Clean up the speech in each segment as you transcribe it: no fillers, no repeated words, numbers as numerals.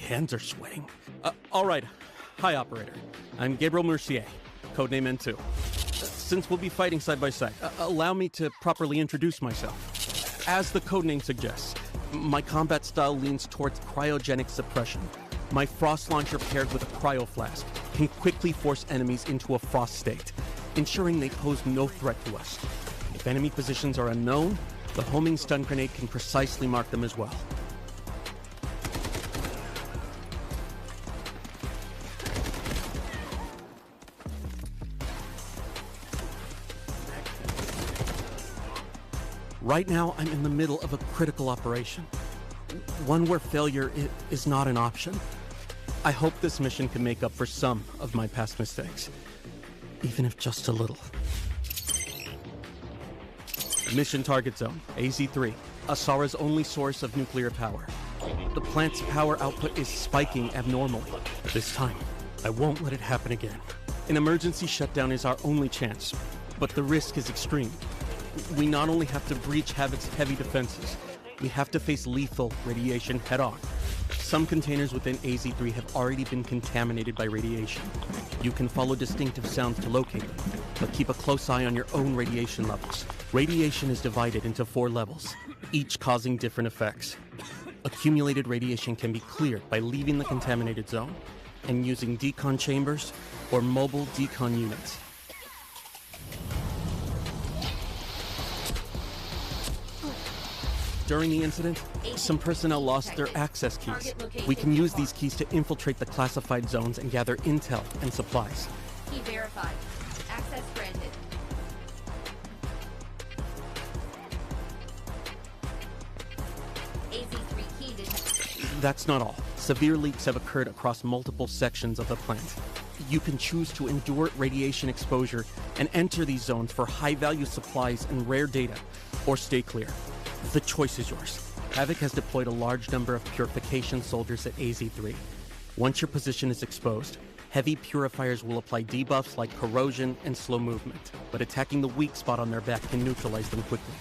hands are sweating. All right. Hi, operator. I'm Gabriel Mercier, codename N2. Since we'll be fighting side by side, allow me to properly introduce myself. As the codename suggests, my combat style leans towards cryogenic suppression. My frost launcher paired with a cryo flask can quickly force enemies into a frost state, ensuring they pose no threat to us. If enemy positions are unknown, the homing stun grenade can precisely mark them as well. Right now, I'm in the middle of a critical operation. One where failure is not an option. I hope this mission can make up for some of my past mistakes, even if just a little. Mission target zone, AZ-3, Asara's only source of nuclear power. The plant's power output is spiking abnormally. This time, I won't let it happen again. An emergency shutdown is our only chance, but the risk is extreme. We not only have to breach Havoc's heavy defenses, we have to face lethal radiation head-on. Some containers within AZ-3 have already been contaminated by radiation. You can follow distinctive sounds to locate them, but keep a close eye on your own radiation levels. Radiation is divided into 4 levels, each causing different effects. Accumulated radiation can be cleared by leaving the contaminated zone and using decon chambers or mobile decon units. During the incident, some personnel lost their access keys. We can use these keys to infiltrate the classified zones and gather intel and supplies. Key verified. Access granted. AZ-3 key detected. That's not all. Severe leaks have occurred across multiple sections of the plant. You can choose to endure radiation exposure and enter these zones for high-value supplies and rare data, or stay clear. The choice is yours. Havoc has deployed a large number of purification soldiers at AZ-3. Once your position is exposed, heavy purifiers will apply debuffs like corrosion and slow movement, but attacking the weak spot on their back can neutralize them quickly.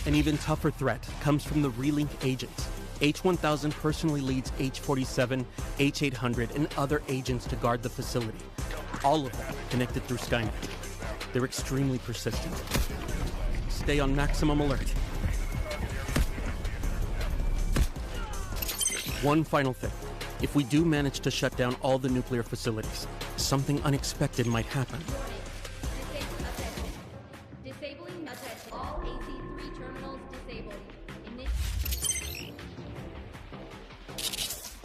An even tougher threat comes from the relink agents. H-1000 personally leads H-47, H-800, and other agents to guard the facility. All of them connected through Skynet. They're extremely persistent. Stay on maximum alert. One final thing. If we do manage to shut down all the nuclear facilities, something unexpected might happen. Disabling attention. All AZ-3 terminals disabled.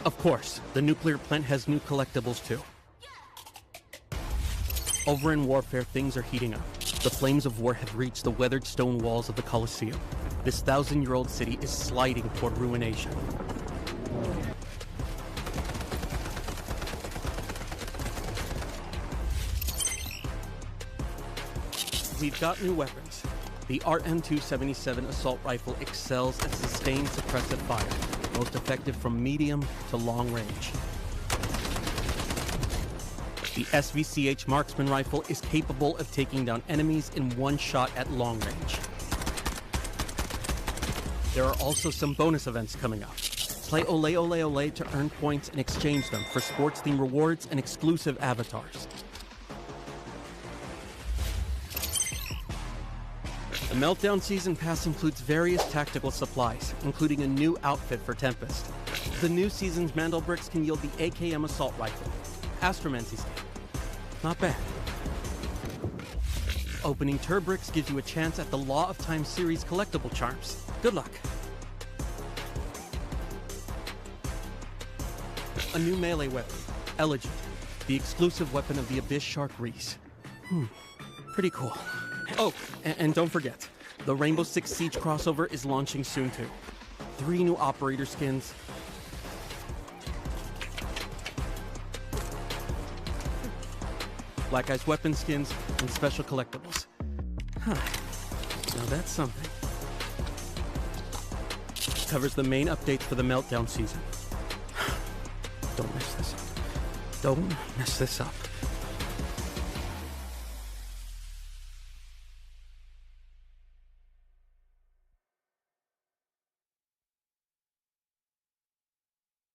Of course, the nuclear plant has new collectibles too. Over in warfare, things are heating up. The flames of war have reached the weathered stone walls of the Colosseum. This 1,000-year-old city is sliding toward ruination. We've got new weapons. The RM-277 assault rifle excels at sustained suppressive fire, most effective from medium to long range. The SVCH marksman rifle is capable of taking down enemies in one shot at long range. There are also some bonus events coming up. Play Ole Ole Ole to earn points and exchange them for sports-themed rewards and exclusive avatars. The Meltdown Season Pass includes various tactical supplies, including a new outfit for Tempest. The new season's Mandelbricks can yield the AKM assault rifle. Astromancy skin. Not bad. Opening Turbricks gives you a chance at the Law of Time series collectible charms. Good luck. A new melee weapon, Elegant, the exclusive weapon of the Abyss Shark Reese. Pretty cool. Oh, and don't forget, the Rainbow Six Siege crossover is launching soon too. 3 new operator skins. Black Ice weapon skins, and special collectibles. Now that's something. Covers the main updates for the Meltdown season. Don't mess this up. Don't mess this up.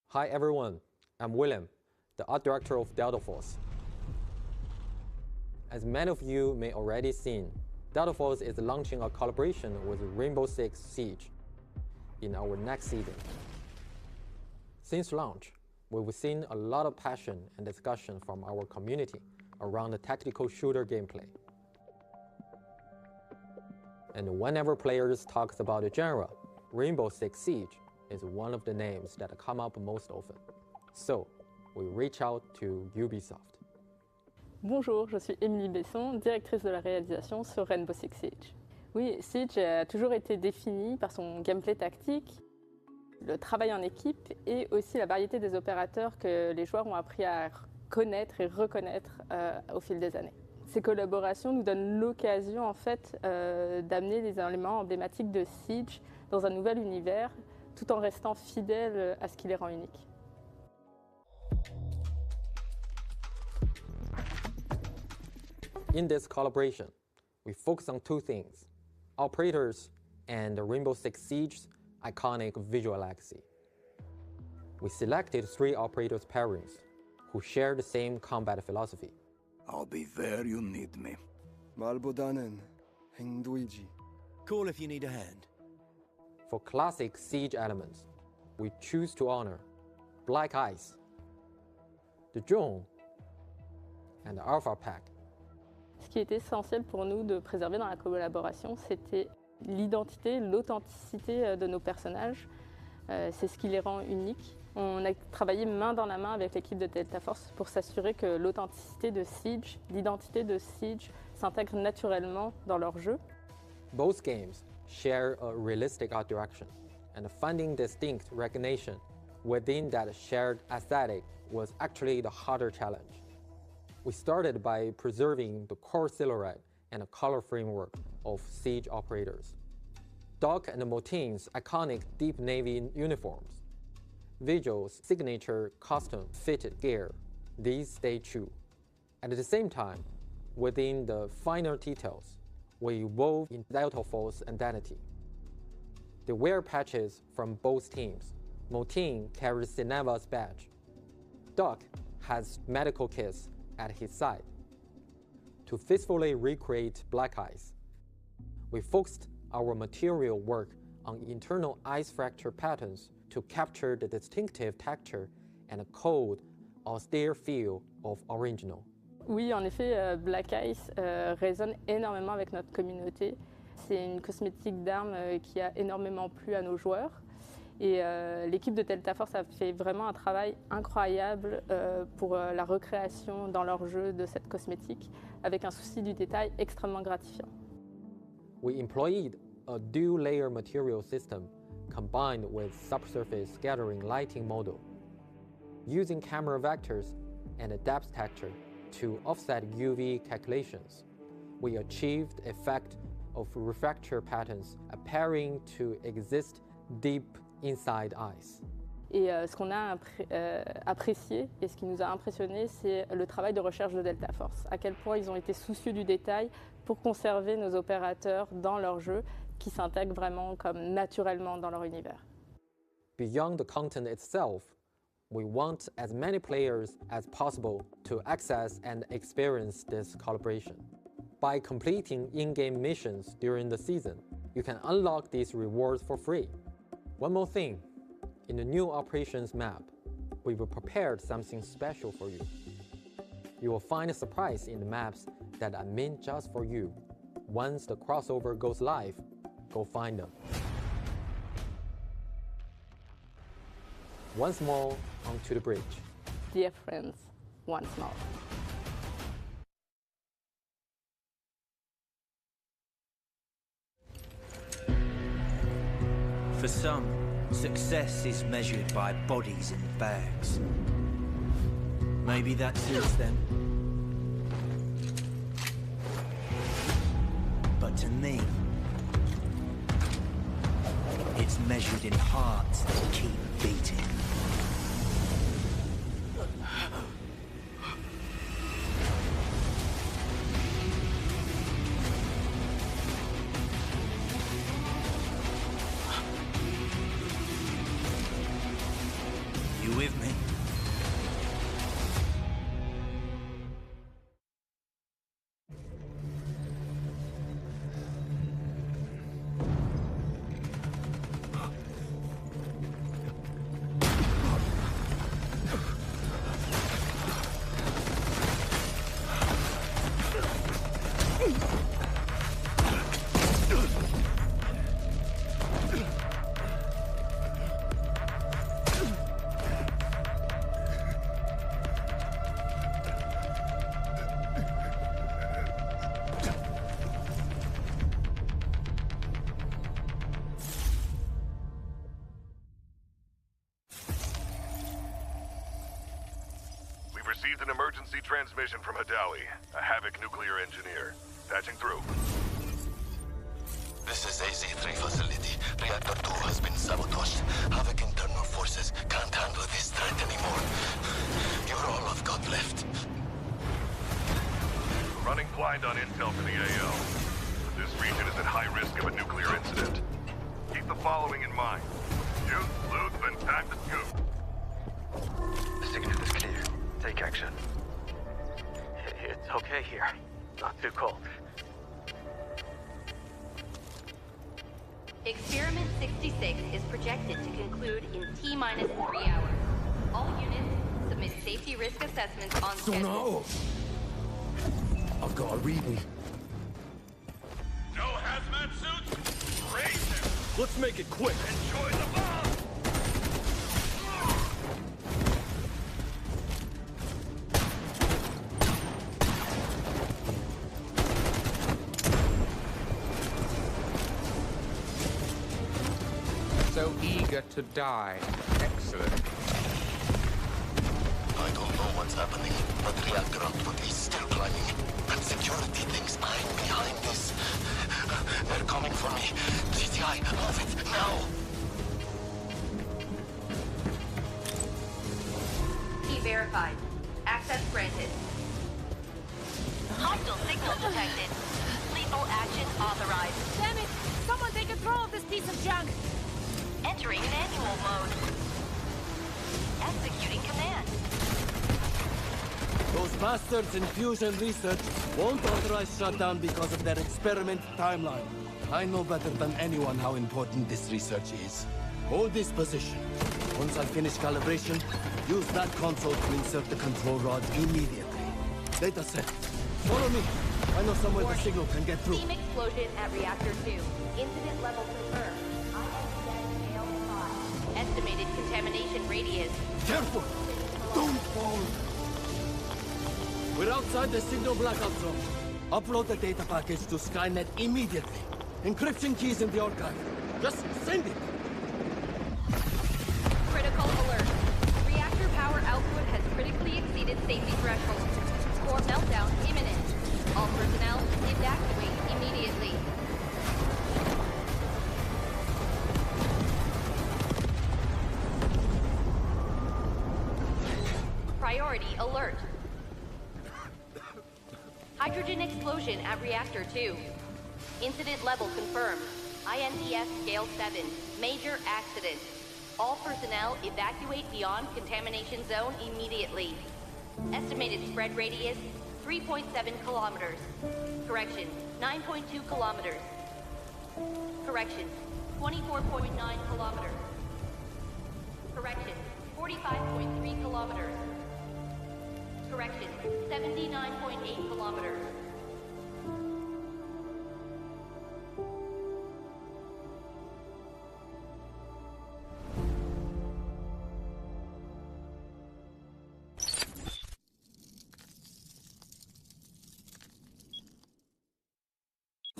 Hi everyone, I'm William, the art director of Delta Force. As many of you may already seen, Delta Force is launching a collaboration with Rainbow Six Siege in our next season. Since launch, we've seen a lot of passion and discussion from our community around the tactical shooter gameplay. And whenever players talk about the genre, Rainbow Six Siege is one of the names that come up most often. So, we reach out to Ubisoft. Bonjour, je suis Émilie Besson, directrice de la réalisation sur Rainbow Six Siege. Oui, Siege a toujours été défini par son gameplay tactique, le travail en équipe et aussi la variété des opérateurs que les joueurs ont appris à connaître et reconnaître au fil des années. Ces collaborations nous donnent l'occasion en fait d'amener les éléments emblématiques de Siege dans un nouvel univers tout en restant fidèles à ce qui les rend uniques. In this collaboration, we focus on two things: operators and Rainbow Six Siege's iconic visual legacy. We selected 3 operators pairings who share the same combat philosophy. I'll be there you need me. 말보다는 행동이지. Call if you need a hand. For classic Siege elements, we choose to honor Black Ice, the Drone, and the Alpha Pack. Ce qui était essentiel pour nous de préserver dans la collaboration, c'était l'identité, l'authenticité de nos personnages. C'est ce qui les rend uniques. On a travaillé main dans la main avec l'équipe de Delta Force pour s'assurer que l'authenticité de Siege, l'identité de Siege s'intègre naturellement dans leur jeu. Both games share a realistic art direction, and finding distinct recognition within that shared aesthetic was actually the harder challenge. We started by preserving the core silhouette and color framework of Siege operators. Doc and Motin's iconic deep navy uniforms, Vigil's signature custom-fitted gear, these stay true. At the same time, within the finer details, we wove in Delta Force identity. The wear patches from both teams. Motin carries Cineva's badge. Doc has medical kits at his side. To faithfully recreate Black Ice, we focused our material work on internal ice fracture patterns to capture the distinctive texture and cold, austere feel of original. Oui, en effet, Black Ice résonne énormément avec notre communauté. C'est une cosmétique d'armes qui a énormément plu à nos joueurs. Et l'équipe de Delta Force a fait vraiment un travail incroyable pour la recréation dans leur jeu de cette cosmétique, avec un souci du détail extrêmement gratifiant. We employed a dual-layer material system combined with subsurface scattering lighting model. Using camera vectors and a depth texture to offset UV calculations, we achieved the effect of refracture patterns appearing to exist deep inside ice. Et ce qu'on a apprécié et ce qui nous a impressionné, c'est le travail de recherche de Delta Force. À quel point ils ont été soucieux du détail pour conserver nos opérateurs dans leur jeu, qui s'intègrent vraiment comme naturellement dans leur univers. Beyond the content itself, we want as many players as possible to access and experience this collaboration. By completing in-game missions during the season, you can unlock these rewards for free. One more thing, in the new operations map, we've prepared something special for you. You will find a surprise in the maps that are meant just for you. Once the crossover goes live, go find them. Once more, onto the bridge. Dear friends, once more. For some, success is measured by bodies in bags. Maybe that suits them. But to me, it's measured in hearts that keep beating. You with me? received an emergency transmission from Hadawi, a Havoc nuclear engineer. Patching through. This is AZ-3 facility. Reactor 2 has been sabotaged. Havoc internal forces can't handle this threat anymore. You're all I've got left. Running blind on intel for the AO. But this region is at high risk of a nuclear incident. Keep the following in mind. Shoot, loot, then pack the scoop. The signal is clear. Take action. It's okay here. Not too cold. Experiment 66 is projected to conclude in T-minus 3 hours. All units submit safety risk assessments on schedule. I've got a reading. No hazmat suits? Raise them! Let's make it quick. Enjoy the bomb! So eager to die. Excellent. I don't know what's happening, but reactor output is still climbing. And security thinks I'm behind this. They're coming for me. GTI, move it, now! Key verified. Access granted. Hostile signal detected. Lethal action authorized. Damn it! Someone take control of this piece of junk! Entering manual mode. Executing command. Those bastards in fusion research won't authorize shutdown because of their experiment timeline. I know better than anyone how important this research is. Hold this position. Once I finish calibration, use that console to insert the control rod immediately. Data set. Follow me. I know somewhere the signal can get through. Steam explosion at reactor 2. Incident level confirmed. Estimated contamination radius. Careful! Don't fall! We're outside the signal blackout zone. Upload the data package to Skynet immediately. Encryption keys in the archive. Just send it! Critical alert. Reactor power output has critically exceeded safety thresholds. Core meltdown imminent. All personnel evacuate immediately. Priority alert. Hydrogen explosion at reactor 2. Incident level confirmed. INTS scale 7. Major accident. All personnel evacuate beyond contamination zone immediately. Estimated spread radius 3.7 kilometers. Correction, 9.2 kilometers. Correction, 24.9 kilometers. Correction, 45.3 kilometers. Correction, 79.8 kilometers.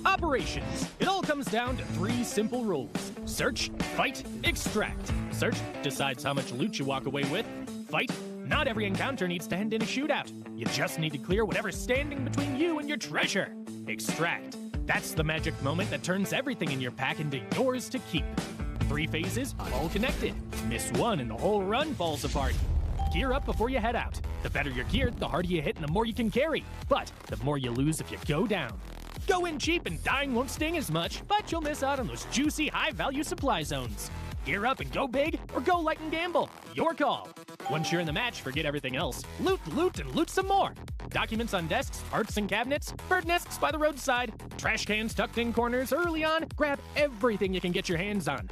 Operations. It all comes down to 3 simple rules. Search, fight, extract. Search decides how much loot you walk away with. Fight. Not every encounter needs to end in a shootout. You just need to clear whatever's standing between you and your treasure. Extract. That's the magic moment that turns everything in your pack into yours to keep. 3 phases, all connected. Miss one and the whole run falls apart. Gear up before you head out. The better you're geared, the harder you hit and the more you can carry. But the more you lose if you go down. Go in cheap and dying won't sting as much, but you'll miss out on those juicy, high-value supply zones. Gear up and go big, or go light and gamble. Your call. Once you're in the match, forget everything else. Loot, loot, and loot some more. Documents on desks, parts and cabinets, bird nests by the roadside, trash cans tucked in corners early on. Grab everything you can get your hands on.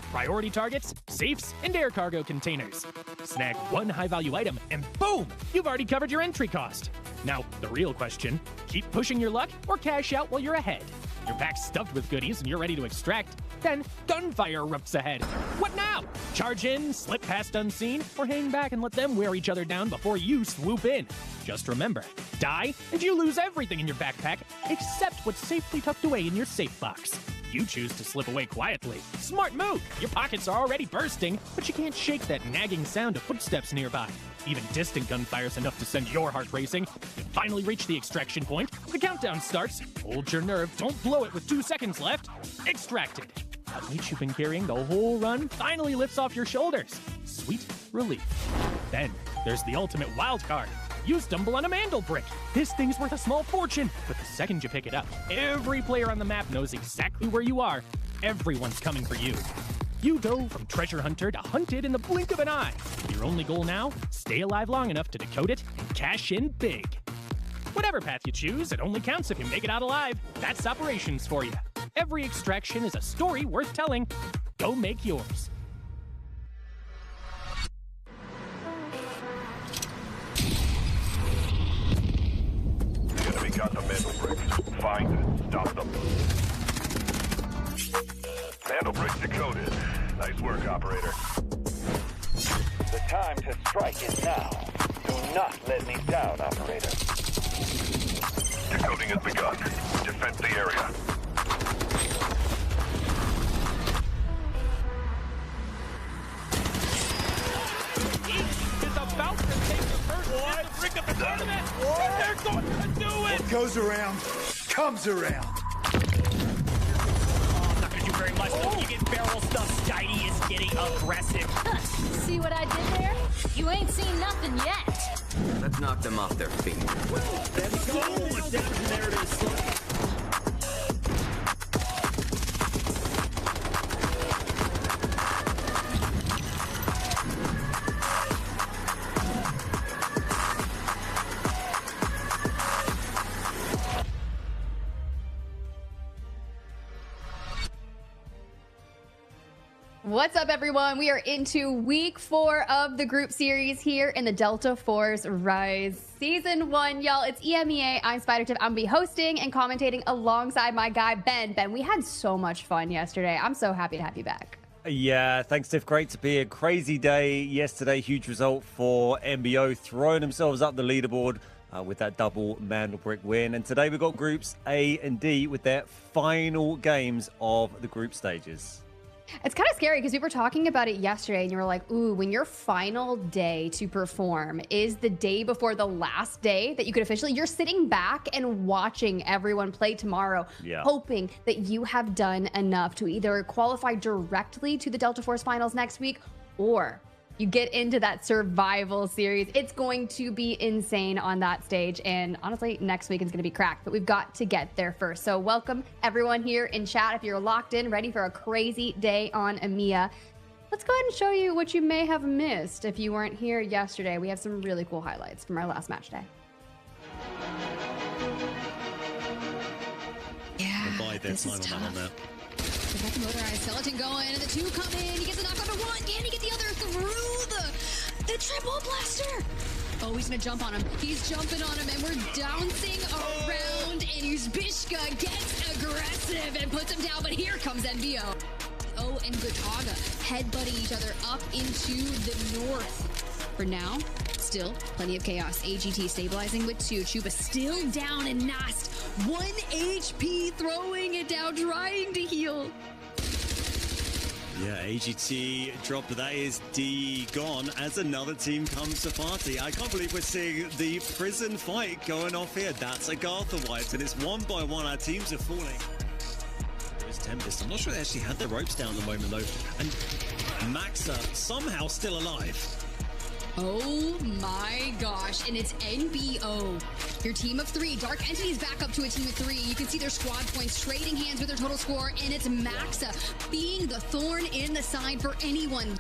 Priority targets, safes, and air cargo containers. Snag 1 high-value item, and boom! You've already covered your entry cost. Now, the real question, keep pushing your luck or cash out while you're ahead. Your pack's stuffed with goodies and you're ready to extract. Then, gunfire erupts ahead. What now? Charge in, slip past unseen, or hang back and let them wear each other down before you swoop in. Just remember, die, and you lose everything in your backpack except what's safely tucked away in your safe box. You choose to slip away quietly. Smart move! Your pockets are already bursting, but you can't shake that nagging sound of footsteps nearby. Even distant gunfire's enough to send your heart racing. You finally reach the extraction point. The countdown starts. Hold your nerve. Don't blow it with 2 seconds left. Extracted. That weight you've been carrying the whole run finally lifts off your shoulders. Sweet relief. Then there's the ultimate wild card. You stumble on a mandel brick. This thing's worth a small fortune, but the second you pick it up, every player on the map knows exactly where you are. Everyone's coming for you. You go from treasure hunter to hunted in the blink of an eye. Your only goal now, stay alive long enough to decode it and cash in big. Whatever path you choose, it only counts if you make it out alive. That's operations for you. Every extraction is a story worth telling. Go make yours. The enemy got the mandel brick. Find it. Stop them. Mandel brick decoded. Nice work, operator. The time to strike is now. Do not let me down, operator. Decoding has begun. Defend the area. Is about to take the first hit to brick of the tournament. And they're going to do it. What goes around, comes around. Very much, but when you get barrel stuff, Skydie is getting aggressive. See what I did there? You ain't seen nothing yet. Let's knock them off their feet. There we go. There it is. What's up, everyone? We are into week 4 of the group series here in the Delta Force Rise Season 1. Y'all, it's EMEA. I'm SpiderTiff. I'm going to be hosting and commentating alongside my guy, Ben. Ben, we had so much fun yesterday. I'm so happy to have you back. Yeah, thanks, Tiff. Great to be here. Crazy day yesterday. Huge result for MBO, throwing themselves up the leaderboard with that double mandel brick win. And today we've got groups A and D with their final games of the group stages. It's kind of scary because we were talking about it yesterday and you were like, ooh, when your final day to perform is the day before the last day that you could officially, you're sitting back and watching everyone play tomorrow, hoping that you have done enough to either qualify directly to the Delta Force finals next week or you get into that survival series. It's going to be insane on that stage. And honestly, next week is going to be cracked, but we've got to get there first. So welcome everyone here in chat. If you're locked in, ready for a crazy day on EMEA, let's go ahead and show you what you may have missed if you weren't here yesterday. We have some really cool highlights from our last match day. Yeah, this is tough. They got the motorized skeleton going, and the 2 come in. He gets a knock on the 1. Can he get the other through the triple blaster? Oh, he's gonna jump on him. He's jumping on him, and we're bouncing around, and Uzbishka gets aggressive and puts him down, but here comes NBO. Oh, and Gotaga headbutting each other up into the north. For now, still plenty of chaos. AGT stabilizing with 2. Chuba still down, and Nast 1 HP throwing it down, trying to heal. Yeah, AGT drop, but that is D gone as another team comes to party. I can't believe we're seeing the prison fight going off here. That's Agartha wiped, and it's 1 by 1. Our teams are falling. There's Tempest. I'm not sure they actually had the ropes down at the moment, though. And Maxa somehow still alive. Oh my gosh, and it's NBO. Your team of 3. Dark Entity's back up to a team of 3. You can see their squad points trading hands with their total score, and it's Maxa being the thorn in the side for anyone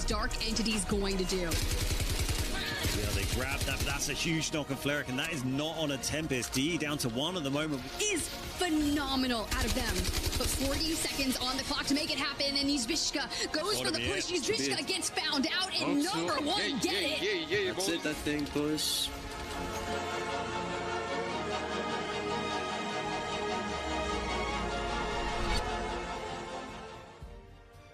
Dark Entity's going to do. Yeah, they grabbed that, but that's a huge knock on Fleric, and that is not on a Tempest. D down to 1 at the moment. Is phenomenal out of them. But 40 seconds on the clock to make it happen, and Uzbishka goes for the push. Uzbishka gets found out, and number 1 get it. That's it, that thing, push.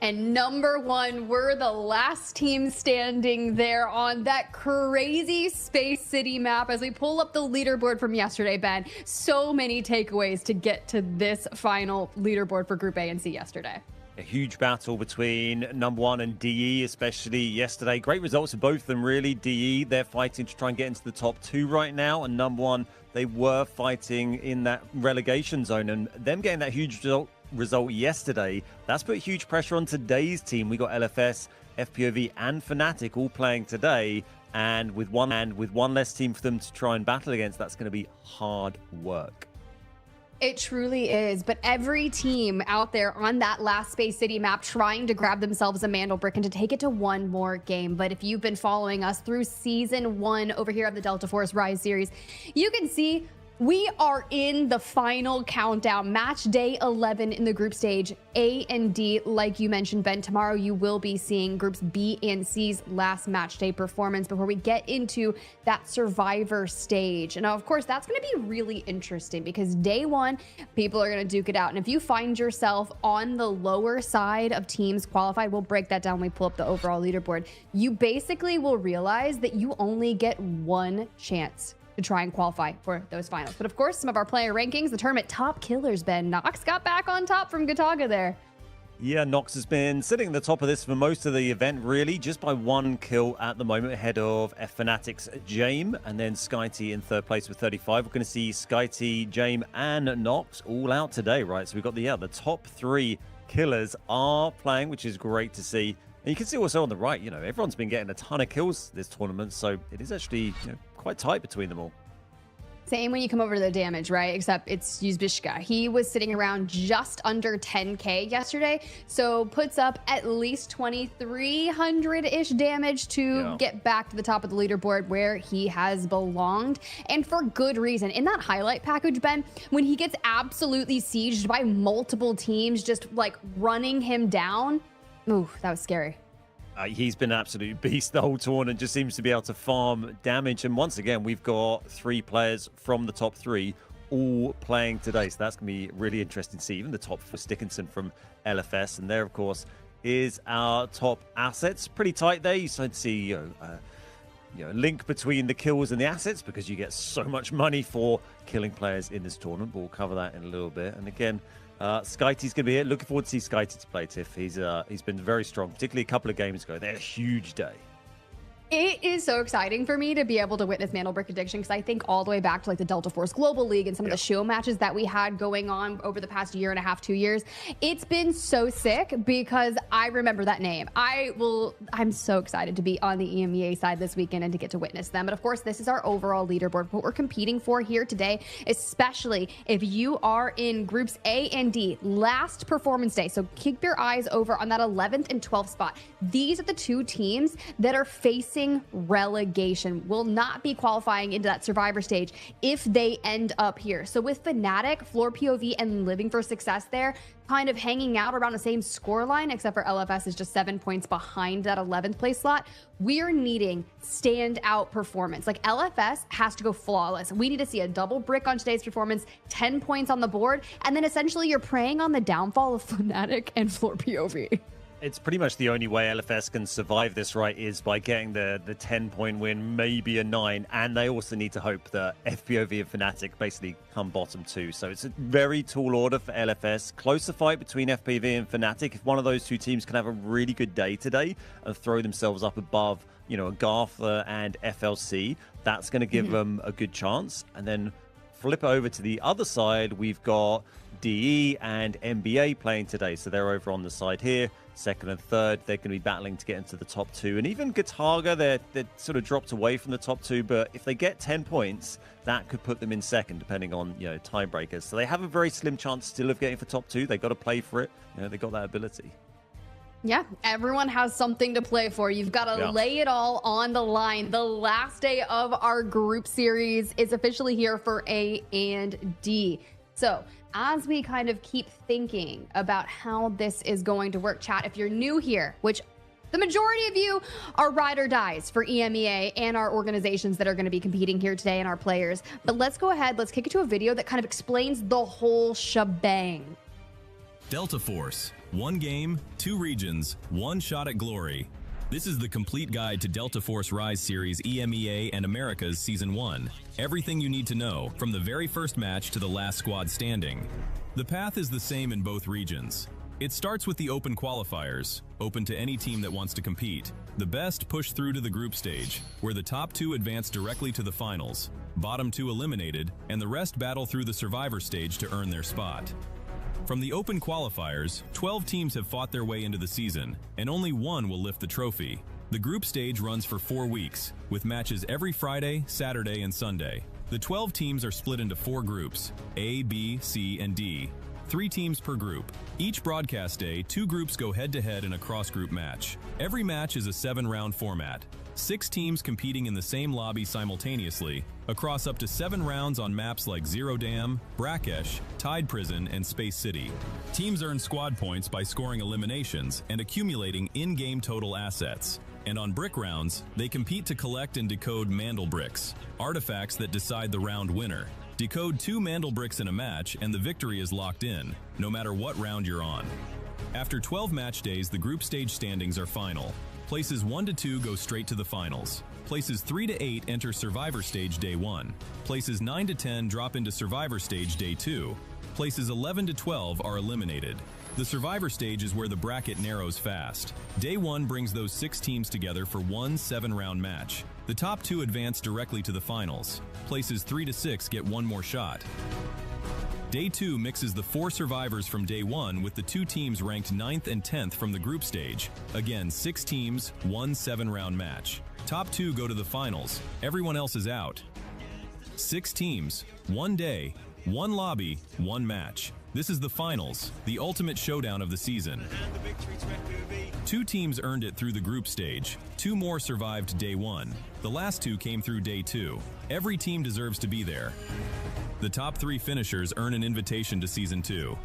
And number 1, we're the last team standing there on that crazy Space City map. As we pull up the leaderboard from yesterday, Ben, so many takeaways to get to this final leaderboard for Group A and C yesterday. A huge battle between #1 and DE, especially yesterday. Great results for both of them, really. DE, they're fighting to try and get into the top 2 right now. And #1, they were fighting in that relegation zone. And them getting that huge result yesterday, that's put huge pressure on today's team. We got LFS, FPOV, and Fnatic all playing today. And with one less team for them to try and battle against, that's going to be hard work. It truly is, but every team out there on that last Space City map trying to grab themselves a Mandel Brick and to take it to one more game. But if you've been following us through Season 1 over here of the Delta Force Rise series, you can see we are in the final countdown. Match day 11 in the group stage A and D. Like you mentioned, Ben, tomorrow you will be seeing groups B and C's last match day performance before we get into that survivor stage. And of course, that's going to be really interesting because day 1, people are going to duke it out. And if you find yourself on the lower side of teams qualified, we'll break that down when we pull up the overall leaderboard. You basically will realize that you only get one chance to try and qualify for those finals. But of course, some of our player rankings, the tournament top killers, Ben. Nox got back on top from Gataga there. Yeah, Nox has been sitting at the top of this for most of the event, really, just by 1 kill at the moment, ahead of Fnatic's Jame, and then SkyT in 3rd place with 35. We're going to see SkyT, Jame, and Nox all out today, right? So we've got the top 3 killers are playing, which is great to see. And you can see also on the right, everyone's been getting a ton of kills this tournament, so it is actually quite tight between them all. Same when you come over to the damage, right? Except it's Yuzbishka. He was sitting around just under 10k yesterday, so puts up at least 2,300-ish damage to get back to the top of the leaderboard where he has belonged, and for good reason. In that highlight package, Ben, when he gets absolutely sieged by multiple teams just like running him down, ooh, that was scary. He's been an absolute beast the whole tournament, just seems to be able to farm damage. And once again, we've got 3 players from the top 3 all playing today. So that's going to be really interesting to see. Even the top for Stickinson from LFS. And there, of course, is our top assets. Pretty tight there. You start to see a link between the kills and the assets because you get so much money for killing players in this tournament. But we'll cover that in a little bit. And again, SkyT's going to be here. Looking forward to see SkyT to play, Tiff. He's been very strong, particularly a couple of games ago. They had a huge day. It is so exciting for me to be able to witness Mandel Brick Addiction because I think all the way back to like the Delta Force Global League and some of the show matches that we had going on over the past 1.5 to 2 years. It's been so sick because I remember that name. I'm so excited to be on the EMEA side this weekend and to get to witness them. But of course, this is our overall leaderboard, what we're competing for here today, especially if you are in groups A and D, last performance day. So keep your eyes over on that 11th and 12th spot. These are the 2 teams that are facing relegation, will not be qualifying into that survivor stage if they end up here. So with Fnatic, Floor POV, and Living for Success there, kind of hanging out around the same score line, except for LFS is just 7 points behind that 11th place slot. We're needing standout performance. Like LFS has to go flawless. We need to see a double brick on today's performance, 10 points on the board, and then essentially you're preying on the downfall of Fnatic and Floor POV. It's pretty much the only way LFS can survive this, right, is by getting the 10-point win, maybe a 9, and they also need to hope that FPOV and Fnatic basically come bottom 2. So it's a very tall order for LFS. Closer fight between FPOV and Fnatic. If one of those 2 teams can have a really good day today and throw themselves up above, Agartha and FLC, that's going to give them a good chance. And then flip over to the other side, we've got DE and NBA playing today. So they're over on the side here. 2nd and 3rd, they're going to be battling to get into the top 2. And even Gataga, they're sort of dropped away from the top 2. But if they get 10 points, that could put them in 2nd, depending on, tiebreakers. So they have a very slim chance still of getting for top 2. They got to play for it. They got that ability. Yeah, everyone has something to play for. You've got to lay it all on the line. The last day of our group series is officially here for A and D. So as we kind of keep thinking about how this is going to work, chat, if you're new here, which the majority of you are ride or dies for EMEA and our organizations that are going to be competing here today and our players. But let's go ahead. Let's kick it to a video that kind of explains the whole shebang. Delta Force. 1 game, 2 regions, 1 shot at glory. This is the complete guide to Delta Force Rise Series EMEA and Americas Season 1. Everything you need to know, from the very first match to the last squad standing. The path is the same in both regions. It starts with the open qualifiers, open to any team that wants to compete. The best push through to the group stage, where the top 2 advance directly to the finals, bottom 2 eliminated, and the rest battle through the survivor stage to earn their spot. From the open qualifiers, 12 teams have fought their way into the season, and only 1 will lift the trophy. The group stage runs for 4 weeks, with matches every Friday, Saturday, and Sunday. The 12 teams are split into 4 groups, A, B, C, and D. 3 teams per group. Each broadcast day, 2 groups go head-to-head in a cross-group match. Every match is a 7-round format. 6 teams competing in the same lobby simultaneously, across up to 7 rounds on maps like Zero Dam, Brakkesh, Tide Prison, and Space City. Teams earn squad points by scoring eliminations and accumulating in-game total assets. And on brick rounds, they compete to collect and decode Mandel bricks, artifacts that decide the round winner. Decode 2 Mandel bricks in a match and the victory is locked in, no matter what round you're on. After 12 match days, the group stage standings are final. Places 1 to 2 go straight to the finals. Places 3 to 8 enter Survivor Stage Day 1. Places 9 to 10 drop into Survivor Stage Day 2. Places 11 to 12 are eliminated. The Survivor Stage is where the bracket narrows fast. Day 1 brings those 6 teams together for one 7-round match. The top 2 advance directly to the finals. Places 3 to 6 get 1 more shot. Day 2 mixes the 4 survivors from Day 1 with the 2 teams ranked 9th and 10th from the group stage. Again, 6 teams, 1 7-round match. Top 2 go to the finals. Everyone else is out. 6 teams, 1 day, 1 lobby, 1 match. This is the finals, the ultimate showdown of the season. 2 teams earned it through the group stage. 2 more survived Day 1. The last 2 came through Day 2. Every team deserves to be there. The top 3 finishers earn an invitation to Season 2.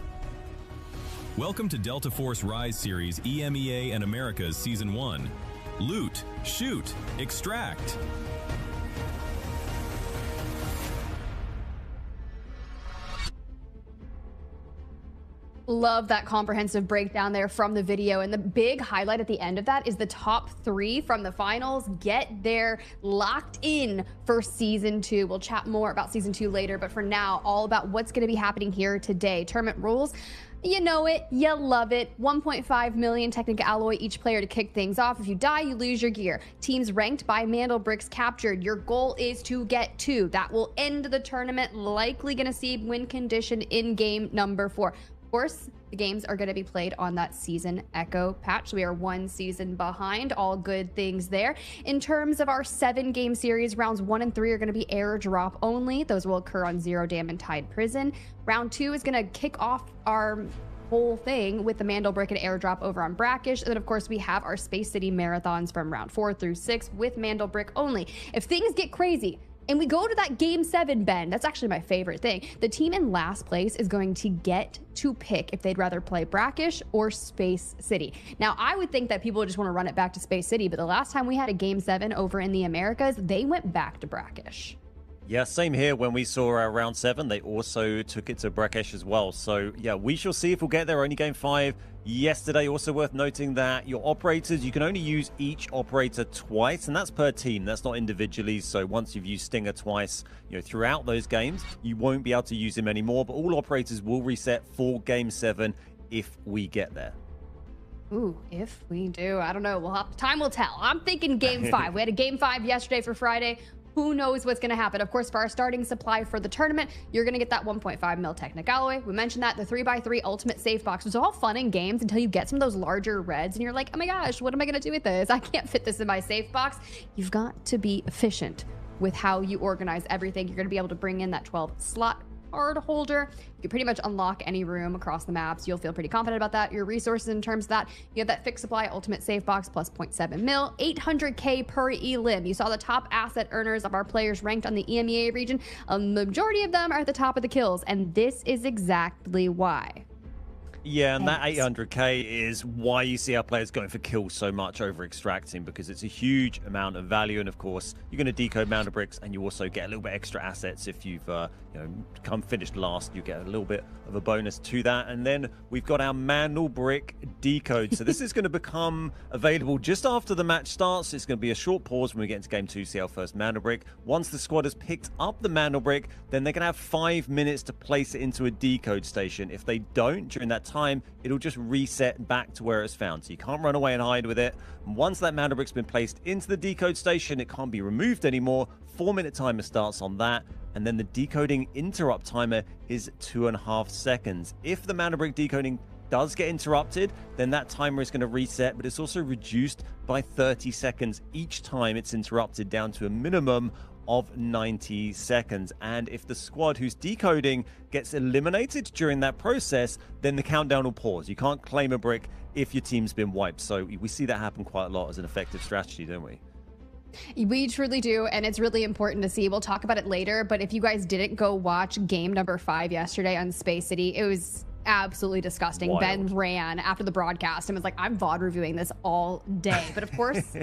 Welcome to Delta Force Rise Series EMEA and America's Season 1. Loot, shoot, extract. Love that comprehensive breakdown there from the video. And the big highlight at the end of that is the top 3 from the finals get there locked in for Season 2. We'll chat more about Season 2 later, but for now, all about what's going to be happening here today. Tournament rules. You know it, you love it. 1.5 million technical alloy each player to kick things off. If you die, you lose your gear. Teams ranked by Mandel bricks captured. Your goal is to get 2. That will end the tournament. Likely going to see win condition in game number 4. Of course, the games are going to be played on that Season Echo patch. We are 1 season behind. All good things there. In terms of our 7-game series, rounds 1 and 3 are going to be airdrop only. Those will occur on Zero Dam and Tide Prison. Round 2 is going to kick off our whole thing with the Mandel brick and airdrop over on Brakkesh. And then, of course, we have our Space City marathons from round 4 through 6 with Mandel brick only. If things get crazy, and we go to that game 7, Ben, that's actually my favorite thing. The team in last place is going to get to pick if they'd rather play Brakkesh or Space City. Now, I would think that people would just want to run it back to Space City, but the last time we had a game 7 over in the Americas, they went back to Brakkesh. Yeah, same here. When we saw round 7, they also took it to Brakkesh as well. So, yeah, we shall see if we'll get there. Only game 5 yesterday. Also worth noting that your operators, you can only use each operator twice, and that's per team. That's not individually. So once you've used Stinger twice, throughout those games, you won't be able to use him anymore. But all operators will reset for game 7 if we get there. Ooh, if we do, I don't know. Well, time will tell. I'm thinking game 5. We had a game 5 yesterday for Friday. Who knows what's going to happen? Of course, for our starting supply for the tournament, you're going to get that 1.5 mil Technic Alloy. We mentioned that the 3x3 Ultimate Safe Box was all fun in games until you get some of those larger reds and you're like, oh my gosh, what am I going to do with this? I can't fit this in my safe box. You've got to be efficient with how you organize everything. You're going to be able to bring in that 12 slot card holder. You can pretty much unlock any room across the maps. You'll feel pretty confident about that. Your resources in terms of that, you have that fixed supply ultimate safe box plus 0.7 mil, 800k per elim. You saw the top asset earners of our players ranked on the EMEA region. The majority of them are at the top of the kills, and this is exactly why. Yeah, and that 800k is why you see our players going for kills so much over extracting, because it's a huge amount of value. And of course, you're going to decode Mandel bricks, and you also get a little bit extra assets if you've come finished last. You get a little bit of a bonus to that. And then we've got our Mandel brick decode. So this is going to become available just after the match starts. It's going to be a short pause when we get into game 2, see our first Mandel brick. Once the squad has picked up the Mandel brick, then they're going to have 5 minutes to place it into a decode station. If they don't during that time, it'll just reset back to where it's found. So you can't run away and hide with it. And once that mana brick's been placed into the decode station, it can't be removed anymore. 4-minute timer starts on that. And then the decoding interrupt timer is 2.5 seconds. If the mana brick decoding does get interrupted, then that timer is going to reset, but it's also reduced by 30 seconds each time it's interrupted, down to a minimum of 90 seconds. And if the squad who's decoding gets eliminated during that process, then the countdown will pause. You can't claim a brick if your team's been wiped. So we see that happen quite a lot as an effective strategy, don't we? We truly do, and it's really important to see. We'll talk about it later, but if you guys didn't go watch game number 5 yesterday on Space City, it was absolutely disgusting. Wild. Ben ran after the broadcast and was like, I'm VOD reviewing this all day. But of course,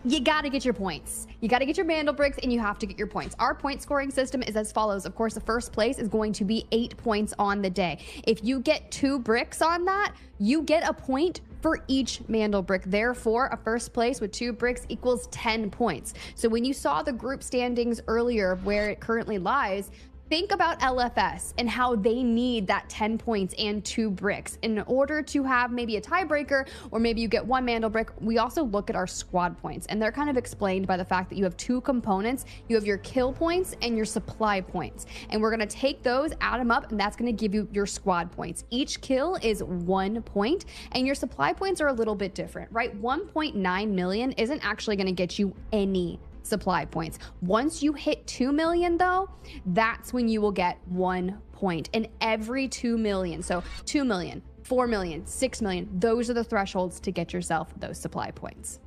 you got to get your points. You got to get your Mandel bricks, and you have to get your points. Our point scoring system is as follows. Of course, the first place is going to be 8 points on the day. If you get 2 bricks on that, you get a point for each Mandel brick. Therefore, a first place with 2 bricks equals 10 points. So when you saw the group standings earlier where it currently lies, think about LFS and how they need that 10 points and 2 bricks in order to have maybe a tiebreaker, or maybe you get 1 Mandel brick. We also look at our squad points, and they're kind of explained by the fact that you have 2 components. You have your kill points and your supply points, and we're going to take those, add them up, and that's going to give you your squad points. Each kill is 1 point, and your supply points are a little bit different, right? 1.9 million isn't actually going to get you any supply points. Once you hit 2 million though, that's when you will get 1 point. And every 2 million, so 2 million, 4 million, 6 million, those are the thresholds to get yourself those supply points.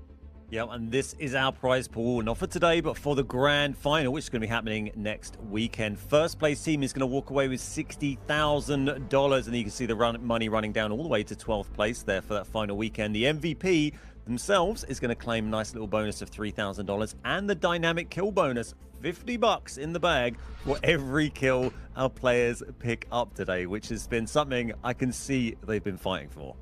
Yeah, and this is our prize pool, not for today, but for the grand final, which is going to be happening next weekend. First place team is going to walk away with $60,000, and you can see the money running down all the way to 12th place there for that final weekend. The MVP themselves is going to claim a nice little bonus of $3,000, and the dynamic kill bonus, $50 in the bag for every kill our players pick up today, which has been something I can see they've been fighting for.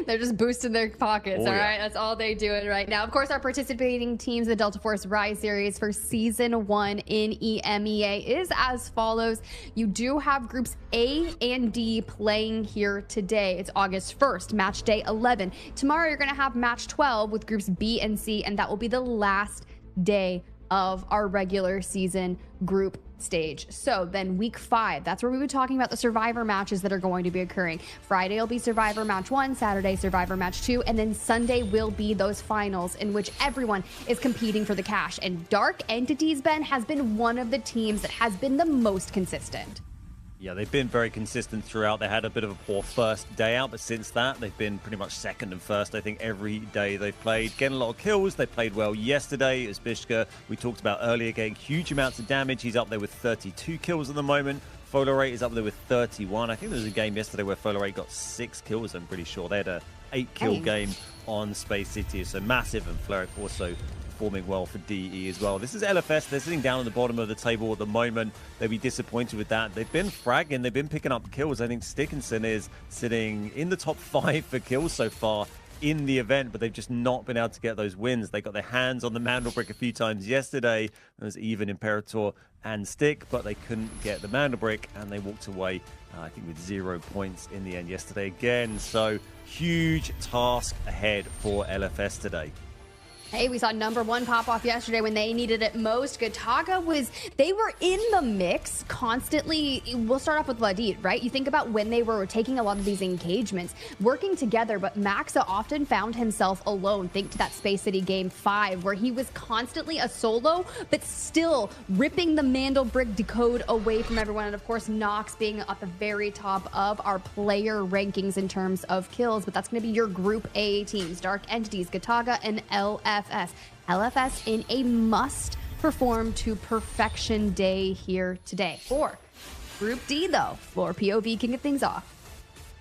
They're just boosting their pockets, Oh, all yeah. right? That's all they do it right now. Of course, our participating teams, the Delta Force Rise Series for Season 1 in EMEA is as follows. You do have groups A and D playing here today. It's August 1st, match day 11. Tomorrow, you're going to have match 12 with groups B and C, and that will be the last day of our regular season group stage. So then week 5, that's where we were talking about the survivor matches that are going to be occurring. Friday will be survivor match 1, Saturday survivor match 2, and then Sunday will be those finals in which everyone is competing for the cash. And Dark Entities, Ben, has been one of the teams that has been the most consistent. Yeah, they've been very consistent throughout. They had a bit of a poor first day out, but since that, they've been pretty much second and first, I think, every day they've played. Getting a lot of kills. They played well yesterday, as Bishka, we talked about earlier, getting huge amounts of damage. He's up there with 32 kills at the moment. Folarate is up there with 31. I think there was a game yesterday where Folarate got 6 kills, I'm pretty sure. They had a 8-kill game on Space City, so massive, and Fleric also performing well for DE as well. This is LFS. They're sitting down at the bottom of the table at the moment. They'll be disappointed with that. They've been fragging. They've been picking up kills. I think Stickinson is sitting in the top 5 for kills so far in the event, but they've just not been able to get those wins. They got their hands on the Mandel brick a few times yesterday. It was even Imperator and Stick, but they couldn't get the Mandel brick, and they walked away, I think, with 0 points in the end yesterday again. So huge task ahead for LFS today. Hey, we saw number 1 pop off yesterday when they needed it most. Gataga they were in the mix constantly. We'll start off with Ladid, right? You think about when they were taking a lot of these engagements, working together, but Maxa often found himself alone. Think to that Space City game 5, where he was constantly a solo, but still ripping the Mandel brick decode away from everyone. And of course, Nox being at the very top of our player rankings in terms of kills, but that's going to be your Group A teams, Dark Entities, Gataga, and LFS. LFS in a must perform to perfection day here today. For Group D, though, Floor POV can get things off.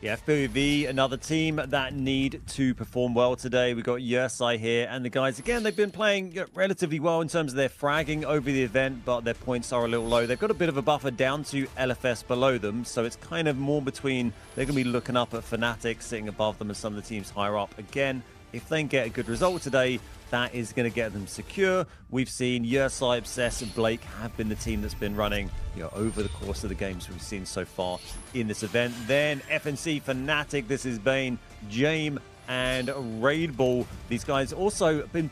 Yeah, FPV, another team that need to perform well today. We've got Yersai here, and the guys, again, they've been playing relatively well in terms of their fragging over the event, but their points are a little low. They've got a bit of a buffer down to LFS below them, so it's kind of more between, they're going to be looking up at Fnatic, sitting above them, and some of the teams higher up. Again, if they can get a good result today, that is going to get them secure. We've seen Yersai, Obsess, and Blake have been the team that's been running, over the course of the games we've seen so far in this event. Then FNC, Fnatic, this is Bane, Jame, and Raid Ball. These guys also been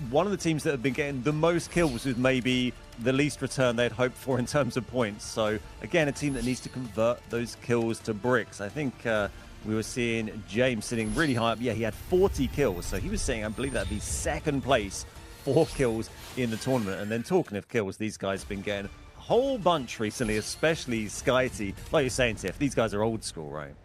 one of the teams that have been getting the most kills with maybe the least return they'd hoped for in terms of points. So again, a team that needs to convert those kills to bricks. I think we were seeing James sitting really high up. Yeah, he had 40 kills. So he was saying, I believe that'd be second place, 4 kills in the tournament. And then talking of kills, these guys have been getting a whole bunch recently, especially Skyty. Like you're saying, Tiff, these guys are old school, right?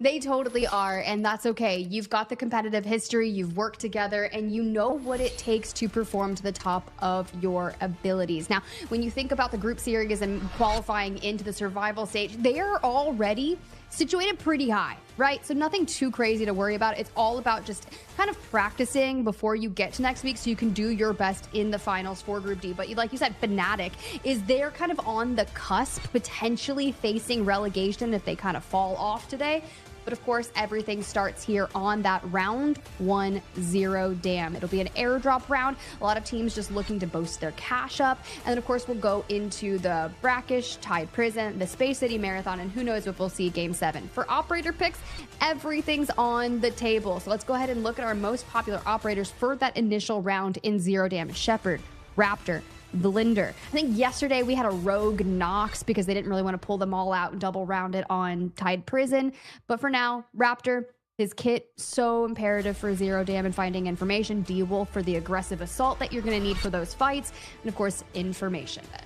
They totally are, and that's okay. You've got the competitive history, you've worked together, and you know what it takes to perform to the top of your abilities. Now, when you think about the group series and qualifying into the survival stage, they are already situated pretty high, right? So nothing too crazy to worry about. It's all about just kind of practicing before you get to next week so you can do your best in the finals for Group D. But like you said, Fnatic is there kind of on the cusp, potentially facing relegation if they kind of fall off today. But of course, everything starts here on that round 1-0 dam. It'll be an airdrop round. A lot of teams just looking to boost their cash up. And then, of course, we'll go into the Brakkesh, Tide Prison, the Space City Marathon, and who knows if we'll see Game 7. For operator picks, everything's on the table. So let's go ahead and look at our most popular operators for that initial round in Zero Dam. Shepherd, Raptor, Blinder. I think yesterday we had a rogue Nox because they didn't really want to pull them all out and double round it on Tide Prison. But for now, Raptor, his kit, so imperative for Zero Dam and finding information. D-Wolf for the aggressive assault that you're going to need for those fights. And of course, information then.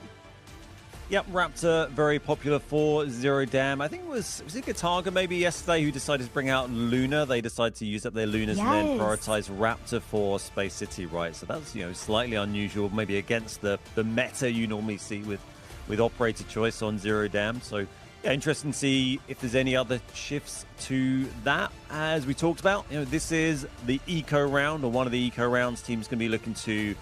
Yep, Raptor, very popular for Zero Dam. I think was it Gataga maybe yesterday who decided to bring out Luna? They decided to use up their Lunas and then prioritize Raptor for Space City, right? So that's, slightly unusual, maybe against the meta you normally see with operator choice on Zero Dam. So yeah, interesting to see if there's any other shifts to that. As we talked about, this is the eco round, or one of the eco rounds. Teams going to be looking to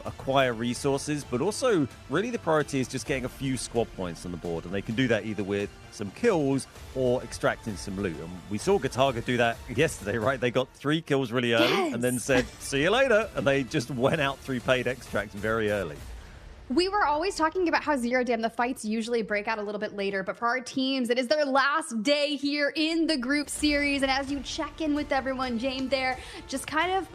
acquire resources, but also really the priority is just getting a few squad points on the board, and they can do that either with some kills or extracting some loot. And we saw Gataga do that yesterday, right? They got 3 kills really early and then said, see you later, and they just went out through paid extracts very early. We were always talking about how Zero Dam, the fights usually break out a little bit later, but for our teams, it is their last day here in the group series. And as you check in with everyone, James there, just kind of,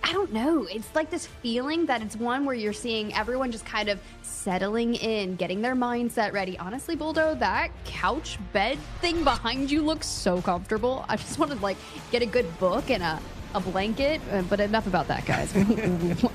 I don't know. It's like this feeling that it's one where you're seeing everyone just kind of settling in, getting their mindset ready. Honestly, Buldo, that couch bed thing behind you looks so comfortable. I just want to get a good book and a blanket, but enough about that, guys.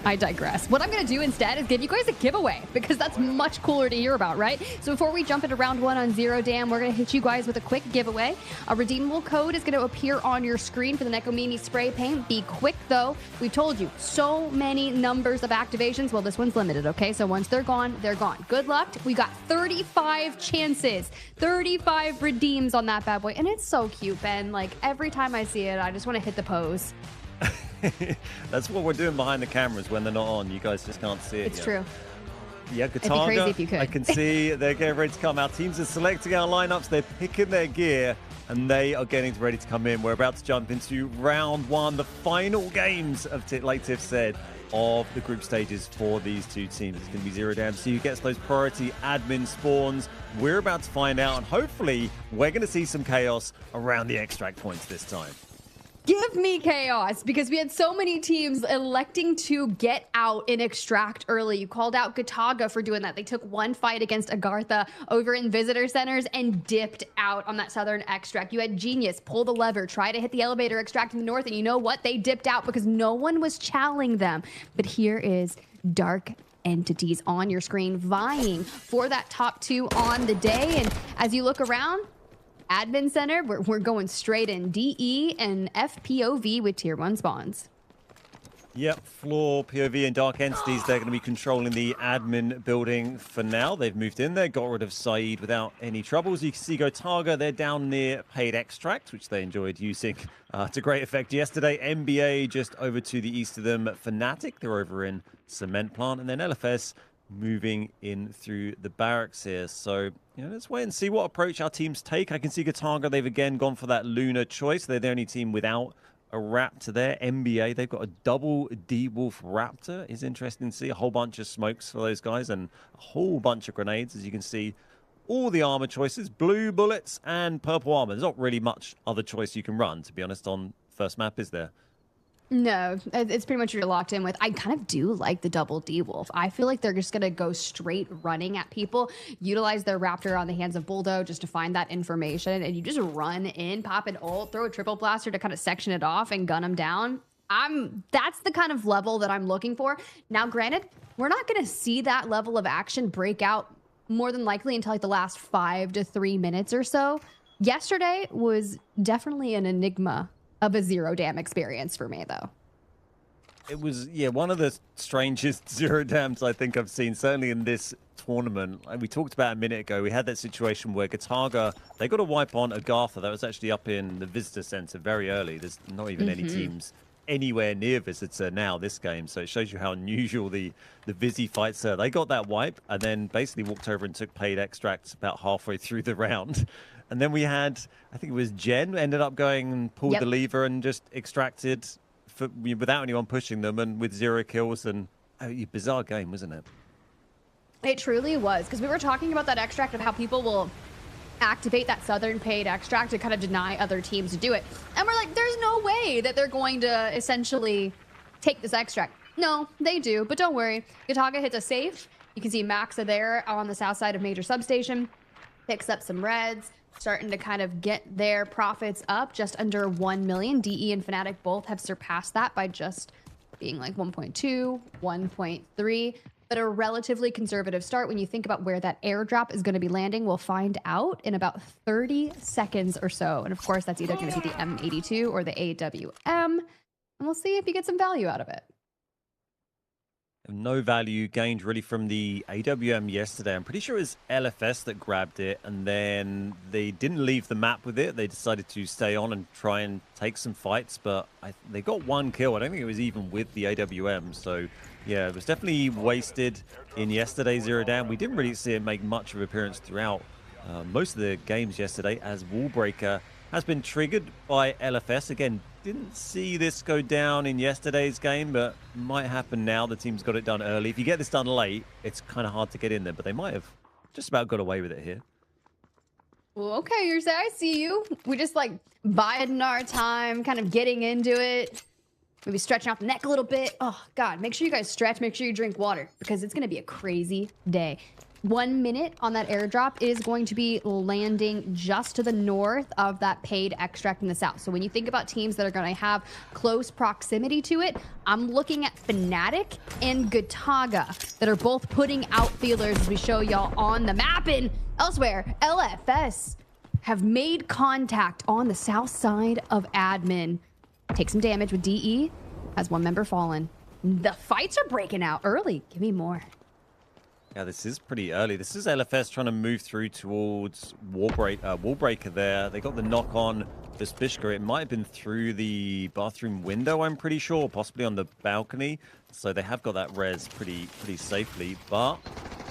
I digress. What I'm going to do instead is give you guys a giveaway because that's much cooler to hear about, right? So before we jump into round 1 on Zero Dam, we're going to hit you guys with a quick giveaway. A redeemable code is going to appear on your screen for the Neko Mini spray paint. Be quick, though. We've told you so many numbers of activations. Well, this one's limited, okay? So once they're gone, they're gone. Good luck. We got 35 chances, 35 redeems on that bad boy. And it's so cute, Ben. Every time I see it, I just want to hit the pose. That's what we're doing behind the cameras when they're not on. You guys just can't see it. It's true. Yeah, It'd be crazy if you could. I can see they're getting ready to come. Our teams are selecting our lineups. They're picking their gear, and they are getting ready to come in. We're about to jump into round 1, the final games of, like Tiff said, of the group stages for these two teams. It's going to be Zero Dam. So who gets those priority admin spawns? We're about to find out, and hopefully we're going to see some chaos around the extract points this time. Give me chaos, because we had so many teams electing to get out and extract early. You called out Gataga for doing that. They took one fight against Agartha over in visitor centers and dipped out on that southern extract. You had Genius pull the lever, try to hit the elevator extract in the north, and you know what? They dipped out because no one was challenging them. But here is Dark Entities on your screen vying for that top 2 on the day. And as you look around, Admin Center, we're going straight in DE and FPOV with tier 1 spawns. Yep, Floor, POV, and Dark Entities, they're going to be controlling the admin building for now. They've moved in there, got rid of Saeed without any troubles. You can see Gotaga, they're down near Paid Extract, which they enjoyed using to great effect yesterday. NBA just over to the east of them. Fnatic, they're over in Cement Plant, and then LFS moving in through the barracks here. So, let's wait and see what approach our teams take. I can see Gotaga, they've again gone for that Luna choice. They're the only team without a Raptor there. NBA, they've got a double D-Wolf Raptor. Is interesting to see. A whole bunch of smokes for those guys and a whole bunch of grenades. As you can see, all the armor choices, blue bullets and purple armor. There's not really much other choice you can run, to be honest, on first map, is there? No, it's pretty much what you're locked in with. I kind of do like the double D-Wolf. I feel like they're just going to go straight running at people, utilize their Raptor on the hands of Bulldo just to find that information, and you just run in, pop an ult, throw a triple blaster to kind of section it off and gun them down. That's the kind of level that I'm looking for. Now, granted, we're not going to see that level of action break out more than likely until like the last 5 to 3 minutes or so. Yesterday was definitely an enigma of a zero dam experience for me, though. It was, yeah, one of the strangest zero dams I think I've seen, certainly in this tournament. Like we talked about a minute ago, we had that situation where Gataga, they got a wipe on Agartha that was actually up in the visitor center very early. There's not even any teams anywhere near visitor now this game, so it shows you how unusual the Vizzy fights are. They got that wipe and then basically walked over and took paid extracts about halfway through the round. And then we had, I think it was Jen, ended up going and pulled the lever and just extracted without anyone pushing them and with 0 kills. And bizarre game, wasn't it? It truly was, because we were talking about that extract of how people will activate that Southern paid extract to kind of deny other teams to do it. And we're like, there's no way that they're going to essentially take this extract. No, they do, but don't worry. Gataga hits a safe. You can see Maxa there on the south side of Major Substation. Picks up some reds, starting to kind of get their profits up, just under 1 million. DE and Fnatic both have surpassed that by just being like 1.2, 1.3. But a relatively conservative start when you think about where that airdrop is going to be landing. We'll find out in about 30 seconds or so. And of course, that's either going to be the M82 or the AWM. And we'll see if you get some value out of it. No value gained really from the AWM yesterday. I'm pretty sure it was LFS that grabbed it, and then they didn't leave the map with it. They decided to stay on and try and take some fights, but they got 1 kill. I don't think it was even with the AWM. So yeah, it was definitely wasted in yesterday's Zero Dam. We didn't really see it make much of an appearance throughout most of the games yesterday, as Wallbreaker has been triggered by LFS. Again, didn't see this go down in yesterday's game, but might happen now. The team's got it done early. If you get this done late, it's kind of hard to get in there, but they might have just about got away with it here. Well, okay, you're saying, I see you. We just like biding our time, kind of getting into it. Maybe stretching out the neck a little bit. Oh, God, make sure you guys stretch. Make sure you drink water, because it's going to be a crazy day. 1 minute on that airdrop is going to be landing just to the north of that paid extract in the south. So when you think about teams that are going to have close proximity to it, I'm looking at Fnatic and Gataga that are both putting out feelers as we show y'all on the map. And elsewhere, LFS have made contact on the south side of admin. Take some damage with DE, has 1 member fallen. The fights are breaking out early. Give me more. Yeah, this is pretty early. This is LFS trying to move through towards Wallbreaker there. They got the knock on Vespishka. It might have been through the bathroom window, I'm pretty sure, possibly on the balcony. So they have got that res pretty safely, but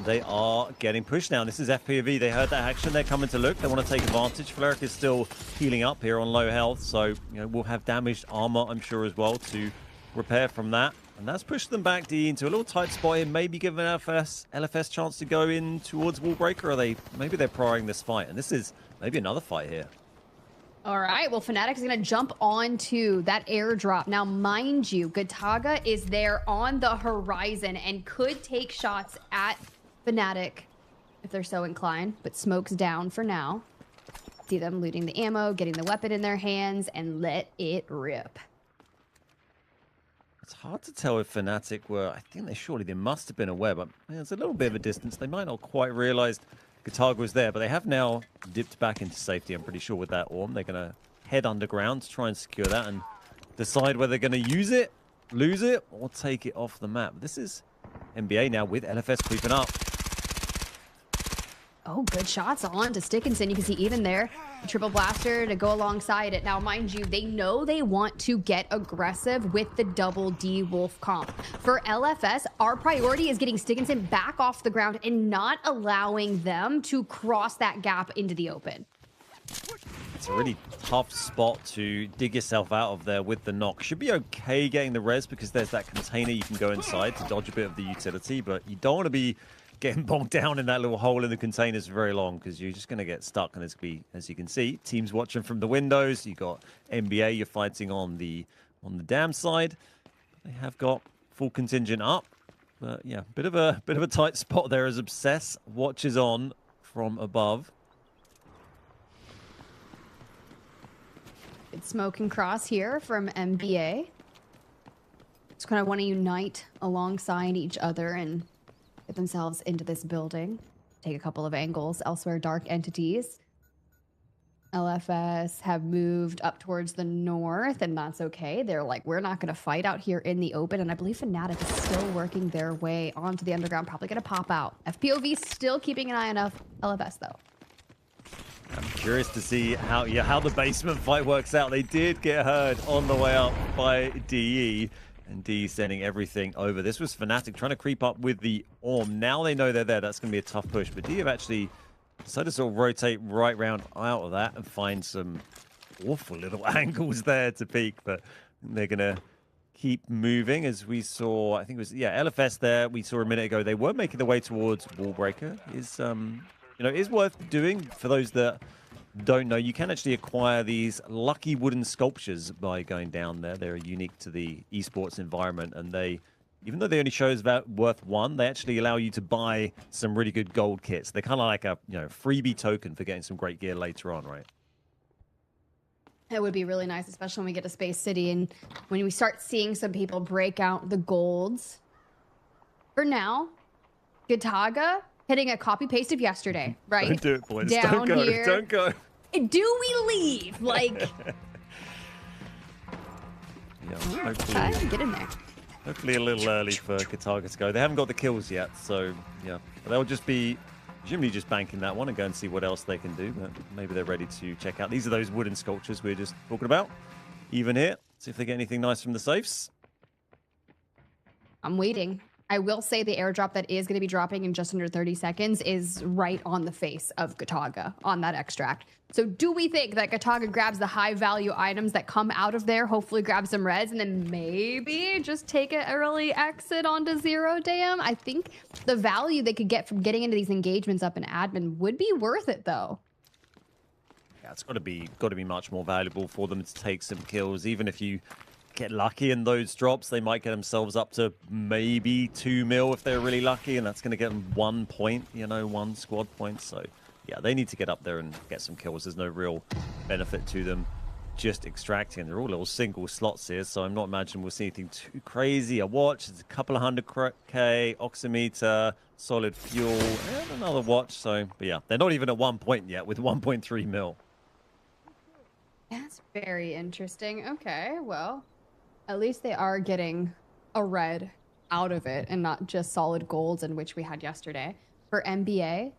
they are getting pushed now. This is FPV. They heard that action. They're coming to look. They want to take advantage. Fleric is still healing up here on low health, so we'll have damaged armor, I'm sure, as well to repair from that. And that's pushed them back, D, into a little tight spot here, maybe giving LFS chance to go in towards Wallbreaker, or maybe they're prying this fight. And this is maybe another fight here. All right, well, Fnatic is going to jump onto that airdrop. Now, mind you, Gataga is there on the horizon and could take shots at Fnatic if they're so inclined, but smoke's down for now. See them looting the ammo, getting the weapon in their hands, and let it rip. It's hard to tell if Fnatic were, I think there must have been aware, but there's a little bit of a distance. They might not quite realized Gataga was there, but they have now dipped back into safety, I'm pretty sure, with that Orm. They're going to head underground to try and secure that and decide whether they're going to use it, lose it, or take it off the map. This is NBA now with LFS creeping up. Oh, good shots on to Stickinson. You can see even there, a triple blaster to go alongside it. Now, mind you, they know they want to get aggressive with the double D Wolf comp. For LFS, our priority is getting Stickinson back off the ground and not allowing them to cross that gap into the open. it's a really tough spot to dig yourself out of there with the knock. Should be okay getting the res because there's that container you can go inside to dodge a bit of the utility, but you don't want to be getting bogged down in that little hole in the containers for very long because you're just going to get stuck. And it's going to be, as you can see, teams watching from the windows. You got NBA, you're fighting on the dam side. They have got full contingent up. But yeah, bit of a tight spot there as Obsess watches on from above. It's smoke and cross here from NBA. Just kind of want to unite alongside each other and get themselves into this building. Take a couple of angles elsewhere. Dark entities. LFS have moved up towards the north, and that's okay. They're like, we're not going to fight out here in the open. And I believe Fnatic is still working their way onto the underground, probably going to pop out. FPOV still keeping an eye on LFS, though. I'm curious to see how the basement fight works out. They did get heard on the way up by DE, and DE sending everything over. This was Fnatic trying to creep up with the Orm. Now they know they're there. That's going to be a tough push, but DE have actually decided to sort of rotate right round out of that and find some awful little angles there to peek, but they're going to keep moving as we saw. I think it was, LFS there. We saw a minute ago. They were making their way towards Wallbreaker. Is worth doing for those that don't know. You can actually acquire these lucky wooden sculptures by going down there. They're unique to the esports environment, and they, even though they only show us worth 1, they actually allow you to buy some really good gold kits. They're kind of like a freebie token for getting some great gear later on, right? It would be really nice, especially when we get to Space City and when we start seeing some people break out the golds. For now, Gataga hitting a copy paste of yesterday, right? Don't do it, boys. Down Don't go. here. Don't go. Do we leave? Like, hopefully, get in there. Hopefully a little early for Kataga to go. They haven't got the kills yet, so yeah. But they'll just be presumably just banking that one and go and see what else they can do. But maybe they're ready to check out. These are those wooden sculptures we were just talking about. Even here. See if they get anything nice from the safes. I'm waiting. I will say the airdrop that is going to be dropping in just under 30 seconds is right on the face of Gataga on that extract. So do we think that Gataga grabs the high value items that come out of there, hopefully grab some reds, and then maybe just take an early exit onto Zero Dam? I think the value they could get from getting into these engagements up in admin would be worth it, though. Yeah, it's got to be much more valuable for them to take some kills, even if you get lucky in those drops. They might get themselves up to maybe 2 mil if they're really lucky, and that's going to get them 1 point, 1 squad point. So yeah, they need to get up there and get some kills. There's no real benefit to them just extracting. They're all little single slots here, so I'm not imagining we'll see anything too crazy. A watch, it's a couple of 100k, oximeter, solid fuel, and another watch. So, but yeah, they're not even at 1 point yet with 1.3 mil. That's very interesting. Okay, well, at least they are getting a red out of it and not just solid golds, in which we had yesterday. For NBA,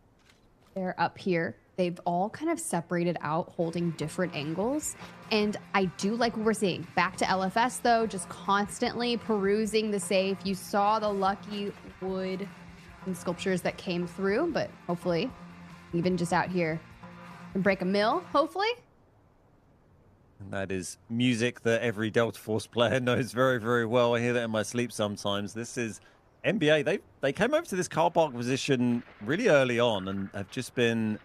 they're up here. They've all kind of separated out, holding different angles. And I do like what we're seeing. Back to LFS, though, just constantly perusing the safe. You saw the lucky wood and sculptures that came through, but hopefully, even just out here, can break a mill, hopefully. And that is music that every Delta Force player knows very, very well. I hear that in my sleep sometimes. This is NBA. They came over to this car park position really early on and have just been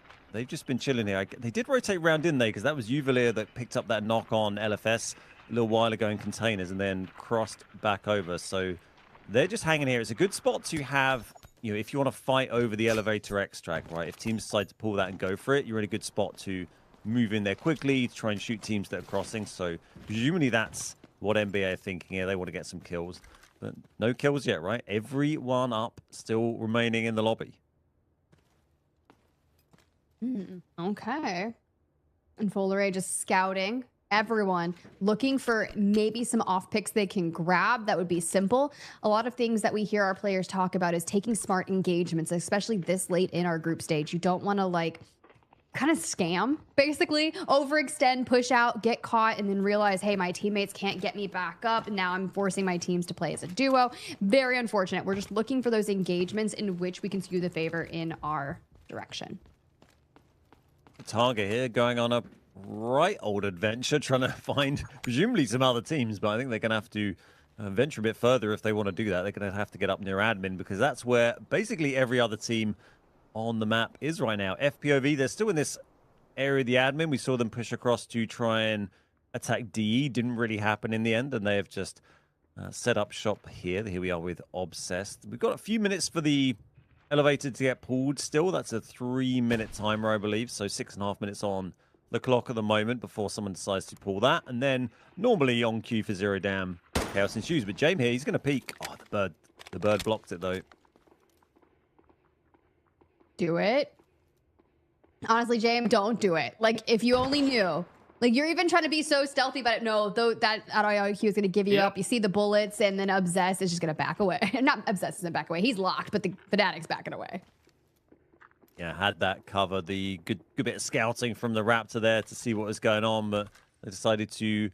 chilling here. They did rotate around, didn't they? Because that was Uvalier that picked up that knock on LFS a little while ago in containers and then crossed back over. So they're just hanging here. It's a good spot to have, if you want to fight over the elevator extract, right? If teams decide to pull that and go for it, you're in a good spot to move in there quickly to try and shoot teams that are crossing. So presumably that's what NBA are thinking here. They want to get some kills, but no kills yet, right? Everyone up, still remaining in the lobby. Okay. And Folare just scouting everyone, looking for maybe some off picks they can grab that would be simple. A lot of things that we hear our players talk about is taking smart engagements, especially this late in our group stage. You don't want to kind of scam, basically, overextend, push out, get caught, and then realize, hey, my teammates can't get me back up. And now I'm forcing my teams to play as a duo. Very unfortunate. We're just looking for those engagements in which we can skew the favor in our direction. Target here going on a right old adventure trying to find presumably some other teams, but I think they're going to have to venture a bit further if they want to do that. They're going to have to get up near admin because that's where basically every other team on the map is right now. FPOV, they're still in this area of the admin. We saw them push across to try and attack DE. Didn't really happen in the end, and they have just set up shop here. Here we are with Obsessed. We've got a few minutes for the elevator to get pulled still. That's a 3-minute timer, I believe. So 6.5 minutes on the clock at the moment before someone decides to pull that. And then normally on cue for Zero Dam, Chaos ensues. But James here, he's going to peek. Oh, the bird blocked it though. Do it. Honestly, James, don't do it. Like, if you only knew. Like, you're even trying to be so stealthy about it. No, though that IQ is going to give you up. You see the bullets, and then Obsessed is just going to back away. Not Obsessed isn't back away. He's locked, but the Fnatic's backing away. Yeah, had that cover. The good bit of scouting from the Raptor there to see what was going on, but they decided to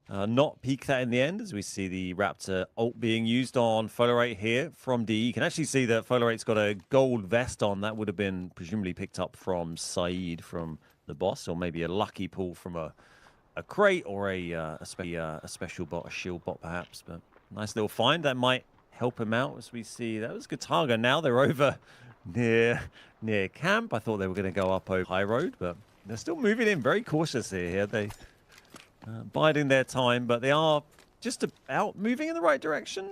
not peek that in the end, as we see the Raptor ult being used on Folorate here from D. You can actually see that Folorate's got a gold vest on. That would have been presumably picked up from Saeed from the boss, or maybe a lucky pull from a crate or a special bot, a shield bot perhaps. But nice little find that might help him out, as we see that was Gataga. Now they're over near camp. I thought they were going to go up over high road, but they're still moving in very cautiously here. They biding their time, but they are just about moving in the right direction.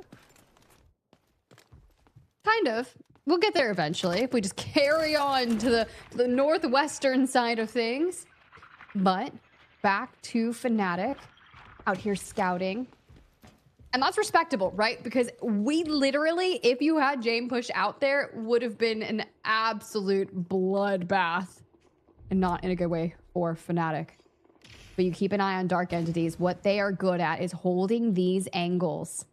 Kind of. We'll get there eventually if we just carry on to the northwestern side of things. But back to Fnatic out here scouting. And that's respectable, right? Because we literally, if you had Jame push out there, would have been an absolute bloodbath. And not in a good way for Fnatic. But you keep an eye on Dark Entities. What they are good at is holding these angles.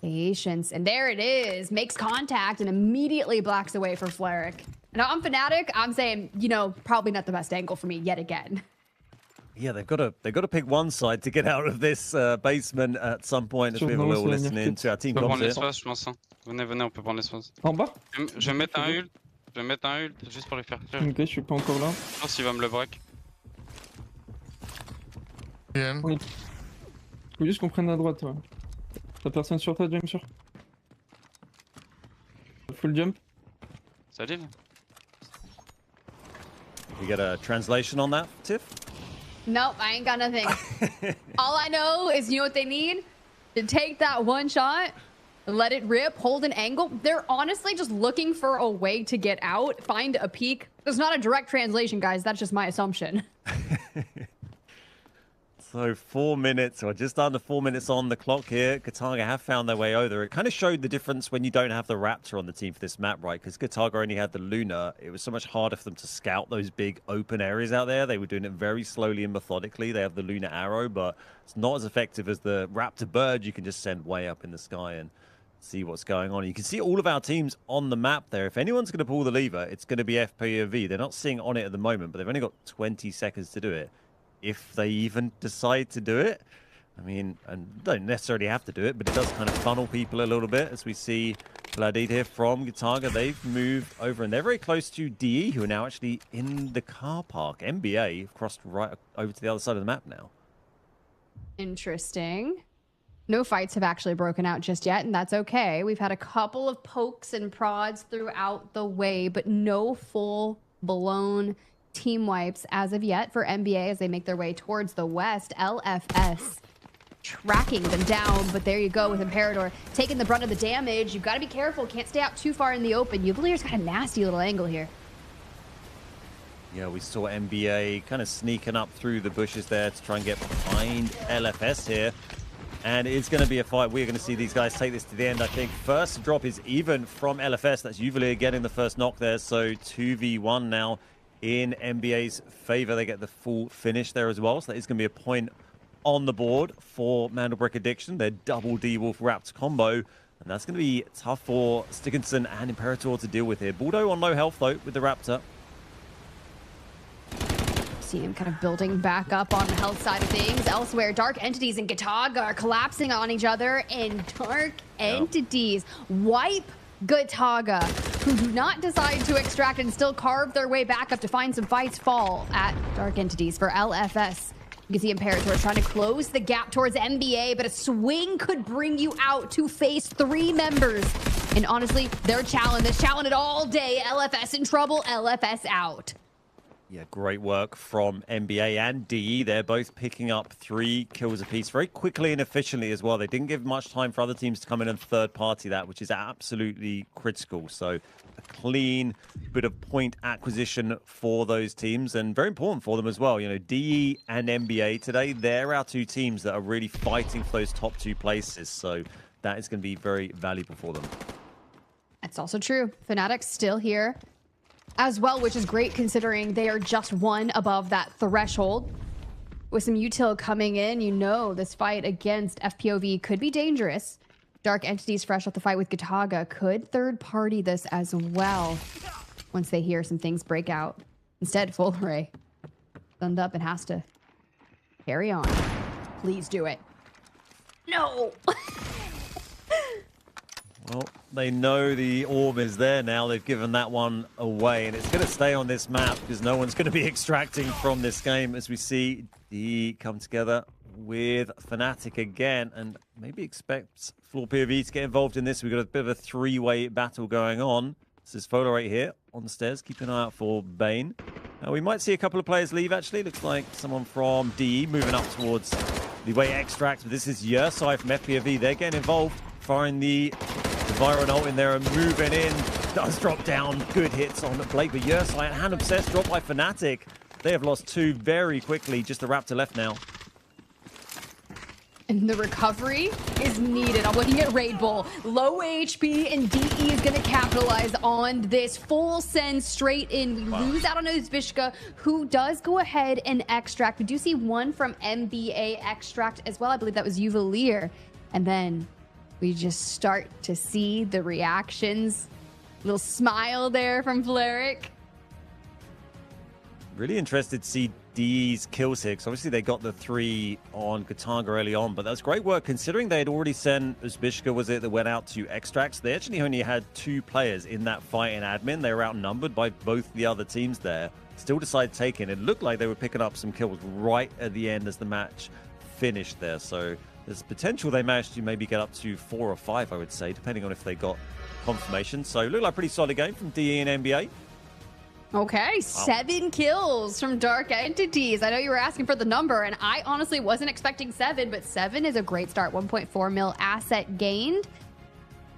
Patience. And there it is. Makes contact and immediately blacks away for Fleric. Now I'm Fnatic. I'm saying, you know, probably not the best angle for me yet again. Yeah, they've got to pick one side to get out of this basement at some point. As we have a little listening to our team. On peut prendre l'espace, je pense. Venez, on peut prendre l'espace. En bas? Je vais mettre un ult. Juste pour les faire clear. Ok, je suis pas encore là. Je pense qu'il va me le break. Oui. Faut juste qu'on prenne la droite, ouais. T'as personne sur toi, James, sûr? Full jump. Salut. We get a translation on that, Tiff? Nope, I ain't got nothing. All I know is, you know what they need? To take that one shot, let it rip, hold an angle. They're honestly just looking for a way to get out, find a peak. There's not a direct translation, guys. That's just my assumption. So 4 minutes, or just under 4 minutes on the clock here. Gataga have found their way over. It kind of showed the difference when you don't have the Raptor on the team for this map, right? Because Gataga only had the Luna. It was so much harder for them to scout those big open areas out there. They were doing it very slowly and methodically. They have the Luna Arrow, but it's not as effective as the Raptor Bird. You can just send way up in the sky and see what's going on. You can see all of our teams on the map there. If anyone's going to pull the lever, it's going to be FPOV. They're not seeing on it at the moment, but they've only got 20 seconds to do it. If they even decide to do it. I mean, and don't necessarily have to do it, but it does kind of funnel people a little bit, as we see Vladid here from Gataga. They've moved over, and they're very close to DE, who are now actually in the car park. NBA have crossed right over to the other side of the map now. Interesting. No fights have actually broken out just yet, and that's okay. We've had a couple of pokes and prods throughout the way, but no full-blown team wipes as of yet for NBA as they make their way towards the west. LFS tracking them down, but there you go with Imperador taking the brunt of the damage. You've got to be careful. Can't stay out too far in the open. Uvalier's got a nasty little angle here. Yeah, we saw NBA kind of sneaking up through the bushes there to try and get behind LFS here. And it's going to be a fight. We're going to see these guys take this to the end, I think. First drop is even from LFS. That's Uvalier getting the first knock there. So 2v1 now in NBA's favor. They get the full finish there as well. So that is going to be a point on the board for Mandelbrick Addiction. Their double D-Wolf Raptor combo. And that's going to be tough for Stickinson and Imperator to deal with here. Baldo on low health, though, with the Raptor. See him kind of building back up on the health side of things. Elsewhere, Dark Entities and Gataga are collapsing on each other. And Dark Entities wipe Gataga who do not decide to extract and still carve their way back up to find some fights fall at Dark Entities for LFS. You can see Imperator trying to close the gap towards NBA, but a swing could bring you out to face 3 members. And honestly, they're challenging it all day. LFS in trouble, LFS out. Yeah, great work from NBA and DE. They're both picking up 3 kills apiece very quickly and efficiently as well. They didn't give much time for other teams to come in and third party that, which is absolutely critical. So a clean bit of point acquisition for those teams and very important for them as well. You know, DE and NBA today, they're our 2 teams that are really fighting for those top 2 places. So that is going to be very valuable for them. That's also true. Fnatic's still here as well, which is great considering they are just 1 above that threshold. With some util coming in, you know this fight against FPOV could be dangerous. Dark Entities fresh off the fight with Gataga could third party this as well once they hear some things break out. Instead, Fulray thumbed up and has to carry on. Please do it. No! Well, they know the orb is there now. They've given that one away, and it's going to stay on this map because no one's going to be extracting from this game as we see DE come together with Fnatic again and maybe expect Floor POV to get involved in this. We've got a bit of a 3-way battle going on. This is Fola right here on the stairs. Keep an eye out for Bane. We might see a couple of players leave, actually. Looks like someone from DE moving up towards the way extract. But this is Yersai from FPOV. They're getting involved, firing the Viron ult in there and moving in. Does drop down. Good hits on Blake. But Yersai and Hand Obsessed dropped by Fnatic. They have lost 2 very quickly. Just the Raptor left now. And the recovery is needed. I'm looking at Raid Bull. Low HP, and DE is going to capitalize on this. Full send straight in. We lose out on Uzbishka, who does go ahead and extract. We do see one from NBA extract as well. I believe that was Uvalier. And then we just start to see the reactions. Little smile there from Fleric. Really interested to see DE's kills here, because obviously they got the 3 on Gataga early on, but that was great work considering they had already sent Uzbishka, was it, that went out to extracts. They actually only had 2 players in that fight in admin. They were outnumbered by both the other teams there. Still decided to take it. It looked like they were picking up some kills right at the end as the match finished there. So there's potential they managed to maybe get up to 4 or 5, I would say, depending on if they got confirmation. So it looked like a pretty solid game from DE and NBA. Okay, 7 kills from Dark Entities. I know you were asking for the number, and I honestly wasn't expecting 7, but 7 is a great start. 1.4 mil asset gained.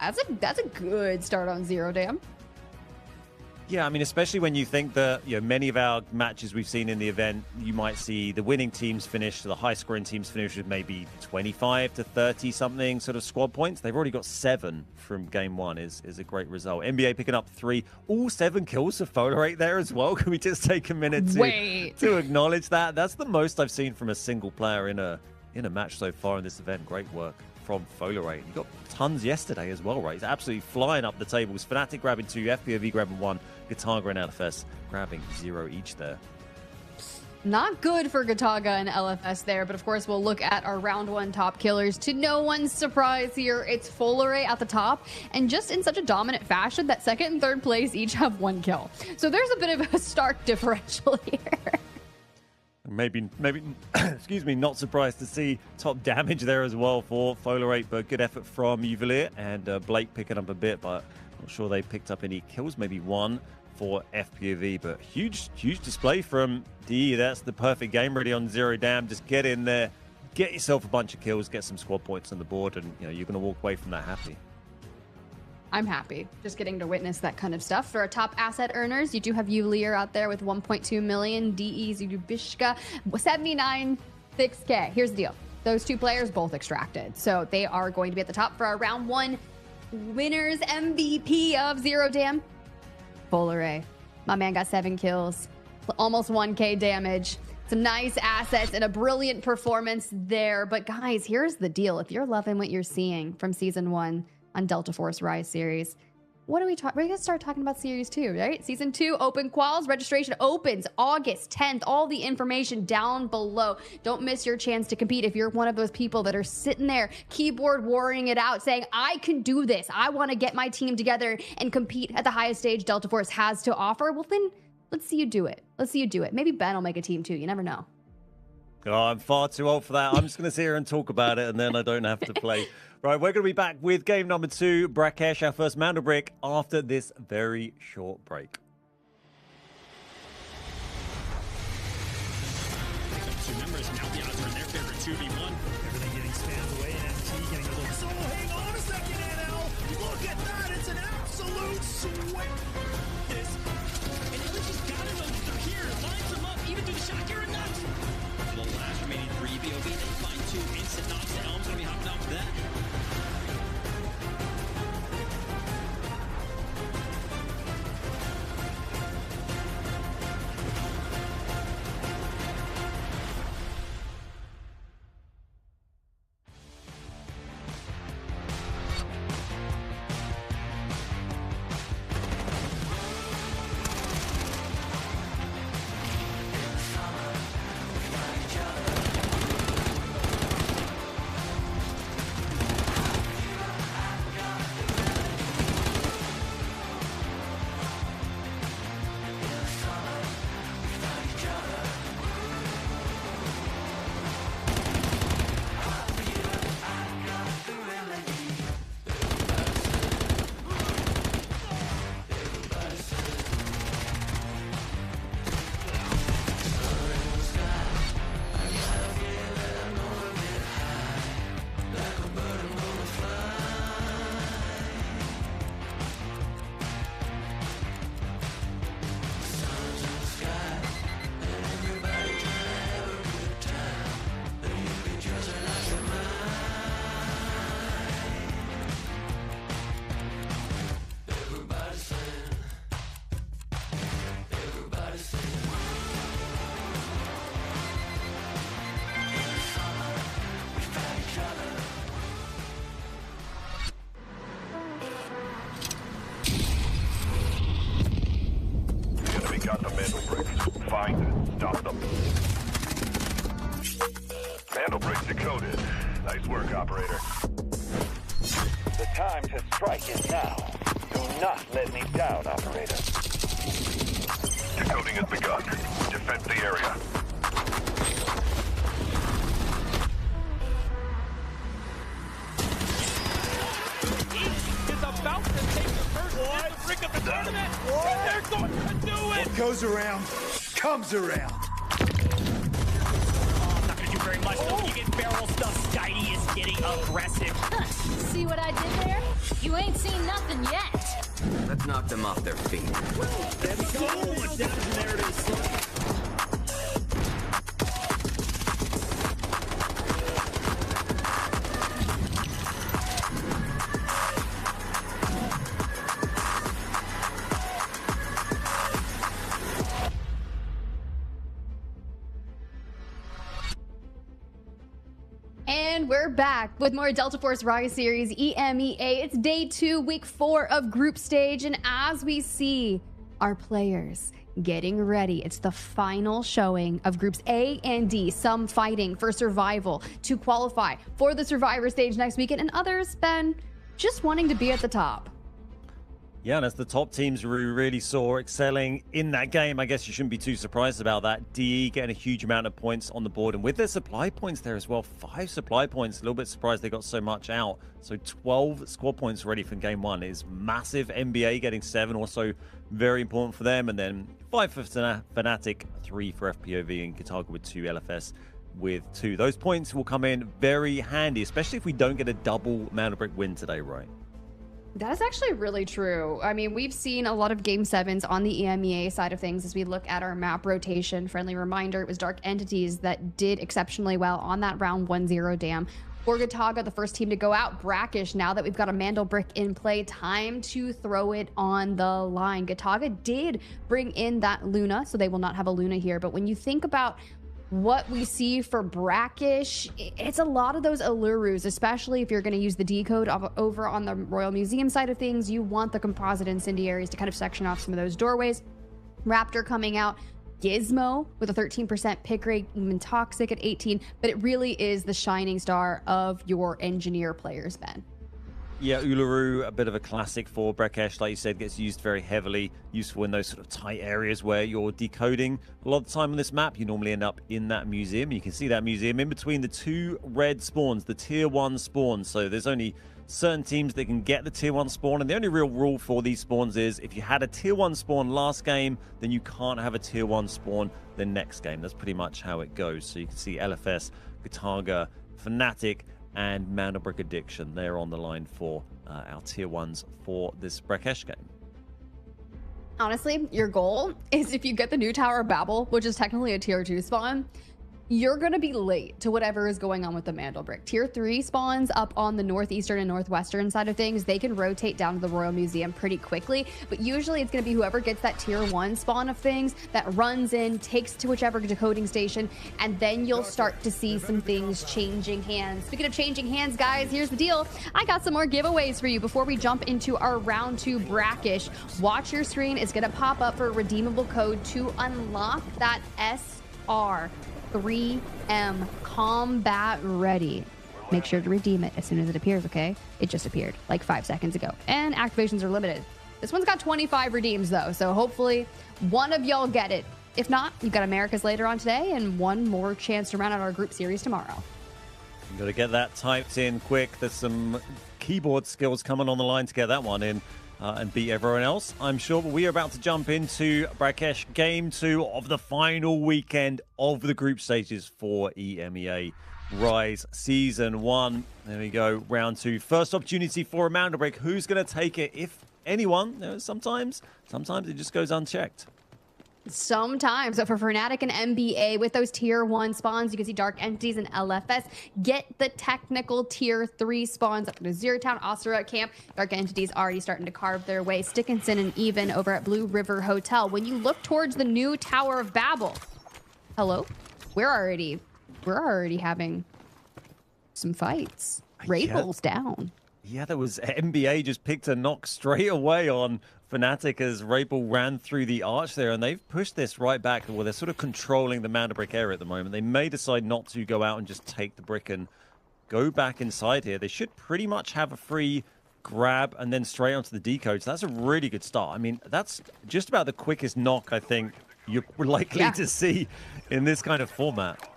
That's a good start on Zero Dam. Yeah, I mean, especially when you think that, you know, many of our matches we've seen in the event, you might see the winning teams finish, the high-scoring teams finish with maybe 25 to 30 something sort of squad points. They've already got 7 from game 1 is a great result. NBA picking up 3, all 7 kills for Fola there as well. Can we just take a minute to acknowledge that? That's the most I've seen from a single player in a match so far in this event. Great work from Fola. You got tons yesterday as well, right? He's absolutely flying up the tables. Fnatic grabbing 2, FPOV grabbing 1, Gataga and LFS grabbing 0 each there. Not good for Gataga and LFS there, but of course we'll look at our round 1 top killers. To no one's surprise here, it's Folare at the top, and just in such a dominant fashion that 2nd and 3rd place each have 1 kill. So there's a bit of a stark differential here. Maybe, excuse me, not surprised to see top damage there as well for Folare, but good effort from Uvalier and Blake picking up a bit, but not sure they picked up any kills, maybe 1 for FPOV, but huge display from DE. That's the perfect game ready on Zero Dam. Just get in there, get yourself a bunch of kills, get some squad points on the board, and you know you're going to walk away from that happy. I'm happy just getting to witness that kind of stuff. For our top asset earners, you do have Uvalier out there with 1.2 million, DE Zubishka 79.6K. Here's the deal. Those 2 players both extracted, so they are going to be at the top for our round 1 winners MVP of Zero Dam. Folare, my man got 7 kills, almost 1K damage. Some nice assets and a brilliant performance there. But guys, here's the deal. If you're loving what you're seeing from Season 1 on Delta Force Rise Series, what are we talking? We're gonna start talking about Series 2, right? Season 2 open quals. Registration opens August 10th. All the information down below. Don't miss your chance to compete if you're one of those people that are sitting there, keyboard warring it out, saying, I can do this. I want to get my team together and compete at the highest stage Delta Force has to offer. Well, then let's see you do it. Let's see you do it. Maybe Ben will make a team too. You never know. Oh, I'm far too old for that. I'm just going to sit here and talk about it, and then I don't have to play. Right, we're going to be back with game number 2, Brakkesh, our first Mandel Brick, after this very short break. Two members, now the odds are in their favor, 2v1. Everything getting spammed away, and MT getting a little... So, hang on a second, NL! Look at that! It's an absolute sweat! And Ellis got it when they're here. Lines them up, even through the shot, you're nuts! The last remaining 3 BOV, they find 2 instant knocks. The Elm's going to be hopping off that. Got the Mandel bricks. Find and stop them. Mandel bricks decoded. Nice work, operator. The time to strike is now. Do not let me down, operator. Decoding has begun. Defend the area. Is about to take the first brick of the tournament. And they're going to do it. What goes around, comes around. Oh, I'm not going to do very much. Though. You get barrel stuff. Skydie is getting aggressive. See what I did there? You ain't seen nothing yet. Let's knock them off their feet. Let's go. There it is. And we're back with more Delta Force Rise Series EMEA. It's day 2, week 4 of group stage. And as we see our players getting ready, it's the final showing of groups A and D. Some fighting for survival to qualify for the survivor stage next weekend, and others, Ben, just wanting to be at the top. Yeah, and as the top teams we really saw excelling in that game, I guess you shouldn't be too surprised about that. DE getting a huge amount of points on the board, and with their supply points there as well, 5 supply points. A little bit surprised they got so much out. So 12 squad points ready for game 1 is massive. NBA getting 7, also very important for them. And then 5 for Fnatic, 3 for FPOV, and Kataga with 2, LFS with 2. Those points will come in very handy, especially if we don't get a double Mandel Brick win today, right? That is actually really true. I mean, we've seen a lot of Game 7s on the EMEA side of things as we look at our map rotation. Friendly reminder, it was Dark Entities that did exceptionally well on that round 1-0 dam. For Kataga, the first team to go out. Brakkesh, now that we've got a Mandel Brick in play, time to throw it on the line. Kataga did bring in that Luna, so they will not have a Luna here. But when you think about what we see for Brakkesh, it's a lot of those Allurus, especially if you're going to use the decode over on the Royal Museum side of things. You want the composite incendiaries to kind of section off some of those doorways. Raptor coming out, Gizmo with a 13% pick rate, even Toxic at 18, but it really is the shining star of your engineer players, Ben. Yeah, Uluru, a bit of a classic for Brakkesh, like you said, gets used very heavily, useful in those sort of tight areas where you're decoding. A lot of the time on this map, you normally end up in that museum. You can see that museum in between the two red spawns, the tier 1 spawns. So there's only certain teams that can get the tier 1 spawn, and the only real rule for these spawns is if you had a tier 1 spawn last game, then you can't have a tier 1 spawn the next game. That's pretty much how it goes. So you can see LFS, Gataga, Fnatic, and Mandelbrick Addiction. They're on the line for our tier 1s for this Brakkesh game. Honestly, your goal is if you get the new Tower of Babel, which is technically a tier 2 spawn, you're going to be late to whatever is going on with the Mandelbrick. Tier 3 spawns up on the northeastern and northwestern side of things, they can rotate down to the Royal Museum pretty quickly, but usually it's going to be whoever gets that tier 1 spawn of things that runs in, takes to whichever decoding station, and then you'll start to see some things changing hands. Speaking of changing hands, guys, here's the deal. I got some more giveaways for you before we jump into our round 2 Brakkesh. Watch your screen. It's going to pop up for a redeemable code to unlock that SR3M Combat Ready. Make sure to redeem it as soon as it appears, okay? It just appeared like 5 seconds ago. And activations are limited. This one's got 25 redeems though, so hopefully one of y'all get it. If not, you've got America's later on today and one more chance to round out our group series tomorrow. You've got to get that typed in quick. There's some keyboard skills coming on the line to get that one in. And beat everyone else, I'm sure. But we are about to jump into Brakkesh Game 2 of the final weekend of the group stages for EMEA Rise Season 1. There we go, round 2. First opportunity for a Mandelbrick. Who's going to take it, if anyone? You know, sometimes it just goes unchecked. Sometimes. So for Fnatic and NBA, with those tier 1 spawns, you can see Dark Entities and LFS get the technical tier 3 spawns up to Zero Town, Osira Camp. Dark Entities already starting to carve their way. Stickinson and Even over at Blue River Hotel. When you look towards the new Tower of Babel, hello? We're already having some fights. Rabel's down. Yeah, there was NBA just picked a knock straight away on Fnatic as Rabel ran through the arch there, and they've pushed this right back. Well, they're sort of controlling the Mandelbrick area at the moment. They may decide not to go out and just take the brick and go back inside here. They should pretty much have a free grab and then straight onto the decode. So that's a really good start. I mean, that's just about the quickest knock I think you're likely to see in this kind of format.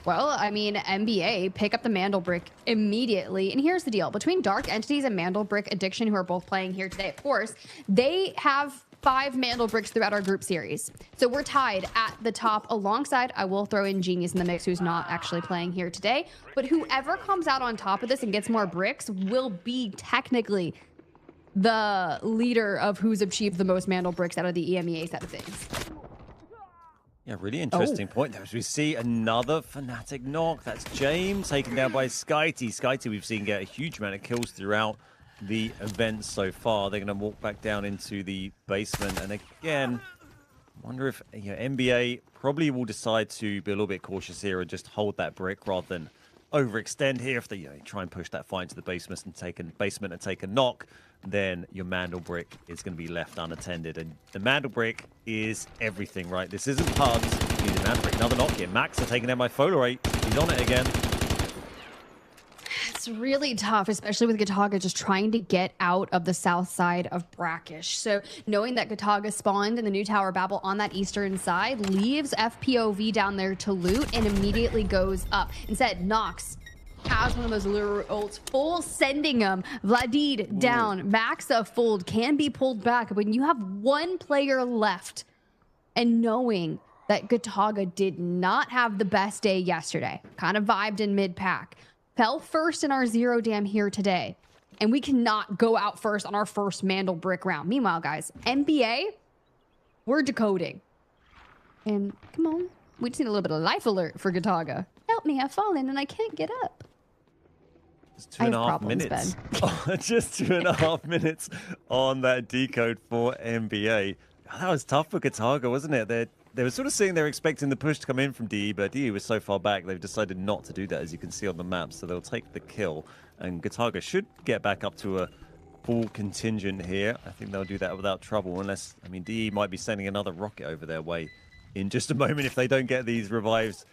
Well, I mean, NBA pick up the Mandelbrick immediately. And here's the deal. Between Dark Entities and Mandelbrick Addiction, who are both playing here today, of course, they have 5 Mandelbricks throughout our group series. So we're tied at the top alongside, I will throw in Genius in the mix, who's not actually playing here today. But whoever comes out on top of this and gets more bricks will be technically the leader of who's achieved the most Mandelbricks out of the EMEA side of things. Yeah, really interesting point there as we see another Fnatic knock. That's James taken down by Skyty. Skyty we've seen get a huge amount of kills throughout the event so far. They're going to walk back down into the basement. And again, I wonder if NBA probably will decide to be a little bit cautious here and just hold that brick rather than overextend here. If they try and push that fight into the basement and take a knock, then your Mandelbrick is going to be left unattended. And the Mandelbrick is everything, right? This isn't pugs. You need a Mandelbrick. Another knock here. Max are taken down by Folerate. He's on it again. It's really tough, especially with Gataga just trying to get out of the south side of Brakkesh. So knowing that Gataga spawned in the new Tower Babel on that eastern side leaves FPOV down there to loot and immediately goes up. Instead, Nox has one of those lure ults, full sending him. Vladid down. Maxa fold can be pulled back. When you have one player left and knowing that Gataga did not have the best day yesterday, kind of vibed in mid-pack, fell first in our zero dam here today, and we cannot go out first on our first Mandelbrick round. Meanwhile, guys, NBA, we're decoding. And come on, we just need a little bit of life alert for Gataga. Help me, I've fallen and I can't get up. Just 2.5 minutes. Just 2.5 minutes on that decode for NBA. That was tough for Gataga, wasn't it? They're they were sort of sitting there expecting the push to come in from DE, but DE was so far back, they've decided not to do that, as you can see on the map. So they'll take the kill, and Gataga should get back up to a full contingent here. I think they'll do that without trouble, unless, I mean, DE might be sending another rocket over their way in just a moment if they don't get these revives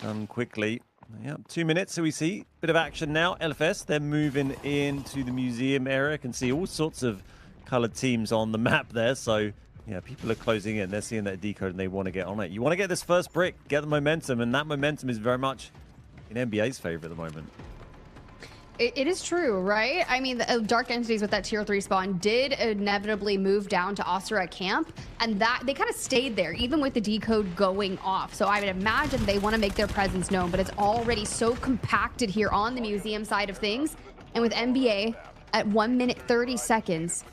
done quickly. Yeah, 2 minutes, so we see bit of action now. LFS, they're moving into the museum area. Can see all sorts of colored teams on the map there, so yeah, people are closing in. They're seeing that decode and they want to get on it. You want to get this first brick, get the momentum, and that momentum is very much in NBA's favor at the moment. It is true, right? I mean, the Dark Entities with that tier 3 spawn did inevitably move down to Osira camp, and that they kind of stayed there, even with the decode going off. So I would imagine they want to make their presence known, but it's already so compacted here on the museum side of things. And with NBA at 1 minute 30 seconds,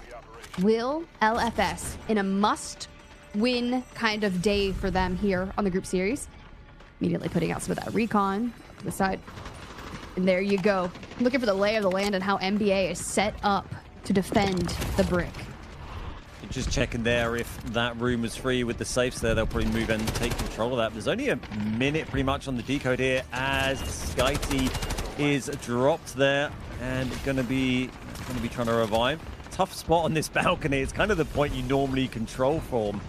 will LFS, in a must-win kind of day for them here on the group series, immediately putting out some of that recon to the side. And there you go. Looking for the lay of the land and how NBA is set up to defend the brick. Just checking there if that room was free with the safes there. They'll probably move and take control of that. There's only a minute pretty much on the decode here as SkyT is dropped there and going to be trying to revive. Tough spot on this balcony. It's kind of the point you normally control from,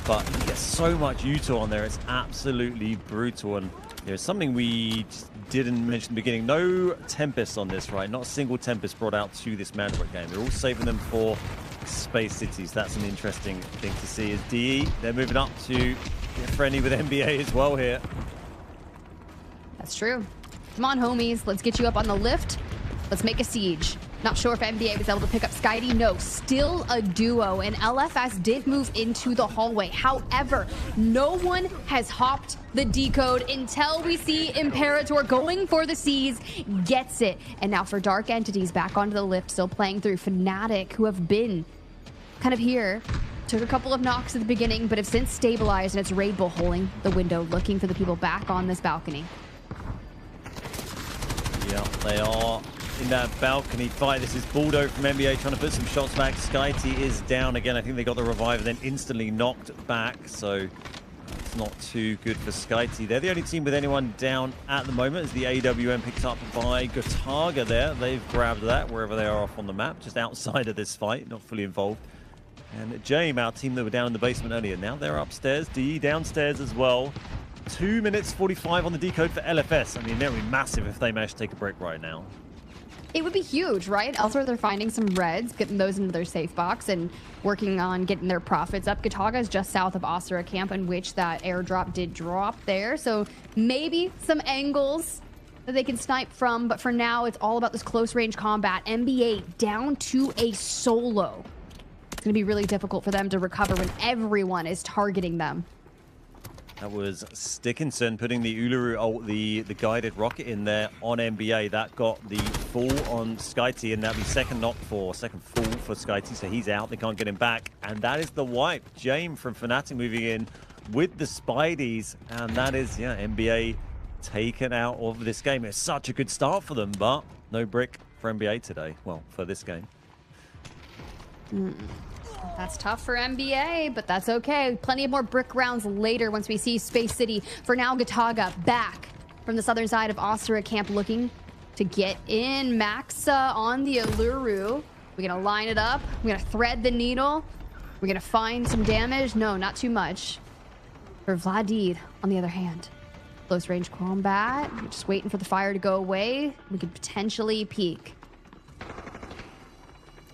but you get so much util on there. It's absolutely brutal. And there's something we just didn't mention in the beginning. No Tempest on this, right? Not a single Tempest brought out to this Mandrake game. They're all saving them for Space Cities. That's an interesting thing to see. As DE, they're moving up to get friendly with NBA as well here. That's true. Come on, homies. Let's get you up on the lift. Let's make a siege. Not sure if NBA was able to pick up Skydie. No, still a duo, and LFS did move into the hallway. However, no one has hopped the decode until we see Imperator going for the C's, gets it. And now for Dark Entities, back onto the lift, still playing through Fnatic, who have been kind of here. Took a couple of knocks at the beginning, but have since stabilized, and it's Raid Bull holding the window, looking for the people back on this balcony. Yeah, they are in that balcony fight. This is Baldo from NBA trying to put some shots back. SkyT is down again. I think they got the revive and then instantly knocked back. So it's not too good for SkyT. They're the only team with anyone down at the moment as the AWM picked up by Gataga there. They've grabbed that wherever they are off on the map, just outside of this fight, not fully involved. And Jame, our team that were down in the basement earlier, now they're upstairs. DE downstairs as well. 2 minutes 45 on the decode for LFS. I mean, that would be massive if they managed to take a break right now. It would be huge, right? Elsewhere, they're finding some reds, getting those into their safe box and working on getting their profits up. Gataga is just south of Osira camp, in which that airdrop did drop there. So maybe some angles that they can snipe from. But for now, it's all about this close range combat. NBA down to a solo. It's going to be really difficult for them to recover when everyone is targeting them. That was Stickinson putting the Uluru ult, the guided rocket in there on NBA. That got the full on SkyT, and that'll be second full for SkyT, so he's out. They can't get him back. And that is the wipe. Jame from Fnatic moving in with the Spideys. And that is, yeah, NBA taken out of this game. It's such a good start for them, but no brick for NBA today. Well, for this game. That's tough for NBA, but that's okay. Plenty of more brick rounds later once we see Space City. For now, Gataga back from the southern side of Osira camp looking to get in. Maxa on the Uluru. We're going to line it up. We're going to thread the needle. We're going to find some damage. No, not too much. For Vladid, on the other hand. Close range combat. We're just waiting for the fire to go away. We could potentially peek.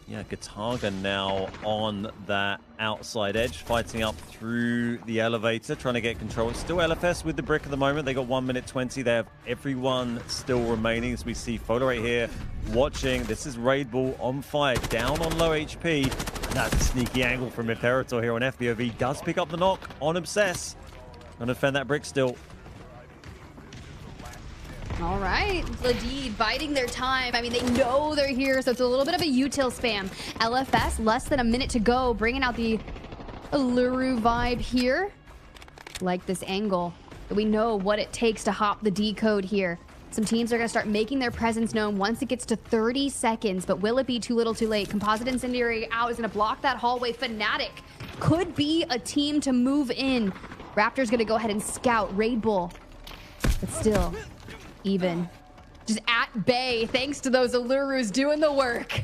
Yeah, Gataga now on that outside edge, fighting up through the elevator, trying to get control. It's still LFS with the brick at the moment. They got 1 minute 20. They have everyone still remaining, as we see Fola right here watching. This is Raid Bull on fire, down on low HP. And that's a sneaky angle from Imperator here on FBOV. Does pick up the knock on Obsess. Gonna defend that brick still. All right, Vladid biding their time. I mean, they know they're here, so it's a little bit of a util spam. LFS, less than a minute to go, bringing out the Uluru vibe here. Like this angle. We know what it takes to hop the decode here. Some teams are going to start making their presence known once it gets to 30 seconds, but will it be too little too late? Composite Incendiary out is going to block that hallway. Fnatic could be a team to move in. Raptor's going to go ahead and scout Raid Bull, but still, even just at bay, thanks to those Allurus doing the work.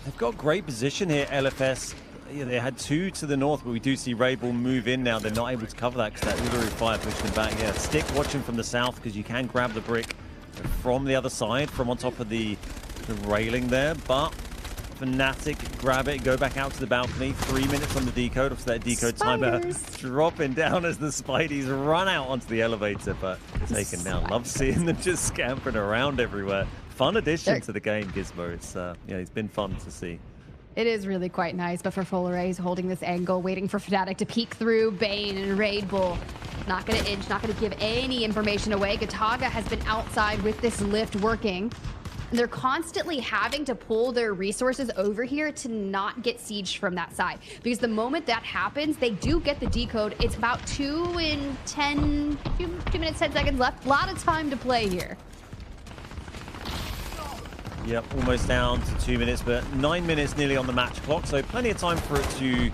They've got great position here, LFS. Yeah, they had two to the north, but we do see Raid Bull move in now. They're not able to cover that because that Uluru fire pushed them back. Yeah, Stick watching from the south because you can grab the brick from the other side, from on top of the railing there. But Fnatic grab it, go back out to the balcony. 3 minutes on the decode. After that decode timer dropping down as the Spideys run out onto the elevator, but taken down. Love seeing them just scampering around everywhere. Fun addition to the game, Gizmo. It's it's been fun to see. It is really quite nice, but for Folare, he's holding this angle, waiting for Fnatic to peek through. Bane and Raid Bull not going to inch, not going to give any information away. Gataga has been outside with this lift working. And they're constantly having to pull their resources over here to not get sieged from that side. Because the moment that happens, they do get the decode. It's about 2 minutes, 10 seconds left. A lot of time to play here. Yep, almost down to 2 minutes, but 9 minutes nearly on the match clock, so plenty of time for it to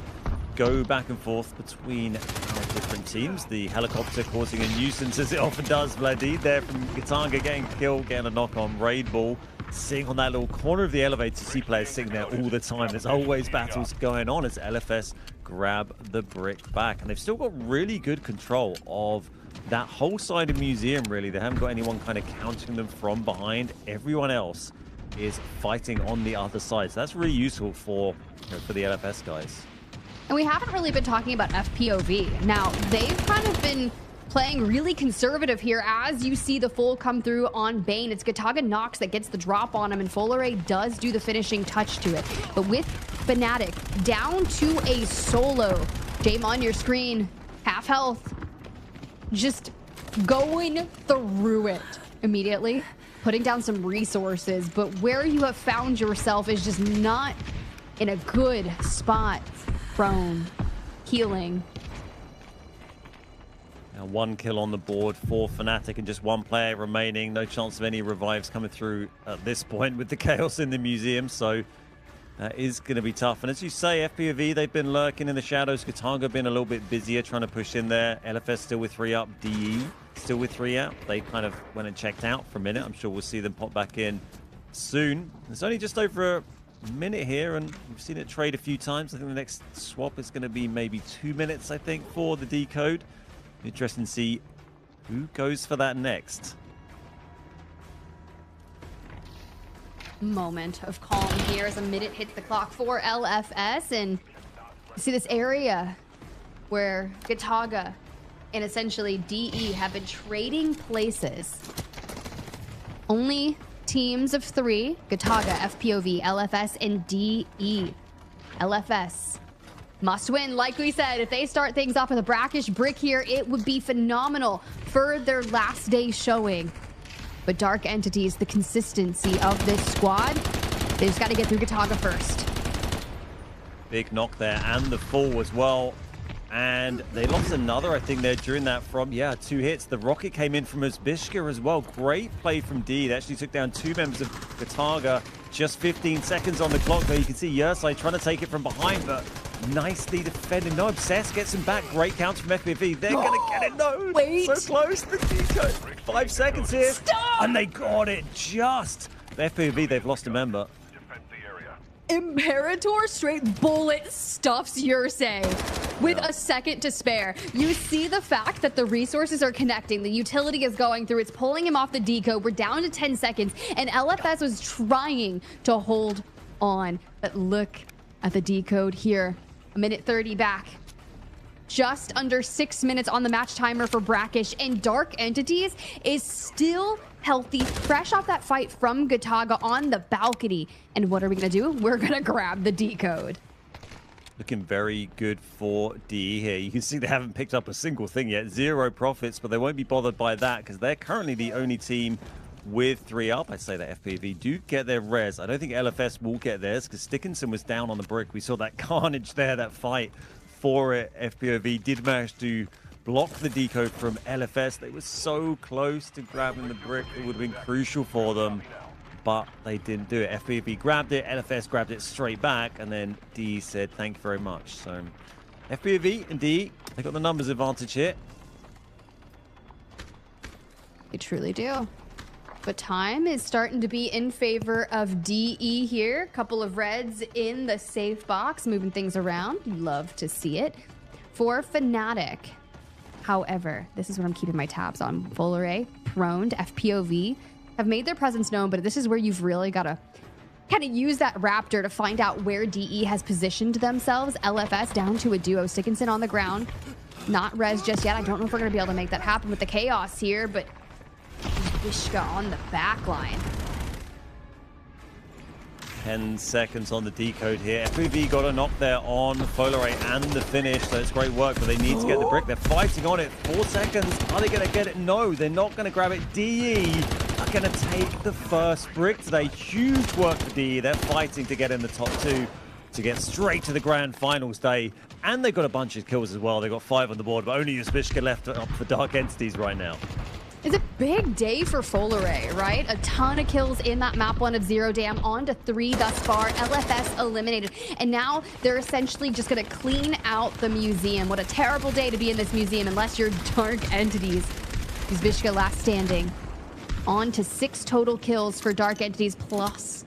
go back and forth between different teams. The helicopter causing a nuisance, as it often does. Vladid there from Gataga getting killed, getting a knock on Raid Bull. Sitting on that little corner of the elevator, see players sitting there all the time. There's always battles going on as LFS grab the brick back. And they've still got really good control of that whole side of Museum, really. They haven't got anyone kind of counting them from behind. Everyone else is fighting on the other side. So that's really useful for the LFS guys. And we haven't really been talking about FPOV. Now, they've kind of been playing really conservative here as you see the full come through on Bane. It's Gataga Nox that gets the drop on him, and Folare does do the finishing touch to it. But with Fnatic down to a solo, Dame on your screen, half health, just going through it immediately. Putting down some resources, but where you have found yourself is just not in a good spot. Prone, healing. Now 1 kill on the board for Fnatic and just 1 player remaining. No chance of any revives coming through at this point with the chaos in the museum, so that is going to be tough. And as you say, FPOV, they've been lurking in the shadows. Gataga been a little bit busier trying to push in there. LFS still with 3 up. DE still with 3 out. They kind of went and checked out for a minute. I'm sure we'll see them pop back in soon. It's only just over a minute here, and we've seen it trade a few times. I think the next swap is going to be maybe 2 minutes, I think, for the decode. Interesting to see who goes for that next. Moment of calm here as a minute hits the clock for LFS, and you see this area where Gataga and essentially DE have been trading places. Only teams of 3, Gataga, FPOV, LFS, and DE. LFS must win. Like we said, if they start things off with a Brakkesh brick here, it would be phenomenal for their last day showing. But Dark Entities, the consistency of this squad, they just got to get through Gataga first. Big knock there, and the fall as well. And they lost another, I think, there during that from, 2 hits. The rocket came in from Uzbishka as well. Great play from D. They actually took down 2 members of Gataga. Just 15 seconds on the clock there. You can see Yersai trying to take it from behind, but nicely defended. No, Obsess gets him back. Great counts from FPV. They're going to get it. No, wait. So close. The decode. 5 seconds here. Stop! And they got it just. The FPV, they've lost a member. Imperator straight bullet stuffs Yersei with a second to spare. You see the fact that the resources are connecting. The utility is going through. It's pulling him off the decode. We're down to 10 seconds, and LFS was trying to hold on. But look at the decode here. A minute 30 back. Just under 6 minutes on the match timer for Brakkesh, and Dark Entities is still healthy, fresh off that fight from Gataga on the balcony. And what are we going to do? We're going to grab the decode. Looking very good for DE here. You can see they haven't picked up a single thing yet. 0 profits, but they won't be bothered by that because they're currently the only team with 3 up. I'd say that FPV do get their res. I don't think LFS will get theirs because Stickinson was down on the brick. We saw that carnage there, that fight for it. FPV did manage to block the decode from LFS. They were so close to grabbing the brick. It would have been crucial for them, but they didn't do it. FPV grabbed it, LFS grabbed it straight back, and then DE said thank you very much. So FPV and DE, they got the numbers advantage here. They truly do. But time is starting to be in favor of DE here. Couple of reds in the safe box, moving things around. You love to see it. For Fnatic, however, this is what I'm keeping my tabs on. Full Array, Prone, FPOV have made their presence known, but this is where you've really got to kind of use that Raptor to find out where DE has positioned themselves. LFS down to a duo. Stickinson on the ground. Not res just yet. I don't know if we're going to be able to make that happen with the chaos here, but Vishka on the back line. 10 seconds on the decode here. FPV got a knock there on Folare and the finish, so it's great work, but they need to get the brick. They're fighting on it. 4 seconds. Are they going to get it? No, they're not going to grab it. DE are going to take the first brick today. Huge work for DE. They're fighting to get in the top 2 to get straight to the grand finals day. And they've got a bunch of kills as well. They've got 5 on the board, but only Uzbishka left up for Dark Entities right now. It's a big day for Full Array, right? A ton of kills in that map 1 of Zero Dam, on to 3 thus far. LFS eliminated. And now they're essentially just going to clean out the museum. What a terrible day to be in this museum unless you're Dark Entities. Uzbishka last standing. On to 6 total kills for Dark Entities plus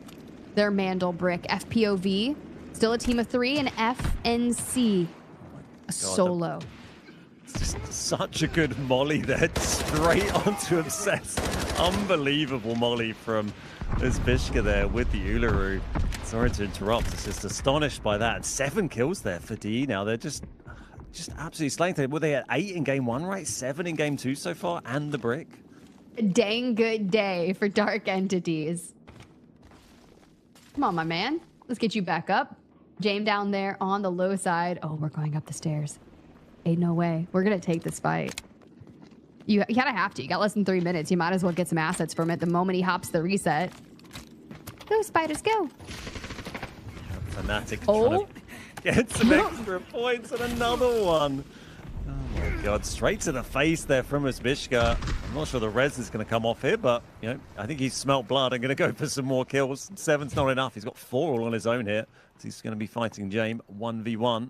their Mandel brick. FPOV, still a team of 3, and FNC, a solo. Just such a good molly there, straight onto Obsessed. Unbelievable molly from Uzbishka there with the Uluru. Sorry to interrupt, it's just astonished by that. 7 kills there for DE now. They're just absolutely slaying. Were they at 8 in game 1, right? 7 in game 2 so far, and the brick. A dang good day for Dark Entities. Come on, my man. Let's get you back up. Jame down there on the low side. Oh, we're going up the stairs. Ain't no way. We're going to take this fight. You kind of have to. You got less than 3 minutes. You might as well get some assets from it the moment he hops the reset. Go, Spiders, go. Fnatic trying to get some extra points and another one. Oh my god, straight to the face there from Uzbishka. I'm not sure the res is going to come off here, but you know, I think he's smelt blood. I'm going to go for some more kills. 7's not enough. He's got 4 all on his own here. So he's going to be fighting Jame 1v1.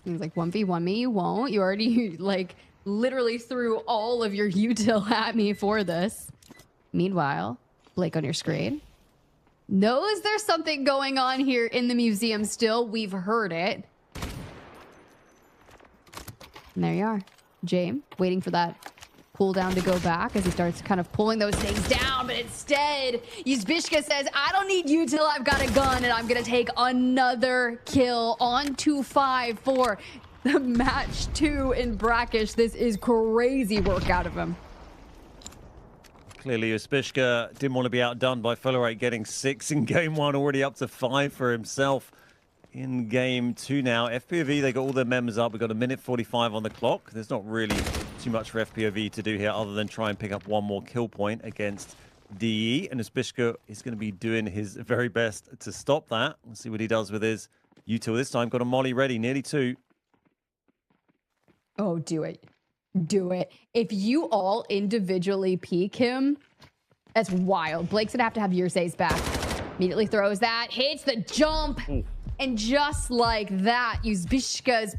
He's like, 1v1 me, you won't. You already, like, literally threw all of your util at me for this. Meanwhile, Blake on your screen knows there's something going on here in the museum still. We've heard it. And there you are. Jame, waiting for that cooldown to go back as he starts kind of pulling those things down. But instead, Uzbishka says, I don't need you till I've got a gun, and I'm going to take another kill on 2-5 for the match 2 in Brakkesh. This is crazy work out of him. Clearly, Uzbishka didn't want to be outdone by Folare, getting 6 in game 1, already up to 5 for himself in game 2 now. FPOV, they got all their members up. We've got 1:45 on the clock. There's not really too much for FPOV to do here other than try and pick up 1 more kill point against DE. And Uzbishka is going to be doing his very best to stop that. We'll see what he does with his util this time. Got a molly ready, nearly 2. Oh, do it. Do it. If you all individually peek him, that's wild. Blake's gonna have to have Yersay's back. Immediately throws that, hits the jump. And just like that, Uzbishka's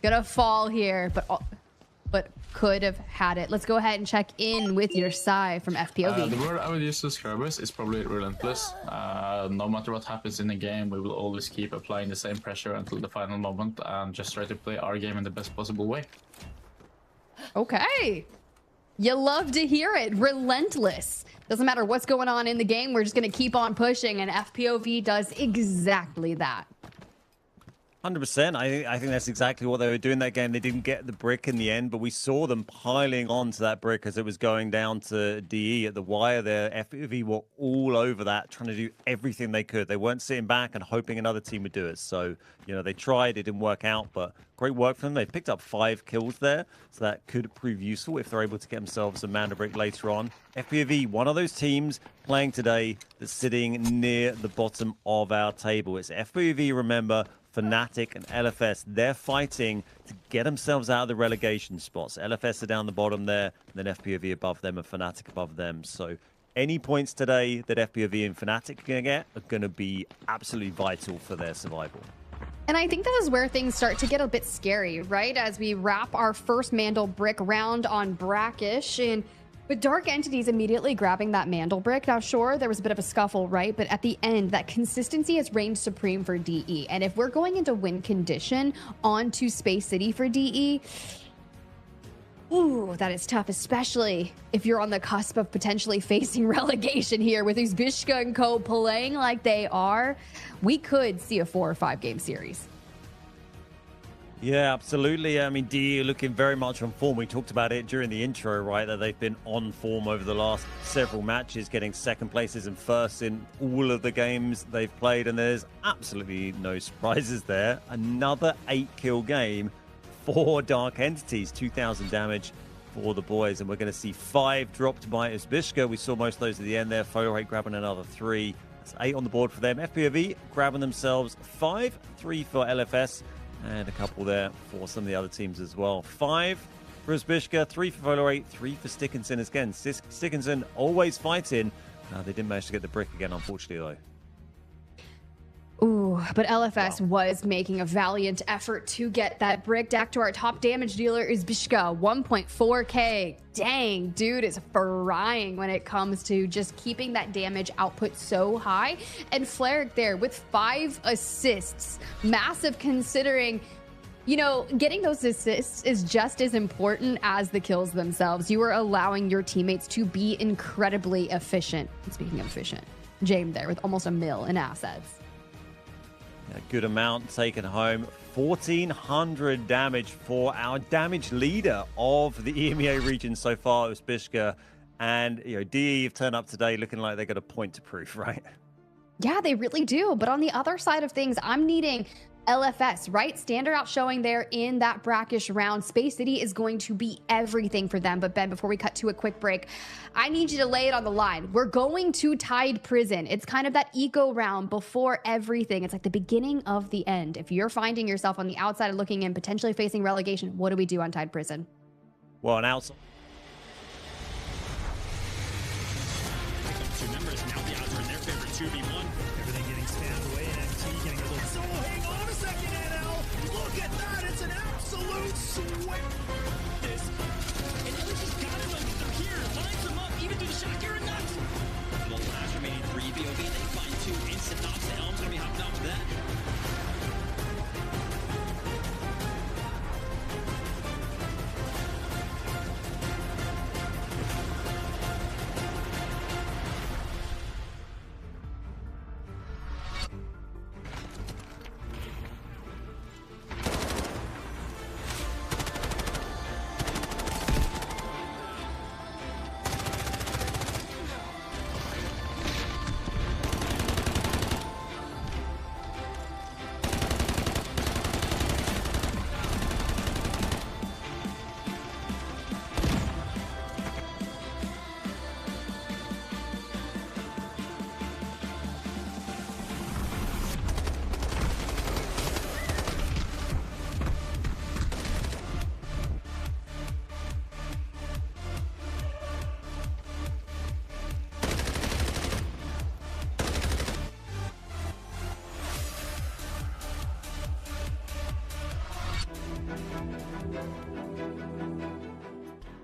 gonna fall here, but could have had it. Let's go ahead and check in with your side from FPOV. The word I would use to describe us is probably relentless. No matter what happens in the game, we will always keep applying the same pressure until the final moment and just try to play our game in the best possible way. Okay. You love to hear it. Relentless. Doesn't matter what's going on in the game. We're just going to keep on pushing, and FPOV does exactly that. 100%. I think that's exactly what they were doing that game. They didn't get the brick in the end, but we saw them piling onto that brick as it was going down to DE at the wire there. FPV were all over that, trying to do everything they could. They weren't sitting back and hoping another team would do it. So, you know, they tried. It didn't work out, but great work from them. They picked up 5 kills there, so that could prove useful if they're able to get themselves a Manda brick later on. FPV, one of those teams playing today that's sitting near the bottom of our table. It's FPV, remember, Fnatic and LFS, they're fighting to get themselves out of the relegation spots. LFS are down the bottom there, and then FPOV above them and Fnatic above them. So any points today that FPOV and Fnatic are going to get are going to be absolutely vital for their survival. And I think this is where things start to get a bit scary, right? As we wrap our first Mandel Brick round on Brakkesh, and with Dark Entities immediately grabbing that Mandel Brick. Now, sure, there was a bit of a scuffle, right? But at the end, that consistency has reigned supreme for DE. And if we're going into win condition onto Space City for DE, ooh, that is tough, especially if you're on the cusp of potentially facing relegation here with Uzbishka and co playing like they are. We could see a 4 or 5 game series. Yeah, absolutely. I mean, DE looking very much on form. We talked about it during the intro, right? That they've been on form over the last several matches, getting second places and first in all of the games they've played. And there's absolutely no surprises there. Another 8-kill game for Dark Entities, 2,000 damage for the boys. And we're going to see 5 dropped by Uzbishka. We saw most of those at the end there. Photorate grabbing another 3. That's 8 on the board for them. FPOV grabbing themselves 5, 3 for LFS. And a couple there for some of the other teams as well. 5 for Uzbishka, 3 for Photorate, 3 for Stickinson. Again, Stickinson always fighting. They didn't manage to get the brick again, unfortunately, though. Ooh, but LFS was making a valiant effort to get that brick. Back to our top damage dealer is Bishka, 1.4k. Dang, dude is frying when it comes to just keeping that damage output so high. And Fleric there with 5 assists. Massive considering, you know, getting those assists is just as important as the kills themselves. You are allowing your teammates to be incredibly efficient. And speaking of efficient, James there with almost 1 mil in assets. A good amount taken home. 1,400 damage for our damage leader of the EMEA region so far, Uzbishka. And, you know, DE have turned up today looking like they got a point to prove, right? Yeah, they really do. But on the other side of things, I'm needing LFS, right? Standard out showing there in that Brakkesh round. Space City is going to be everything for them. But Ben, before we cut to a quick break, I need you to lay it on the line. We're going to Tide Prison. It's kind of that eco round before everything. It's like the beginning of the end. If you're finding yourself on the outside and looking in, potentially facing relegation, what do we do on Tide Prison? Well, an outside. Two members now the odds are in their favor. 2v1. Everything getting spammed away. And MT getting a little. So hang on a second, NL. Look at that. It's an absolute swing. This. And LG's got it. They're here. Lines them up. Even through the shot. You're nuts. Well, last remaining 3 BOV. They find 2 instant knocks. The Helm's gonna be hopping off that.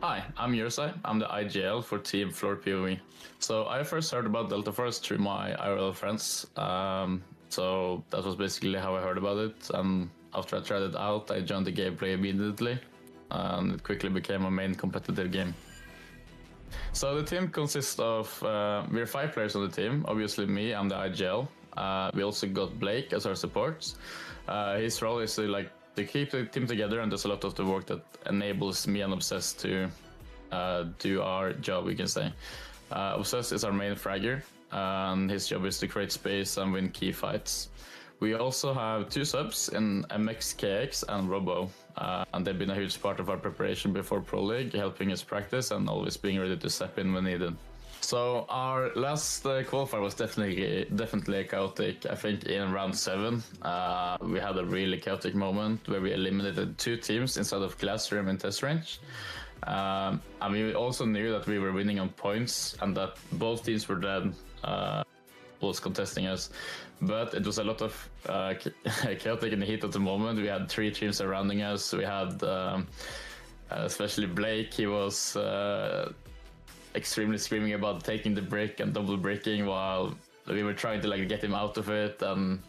Hi, I'm Yursai. I'm the IGL for Team Floor POE. So I first heard about Delta Force through my IRL friends. So that was basically how I heard about it. And after I tried it out, I joined the gameplay immediately. And it quickly became a main competitive game. So the team consists of, we're 5 players on the team. Obviously me, I'm the IGL. We also got Blake as our support. His role is to keep the team together, and there's a lot of the work that enables me and Obsess to do our job, we can say. Obsess is our main fragger, and his job is to create space and win key fights. We also have 2 subs in MX, KX and Robo, and they've been a huge part of our preparation before Pro League, helping us practice and always being ready to step in when needed. So our last qualifier was definitely chaotic. I think in round 7, we had a really chaotic moment where we eliminated 2 teams inside of classroom and test range. And we also knew that we were winning on points and that both teams were then was contesting us. But it was a lot of chaotic in the heat of the moment. We had 3 teams surrounding us. We had especially Blake. He was extremely screaming about taking the brick and double bricking while we were trying to like get him out of it, and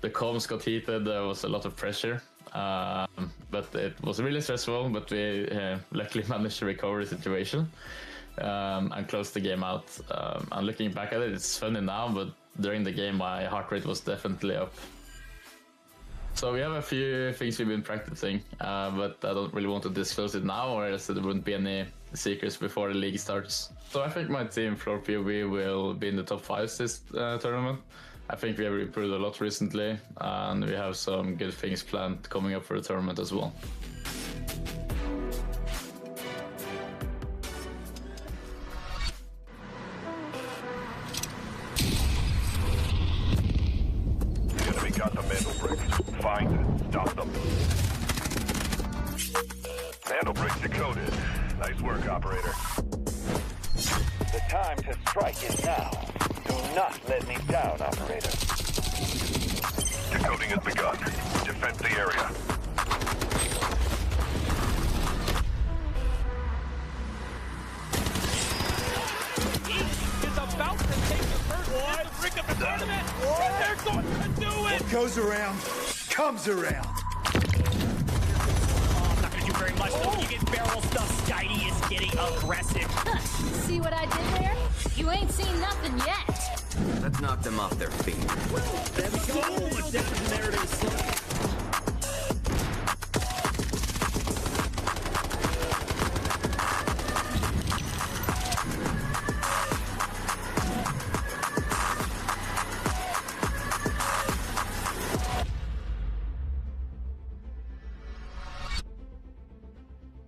the comms got heated. There was a lot of pressure, but it was really stressful, but we luckily managed to recover the situation and close the game out. And looking back at it, it's funny now, but during the game my heart rate was definitely up. So we have a few things we've been practicing, but I don't really want to disclose it now, or else there wouldn't be any secrets before the league starts. So I think my team, Floor POV, will be in the top 5 this tournament. I think we have improved a lot recently, and we have some good things planned coming up for the tournament as well. The enemy got the mantle bricks. Find and stop them. Mantle bricks decoded. Nice work, operator. The time to strike is now. Do not let me down, operator. Decoding has begun. Defend the area. Is about to take the first brick of the tournament, and they're going to do it! What goes around, comes around. Not gonna do very much though. You get barrel stuff. Skydie is getting aggressive. See what I did there? You ain't seen nothing yet. Let's knock them off their feet. There we go. Much different narrative.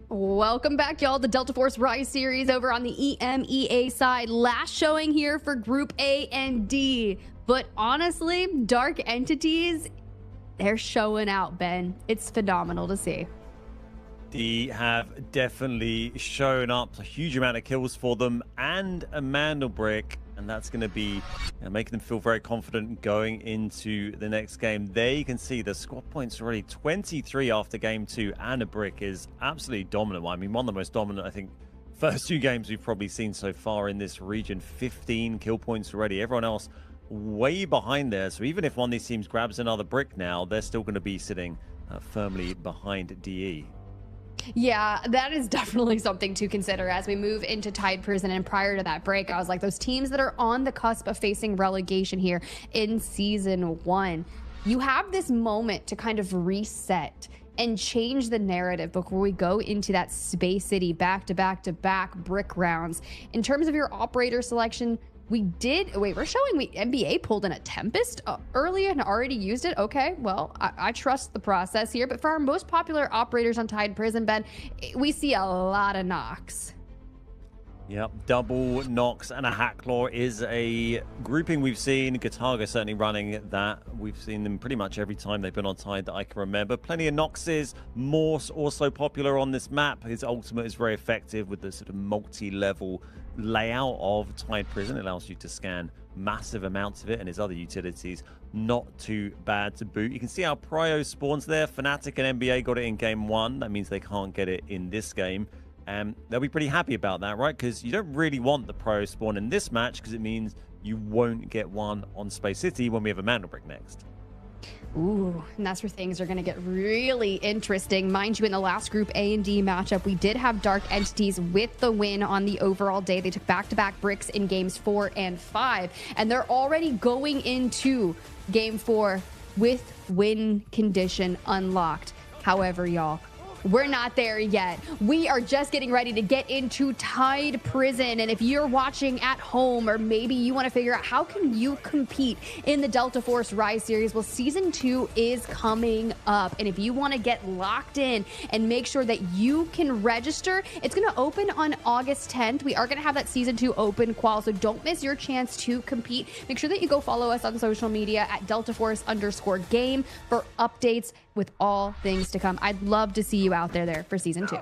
Welcome back, y'all. The Delta Force Rise series over on the EMEA side. Last showing here for Group A and D. But honestly, Dark Entities, they're showing out, Ben. It's phenomenal to see. D have definitely shown up. A huge amount of kills for them and a Mandel brick. And that's going to be making them feel very confident going into the next game. There you can see the squad points already 23 after game 2, and a brick is absolutely dominant. I mean, one of the most dominant, I think, first 2 games we've probably seen so far in this region. 15 kill points already. Everyone else way behind there. So even if one of these teams grabs another brick now, they're still going to be sitting firmly behind DE. Yeah, that is definitely something to consider as we move into Tide Prison. And prior to that break, I was like, those teams that are on the cusp of facing relegation here in Season 1, you have this moment to kind of reset and change the narrative before we go into that Space City back-to-back-to-back brick rounds. In terms of your operator selection, we did, we're showing NBA pulled in a Tempest early and already used it. Okay, well, I trust the process here. But for our most popular operators on Tide Prison, Ben, we see a lot of knocks. Yep, double Nox and a Hacklaw is a grouping we've seen. Gataga certainly running that. We've seen them pretty much every time they've been on Tide that I can remember. Plenty of Noxes. Morse also popular on this map. His ultimate is very effective with the sort of multi-level layout of Tide Prison. It allows you to scan massive amounts of it, and his other utilities not too bad to boot. You can see our Prio spawns there. Fnatic and NBA got it in game 1. That means they can't get it in this game. They'll be pretty happy about that, right? Because you don't really want the Prio spawn in this match, because it means you won't get one on Space City when we have a Mandel brick next. Ooh, and that's where things are going to get really interesting. Mind you, in the last Group A and D matchup, we did have Dark Entities with the win on the overall day. They took back-to-back bricks in games 4 and 5, and they're already going into game 4 with win condition unlocked. However, y'all, we're not there yet. We are just getting ready to get into Tide Prison. And if you're watching at home, or maybe you want to figure out how can you compete in the Delta Force Rise series, well, season 2 is coming up. And if you want to get locked in and make sure that you can register, it's going to open on August 10th. We are going to have that season 2 open qual, so don't miss your chance to compete. Make sure that you go follow us on social media at DeltaForce_game for updates with all things to come. I'd love to see you out there for season 2.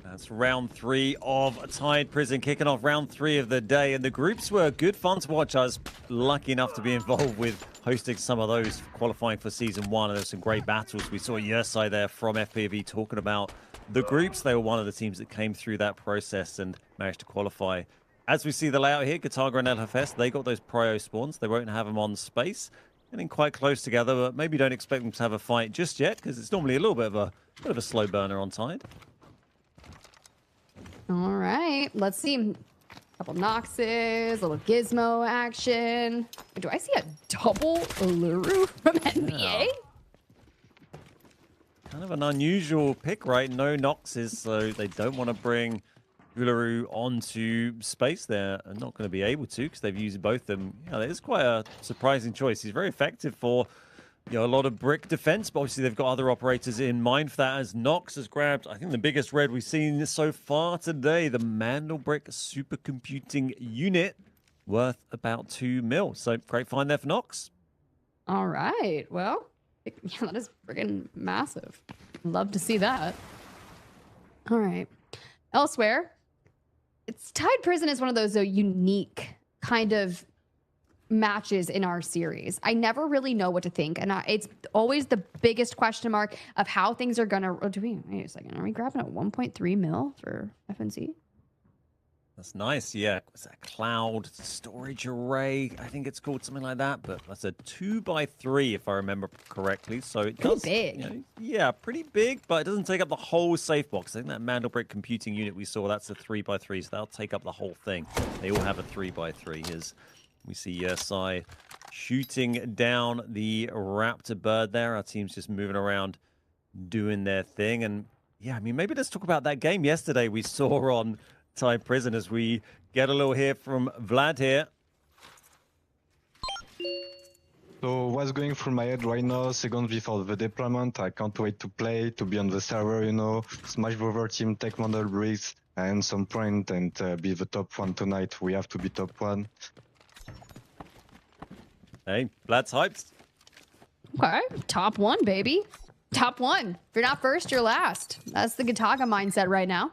That's round 3 of Tide Prison, kicking off round 3 of the day. And the groups were good fun to watch. I was lucky enough to be involved with hosting some of those qualifying for season 1. And there's some great battles. We saw Yersai there from FPV talking about the groups. They were one of the teams that came through that process and managed to qualify. As we see the layout here, Gataga and LFS, they got those prio spawns. They won't have them on space. Getting quite close together, but maybe don't expect them to have a fight just yet, because it's normally a little bit of a slow burner on Tide. All right, let's see. A couple Noxes, a little Gizmo action. Do I see a double Uluru from NBA? Yeah. Kind of an unusual pick, right? No Noxes, so they don't want to bring Uluru onto space. They're not going to be able to because they've used both of them. Yeah, that is quite a surprising choice. He's very effective for a lot of brick defense, but obviously they've got other operators in mind for that, as Nox has grabbed, I think, the biggest red we've seen so far today, the Mandelbrick supercomputing unit, worth about 2 mil. So great find there for Nox. All right, well, yeah, that is friggin' massive. Love to see that. All right, elsewhere, Tide Prison is one of those unique kind of matches in our series. I never really know what to think, and it's always the biggest question mark of how things are gonna. Oh, wait a second? Are we grabbing at 1.3 mil for FNC? That's nice. Yeah, it's a cloud storage array. I think it's called something like that. But that's a 2x3 if I remember correctly. So it does, big. Yeah, pretty big, but it doesn't take up the whole safe box. I think that Mandelbrick computing unit we saw, that's a 3x3, so that'll take up the whole thing. They all have a 3x3. Here's we see Yersai shooting down the Raptor bird there. Our team's just moving around doing their thing. And yeah, I mean, maybe let's talk about that game yesterday we saw on Tide Prison as we get a little here from Vlad here. So what's going through my head right now, seconds before the deployment, I can't wait to play, to be on the server, smash the other team, take Mandelbricks and some point and be the top 1 tonight. We have to be top 1. Hey, Vlad's hyped. Okay, top 1, baby. Top 1. If you're not first, you're last. That's the Gataga mindset right now.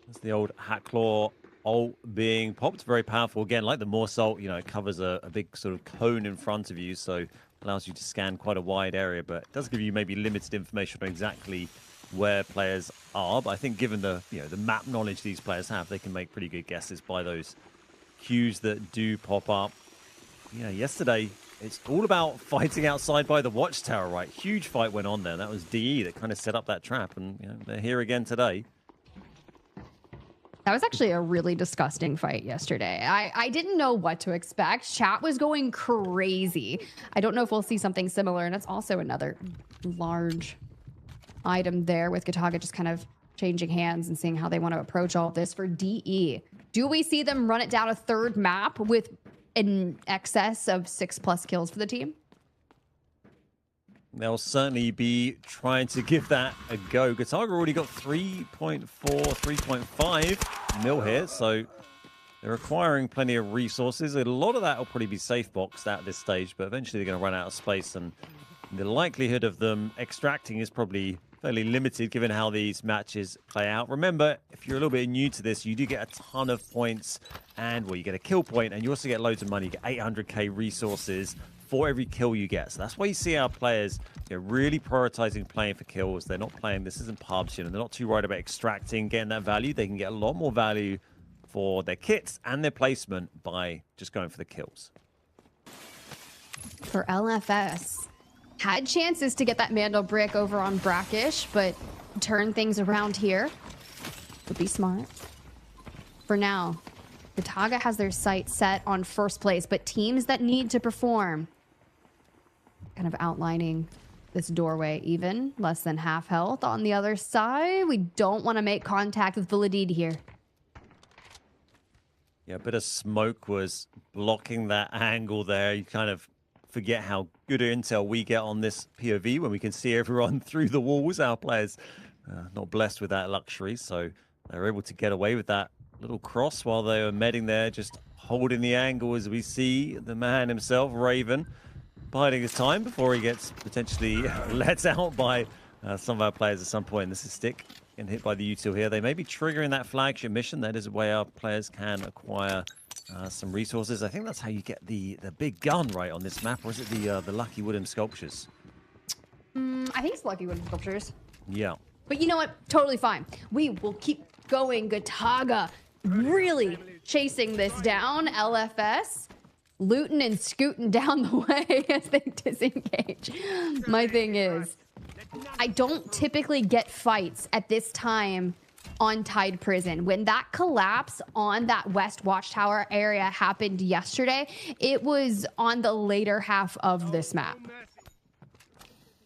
That's the old Hat Claw ult being popped. Very powerful. Again, like the Morse ult, it covers a big sort of cone in front of you, so allows you to scan quite a wide area, but it does give you maybe limited information on exactly where players are. But I think given the the map knowledge these players have, they can make pretty good guesses by those cues that do pop up. Yeah, yesterday it's all about fighting outside by the watchtower, right? Huge fight went on there. That was DE that kind of set up that trap, and they're here again today. That was actually a really disgusting fight yesterday. I didn't know what to expect. Chat was going crazy. I don't know if we'll see something similar, and it's also another large item there with Gataga just kind of changing hands and seeing how they want to approach all of this for DE. Do we see them run it down a third map with an excess of 6+ kills for the team? They'll certainly be trying to give that a go. Gataga already got 3.4, 3.5 mil here, so they're acquiring plenty of resources. A lot of that will probably be safe boxed at this stage, but eventually they're going to run out of space, and the likelihood of them extracting is probably fairly limited given how these matches play out. Remember, if you're a little bit new to this, you do get a ton of points, and you get a kill point, and you also get loads of money. You get 800k resources for every kill you get. So that's why you see our players really prioritizing playing for kills. They're not playing, this isn't PUBG, and they're not too worried about extracting, getting that value. They can get a lot more value for their kits and their placement by just going for the kills. For LFS, had chances to get that Mandel brick over on Brakkesh, but turn things around here would be smart. For now, Gataga has their sights set on first place, but teams that need to perform, kind of outlining this doorway even. Less than half health on the other side. We don't want to make contact with Validid here. Yeah, a bit of smoke was blocking that angle there. You kind of forget how good intel we get on this POV when we can see everyone through the walls. Our players not blessed with that luxury, so they're able to get away with that little cross while they were medding there, just holding the angle as we see the man himself, Raven, biding his time before he gets potentially let out by some of our players at some point. This is Stick getting hit by the util here. They may be triggering that flagship mission. That is a way our players can acquire some resources. I think that's how you get the big gun right on this map, or is it the lucky wooden sculptures? I think it's lucky wooden sculptures. Yeah. But you know what? Totally fine. We will keep going. Gataga really chasing this down. LFS looting and scooting down the way as they disengage. My thing is, I don't typically get fights at this time on Tide Prison. When that collapse on that West Watchtower area happened yesterday, it was on the later half of this map.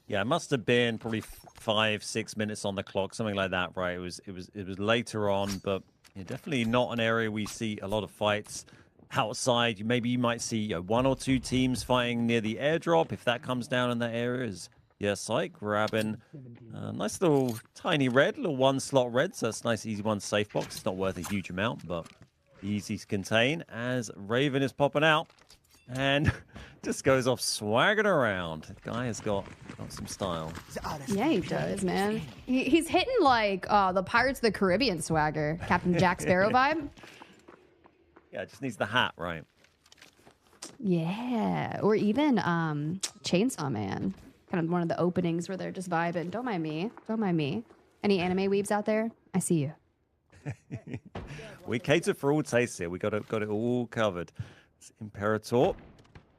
Yeah, it must have been probably 5-6 minutes on the clock, something like that, right? It was later on, but yeah, definitely not an area we see a lot of fights outside. Maybe you might see one or two teams fighting near the airdrop if that comes down in that area. Yeah, Sight grabbing a nice little tiny red, little one slot red, so that's a nice easy one safe box. It's not worth a huge amount, but easy to contain as Raven is popping out and just goes off swagging around. The guy has got some style. Yeah, he does, man. He's hitting like the Pirates of the Caribbean swagger, Captain Jack Sparrow vibe. Yeah, just needs the hat, right? Yeah, or even Chainsaw Man. Kind of one of the openings where they're just vibing. Don't mind me. Don't mind me. Any anime weebs out there? I see you. We cater for all tastes here. We got it all covered. It's Imperator.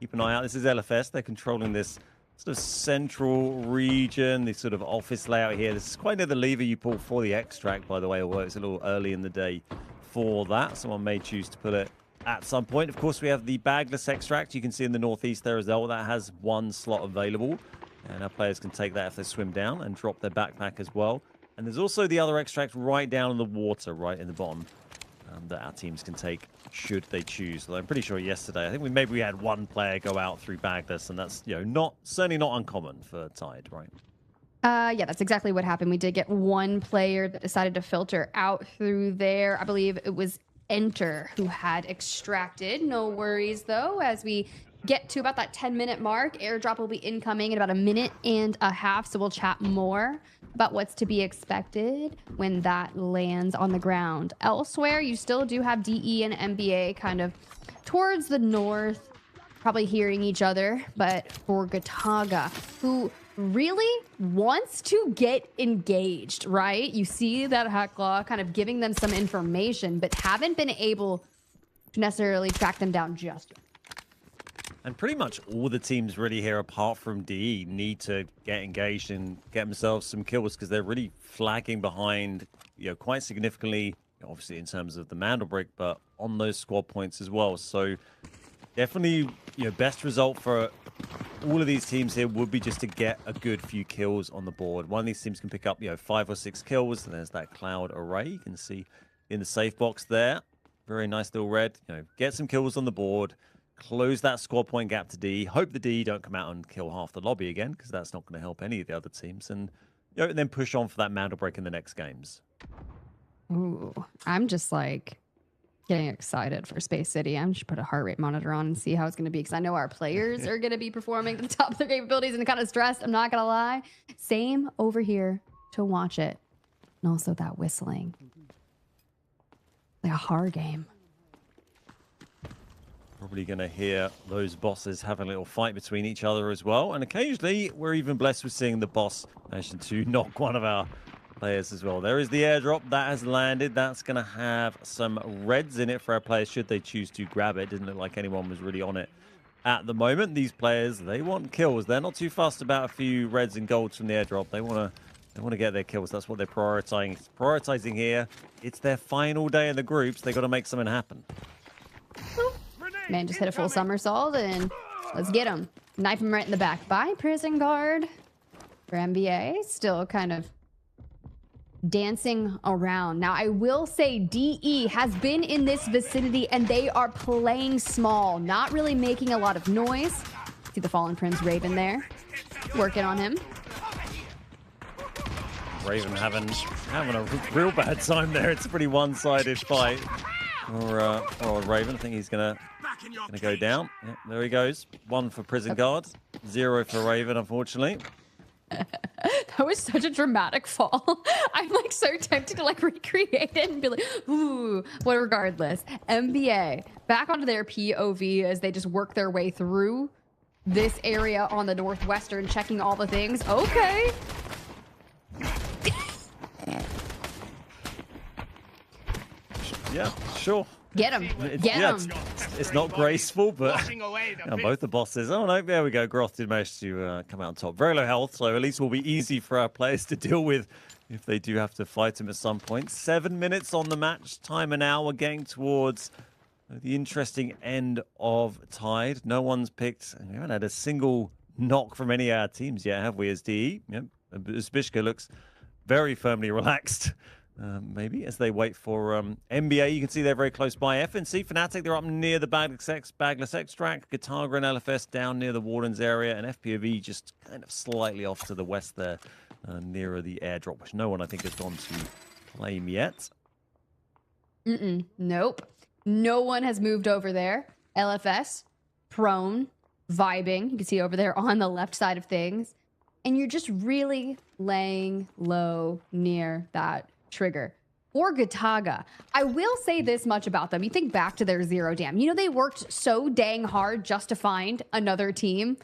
Keep an eye out. This is LFS. They're controlling this sort of central region, this sort of office layout here. This is quite near the lever you pull for the extract, by the way, although it's a little early in the day for that. Someone may choose to pull it at some point. Of course, we have the bagless extract. You can see in the northeast there as well. That has one slot available. And our players can take that if they swim down and drop their backpack as well. And there's also the other extract right down in the water, right in the bottom, that our teams can take should they choose. So I'm pretty sure yesterday, I think maybe we had one player go out through bagless, and that's certainly not uncommon for Tide, right? Yeah, that's exactly what happened. We did get one player that decided to filter out through there. I believe it was Enter who had extracted. No worries though, as we get to about that 10-minute mark. Airdrop will be incoming in about 1.5 minutes, so we'll chat more about what's to be expected when that lands on the ground. Elsewhere, you still do have DE and NBA kind of towards the north, probably hearing each other, but for Gataga, who really wants to get engaged, right? You see that Hekla kind of giving them some information, but haven't been able to necessarily track them down just yet. And pretty much all the teams really here, apart from DE, need to get engaged and get themselves some kills because they're really flagging behind, quite significantly, obviously in terms of the Mandelbrick, but on those squad points as well. So definitely, best result for all of these teams here would be just to get a good few kills on the board. One of these teams can pick up, 5 or 6 kills, and there's that cloud array. You can see in the safe box there. Very nice little red. Get some kills on the board. Close that score point gap to D. Hope the D don't come out and kill half the lobby again, because that's not going to help any of the other teams. And then push on for that Mandelbrick in the next games. Ooh, I'm just like getting excited for Space City. I'm just put a heart rate monitor on and see how it's going to be, because I know our players are going to be performing to the top of their capabilities and kind of stressed. I'm not going to lie. Same over here to watch it. And also that whistling. Like a horror game. Probably going to hear those bosses having a little fight between each other as well. And occasionally, we're even blessed with seeing the boss managing to knock one of our players as well. There is the airdrop that has landed. That's going to have some reds in it for our players should they choose to grab it. Didn't look like anyone was really on it at the moment. These players, they want kills. They're not too fussed about a few reds and golds from the airdrop. They want to get their kills. That's what they're prioritizing here. It's their final day in the groups. They got to make something happen. Man just hit a full somersault and let's get him. Knife him right in the back. Bye, prison guard. for NBA. Still kind of dancing around. Now, I will say DE has been in this vicinity and they are playing small, not really making a lot of noise. See the Fallen Prince Raven there, working on him. Raven having a real bad time there. It's a pretty one-sided fight. Or Raven, I think he's gonna go down. Yep, there he goes. 1 for Prison Guard, 0 for Raven, unfortunately. That was such a dramatic fall. I'm like so tempted to like recreate it and be like, ooh, well, regardless. NBA back onto their POV as they just work their way through this area on the northwestern, checking all the things. Okay. Yeah, sure. Get him. Get him. It's not graceful, but both the bosses. Oh, no, there we go. Groth did manage to come out on top. Very low health, so at least will be easy for our players to deal with if they do have to fight him at some point. 7 minutes on the match. Time an hour, getting towards the interesting end of Tide. No one's picked. We haven't had a single knock from any of our teams yet, have we, as DE? Yep. Zbyszko looks very firmly relaxed. Maybe as they wait for NBA. You can see they're very close by. FNC, Fnatic, they're up near the Bagless Extract. Gataga and LFS down near the Wardens area. And FPOV just kind of slightly off to the west there, nearer the airdrop, which no one, I think, has gone to claim yet. Nope. No one has moved over there. LFS, prone, vibing. You can see over there on the left side of things. And you're just really laying low near that trigger. For Gataga, I will say this much about them. You think back to their Zero Dam. You know, they worked so dang hard just to find another team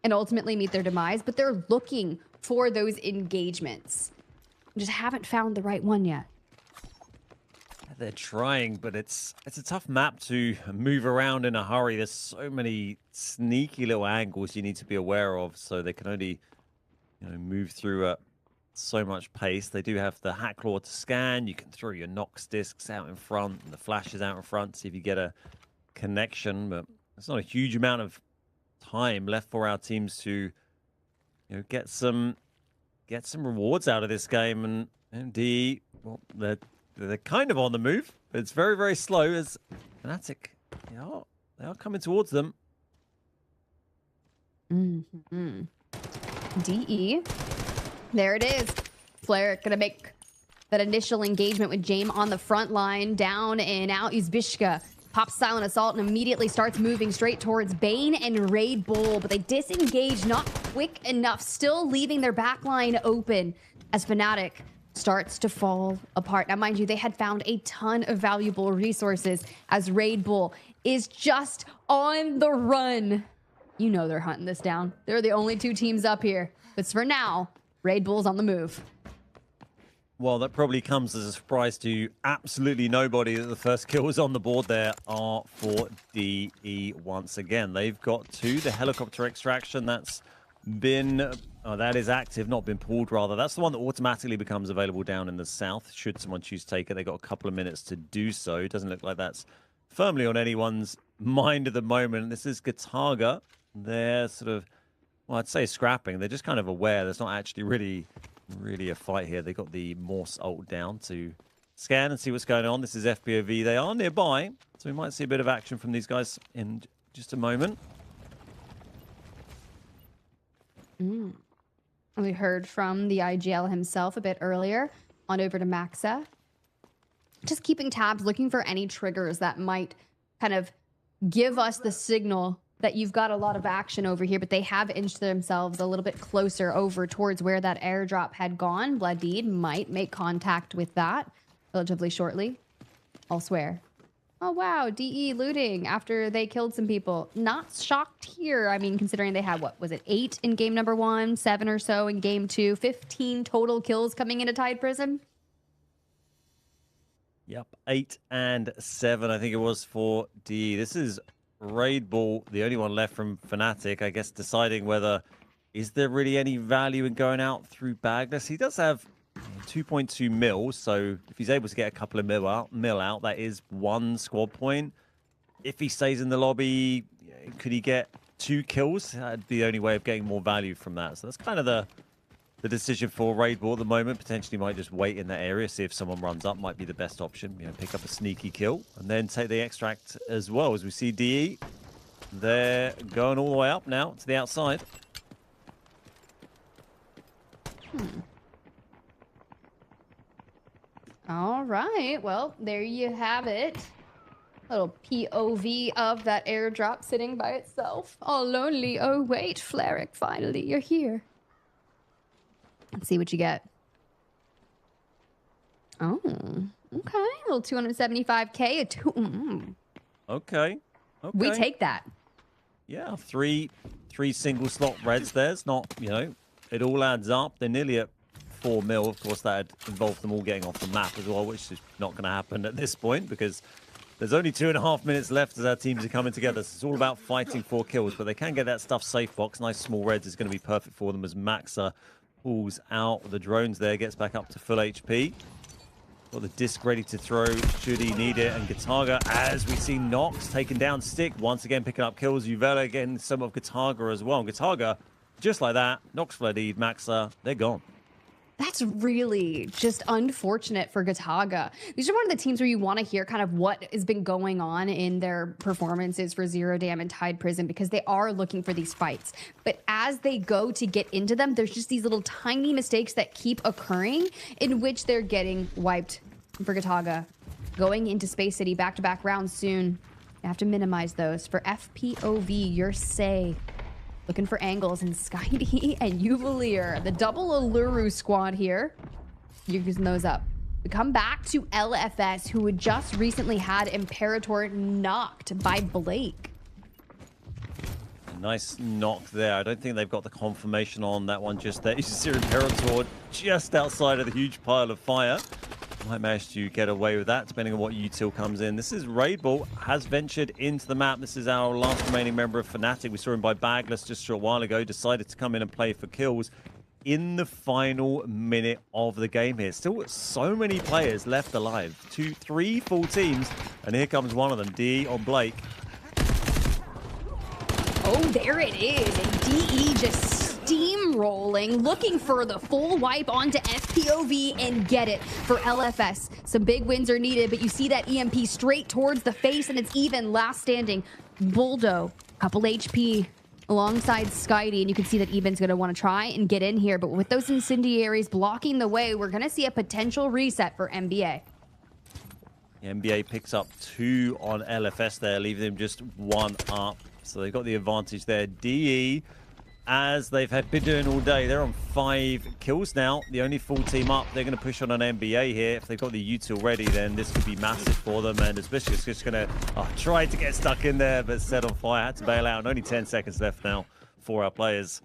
and ultimately meet their demise, but they're looking for those engagements. Just haven't found the right one yet. They're trying, but it's a tough map to move around in a hurry. There's so many sneaky little angles you need to be aware of, so they can only move through so much pace. They do have the Hack Claw to scan. You can throw your Nox discs out in front and the flashes out in front, see if you get a connection. But there's not a huge amount of time left for our teams to get some rewards out of this game. And DE, well, they're kind of on the move, but it's very, very slow as Fnatic, they are coming towards them. DE. There it is. Flair gonna make that initial engagement with Jame on the front line. Down and out. Zbyszko pops Silent Assault and immediately starts moving straight towards Bane and Raid Bull, but they disengage not quick enough, still leaving their back line open as Fnatic starts to fall apart. Now, mind you, they had found a ton of valuable resources as Raid Bull is just on the run. You know they're hunting this down. They're the only 2 teams up here. But for now, Raid Bull's on the move. Well, that probably comes as a surprise to absolutely nobody that the first kills on the board there are for DE once again. They've got 2. The helicopter extraction, that's been... that is active, not been pulled, rather. That's the one that automatically becomes available down in the south, should someone choose to take it. They've got a couple of minutes to do so. It doesn't look like that's firmly on anyone's mind at the moment. This is Gataga. They're sort of, well, I'd say scrapping. They're just kind of aware there's not actually really a fight here. They got the Morse ult down to scan and see what's going on. This is FPOV. They are nearby, so we might see a bit of action from these guys in just a moment. We heard from the IGL himself a bit earlier on over to Maxa. Just keeping tabs, looking for any triggers that might kind of give us the signal that you've got a lot of action over here, but they have inched themselves a little bit closer over towards where that airdrop had gone. Blooddeed might make contact with that relatively shortly. I'll swear. Oh, wow. DE looting after they killed some people. Not shocked here. I mean, considering they had, what was it, 8 in game number 1, 7 or so in game 2, 15 total kills coming into Tide Prison. Yep, 8 and 7, I think it was for DE. This is Raid Bull, the only one left from Fnatic, I guess, deciding whether is there really any value in going out through Bagless. He does have 2.2 mil, so if he's able to get a couple of mil out, that is 1 squad point. If he stays in the lobby, could he get 2 kills? That'd be the only way of getting more value from that. So that's kind of the the decision for Raid Ball at the moment. Potentially might just wait in that area, see if someone runs up, might be the best option. You know, pick up a sneaky kill and then take the extract as well. As we see DE, they're going all the way up now to the outside. All right, well, there you have it. Little POV of that airdrop sitting by itself. All lonely. Oh, wait, Fleric, finally, you're here. Let's see what you get. Oh, okay. A little 275K. Okay. We take that. Yeah, three single slot reds there. It's not, you know, it all adds up. They're nearly at 4 mil. Of course, that involved them all getting off the map as well, which is not going to happen at this point because there's only 2.5 minutes left as our teams are coming together. So it's all about fighting for kills, but they can get that stuff safe box. Nice small reds is going to be perfect for them as Maxa pulls out the drones there, gets back up to full HP. Got the disc ready to throw should he need it. And Gataga, as we see Nox taking down Stick, once again picking up kills. Uvela getting some of Gataga as well. And Gataga, just like that, Nox Fledid, Maxa, they're gone. That's really just unfortunate for Gataga. These are one of the teams where you want to hear kind of what has been going on in their performances for Zero Dam and Tide Prison because they are looking for these fights. But as they go to get into them, there's just these little tiny mistakes that keep occurring in which they're getting wiped for Gataga. Going into Space City back-to-back rounds soon. You have to minimize those. For FPOV, your say. Looking for angles in Skydee and Uvalier. The double Alluru squad here. You're using those up. We come back to LFS, who had just recently had Imperator knocked by Blake. A nice knock there. I don't think they've got the confirmation on that one just there. You see Imperator just outside of the huge pile of fire. Might manage to get away with that, depending on what util comes in. This is Raid Ball, has ventured into the map. This is our last remaining member of Fnatic. We saw him by Bagless just a short while ago. Decided to come in and play for kills in the final minute of the game here. Still so many players left alive. 2, 3 full teams. And here comes one of them, D on Blake. Oh, there it is. And DE just steamrolling, looking for the full wipe onto FPOV and get it for LFS. Some big wins are needed, but you see that EMP straight towards the face, and it's even last standing. Buldo, couple HP alongside Skydee, and you can see that Even's going to want to try and get in here, but with those incendiaries blocking the way, we're going to see a potential reset for NBA. The NBA picks up 2 on LFS there, leaving them just 1 up. So they've got the advantage there. DE, as they've been doing all day, they're on 5 kills now. The only full team up. They're going to push on an NBA here. If they've got the util ready, then this could be massive for them. And especially it's just going to try to get stuck in there, but set on fire. Had to bail out. And only 10 seconds left now for our players.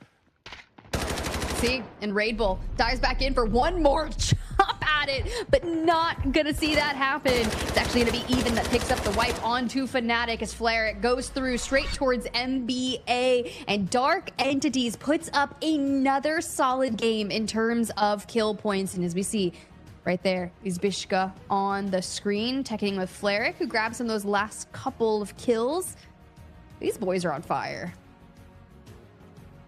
See, and Raid Bull dives back in for one more chop at it, but not gonna see that happen. It's actually gonna be Even that picks up the wipe onto Fnatic as Fleric goes through straight towards NBA, and Dark Entities puts up another solid game in terms of kill points. And as we see right there is Bishka on the screen, teching with Fleric, who grabs some of those last couple of kills. These boys are on fire.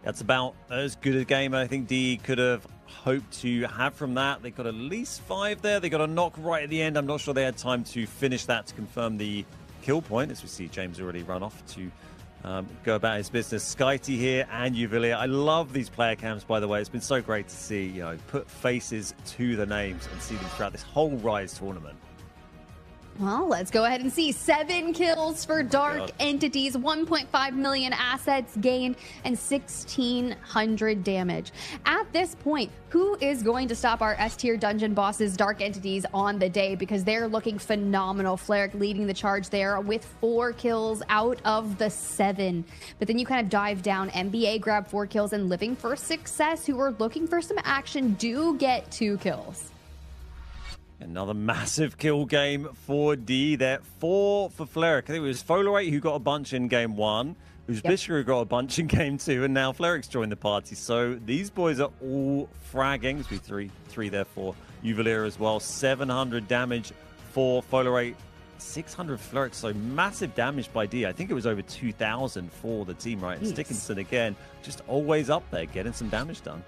That's about as good a game I think DE could have hoped to have from that. They got at least 5 there. They got a knock right at the end. I'm not sure they had time to finish that to confirm the kill point. As we see James already run off to go about his business. Skydee here and Uvalier. I love these player cams, by the way. It's been so great to see, you know, put faces to the names and see them throughout this whole Rise tournament. Well, let's go ahead and see 7 kills for Dark Entities, 1.5 million assets gained, and 1,600 damage. At this point, who is going to stop our S-tier dungeon bosses, Dark Entities, on the day? Because they're looking phenomenal. Fleric leading the charge there with 4 kills out of the 7. But then you kind of dive down. NBA grab 4 kills, and Living for Success, who are looking for some action, do get 2 kills. Another massive kill game for D there. 4 for Fleric. I think it was Folerate who got a bunch in game 1. It was Bishka who got a bunch in game 2. And now Fleric's joined the party. So these boys are all fragging. It's 3 there for Uvalier as well. 700 damage for Folerate. 600 Fleric. So massive damage by D. I think it was over 2,000 for the team, right? Yes. Stickinson again, just always up there, getting some damage done.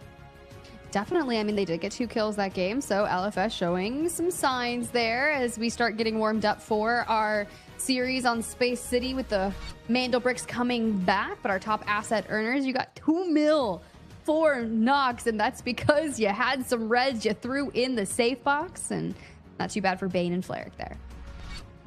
definitely. I mean, they did get 2 kills that game, so LFS showing some signs there as we start getting warmed up for our series on Space City with the Mandelbricks coming back. But our top asset earners, you got 2 mil for Nox, and that's because you had some reds you threw in the safe box, and not too bad for Bane and Fleric there.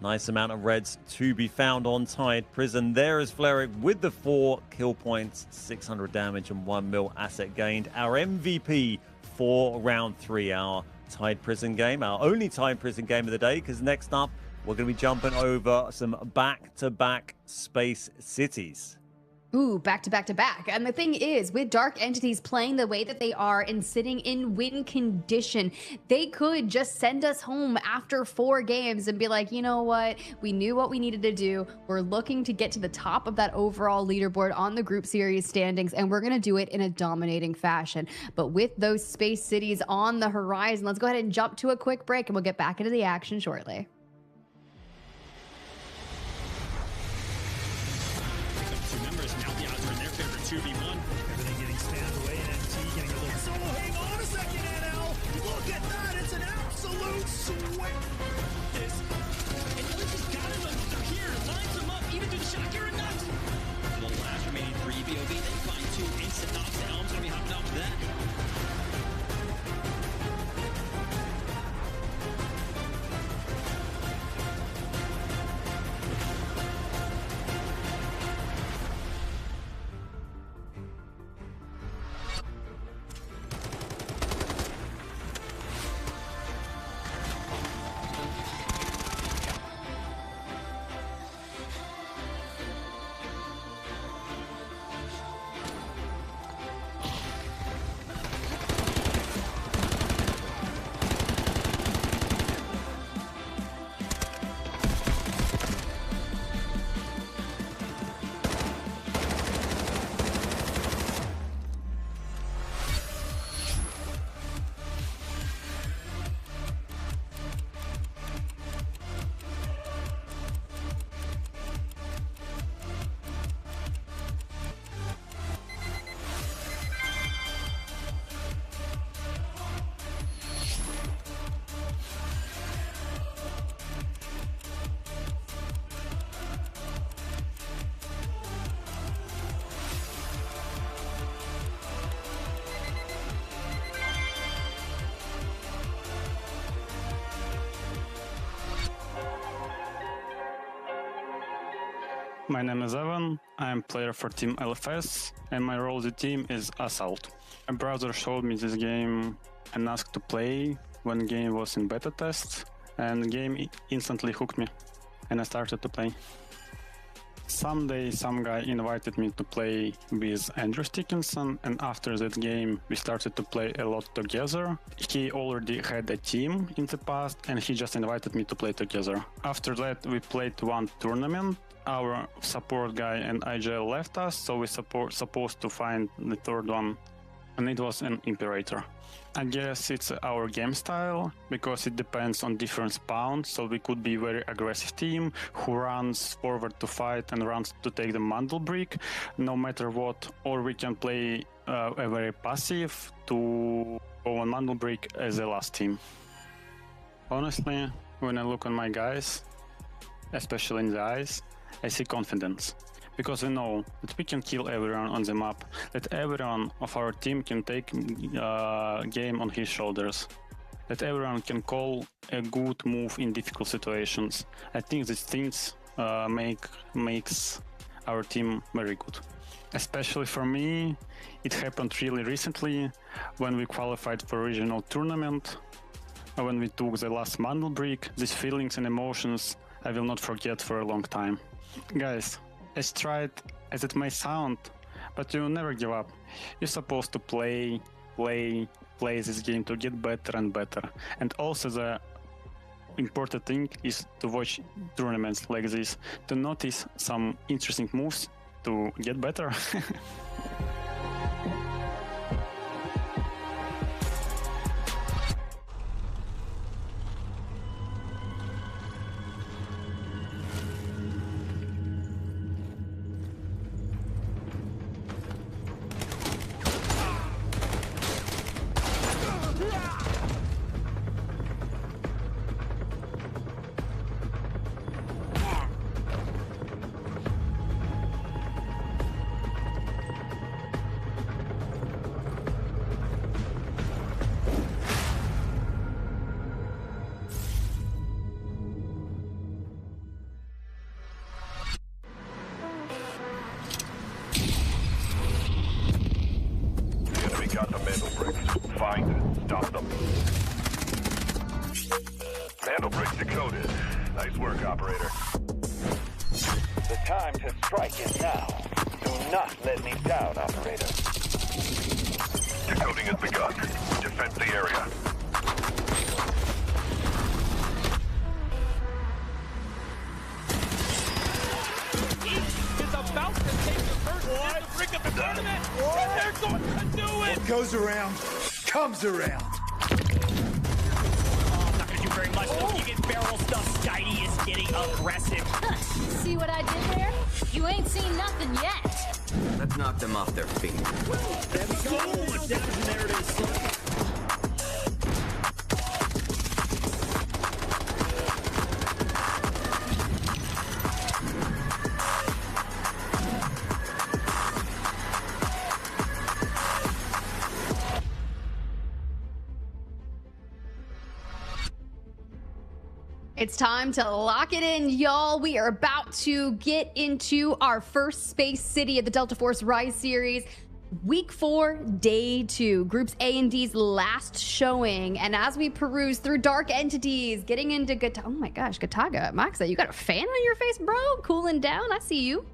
Nice amount of reds to be found on Tide Prison. There is Fleric with the 4 kill points, 600 damage and 1 mil asset gained. Our MVP for round 3, our Tide Prison game, our only Tide Prison game of the day, because next up, we're going to be jumping over some back-to-back space cities. Ooh, back to back to back. And the thing is, with Dark Entities playing the way that they are and sitting in win condition, they could just send us home after 4 games and be like, you know what? We knew what we needed to do. We're looking to get to the top of that overall leaderboard on the group series standings, and we're going to do it in a dominating fashion. But with those space cities on the horizon, let's go ahead and jump to a quick break, and we'll get back into the action shortly. Members, now the odds are in their favor, 2v1. Everything getting spanned away, and NT getting a little solo. Hang on a second, NL. Look at that, it's an absolute swing. This. And Ellis got him, they're here, lines them up, even to the shot, you're enough. For the last remaining 3 BOV, they find 2 instant knocks. Elm's gonna be hopping off that. My name is Evan, I am player for Team LFS, and my role in the team is Assault. My brother showed me this game and asked to play when the game was in beta test, and the game instantly hooked me, and I started to play. Someday some guy invited me to play with Andrew Stickinson, and after that game we started to play a lot together. He already had a team in the past and he just invited me to play together. After that we played one tournament. Our support guy and IGL left us, so we supposed to find the third one, and it was an Imperator. I guess it's our game style, because it depends on different spawns, so we could be very aggressive team who runs forward to fight and runs to take the Mandel brick, no matter what, or we can play a very passive to go on Mandel brick as a last team. Honestly, when I look on my guys, especially in the eyes, I see confidence, because we know that we can kill everyone on the map, that everyone of our team can take game on his shoulders, that everyone can call a good move in difficult situations. I think these things makes our team very good. Especially for me, it happened really recently when we qualified for regional tournament, when we took the last Mandel brick. These feelings and emotions I will not forget for a long time. Guys, as tried as it may sound, but you never give up. You're supposed to play this game to get better and better. And also the important thing is to watch tournaments like this, to notice some interesting moves to get better. Stop them. Vandal break decoded. Nice work, operator. The time to strike is now. Do not let me down, operator. Decoding has begun. Defend the area. Is about to take the first hit to bring up the tournament. And they're going to do it. What goes around comes around. Oh, not gonna do very much. Though. You get barrel stuff. Skydie is getting aggressive. See what I did there? You ain't seen nothing yet. Let's knock them off their feet. There we go. Much damage, and there it is. It's time to lock it in, y'all. We are about to get into our first Space City of the Delta Force Rise series. Week 4, Day 2. Groups A and D's last showing. And as we peruse through Dark Entities, getting into Gataga. Oh my gosh, Gataga. Maxa, you got a fan on your face, bro? Cooling down? I see you.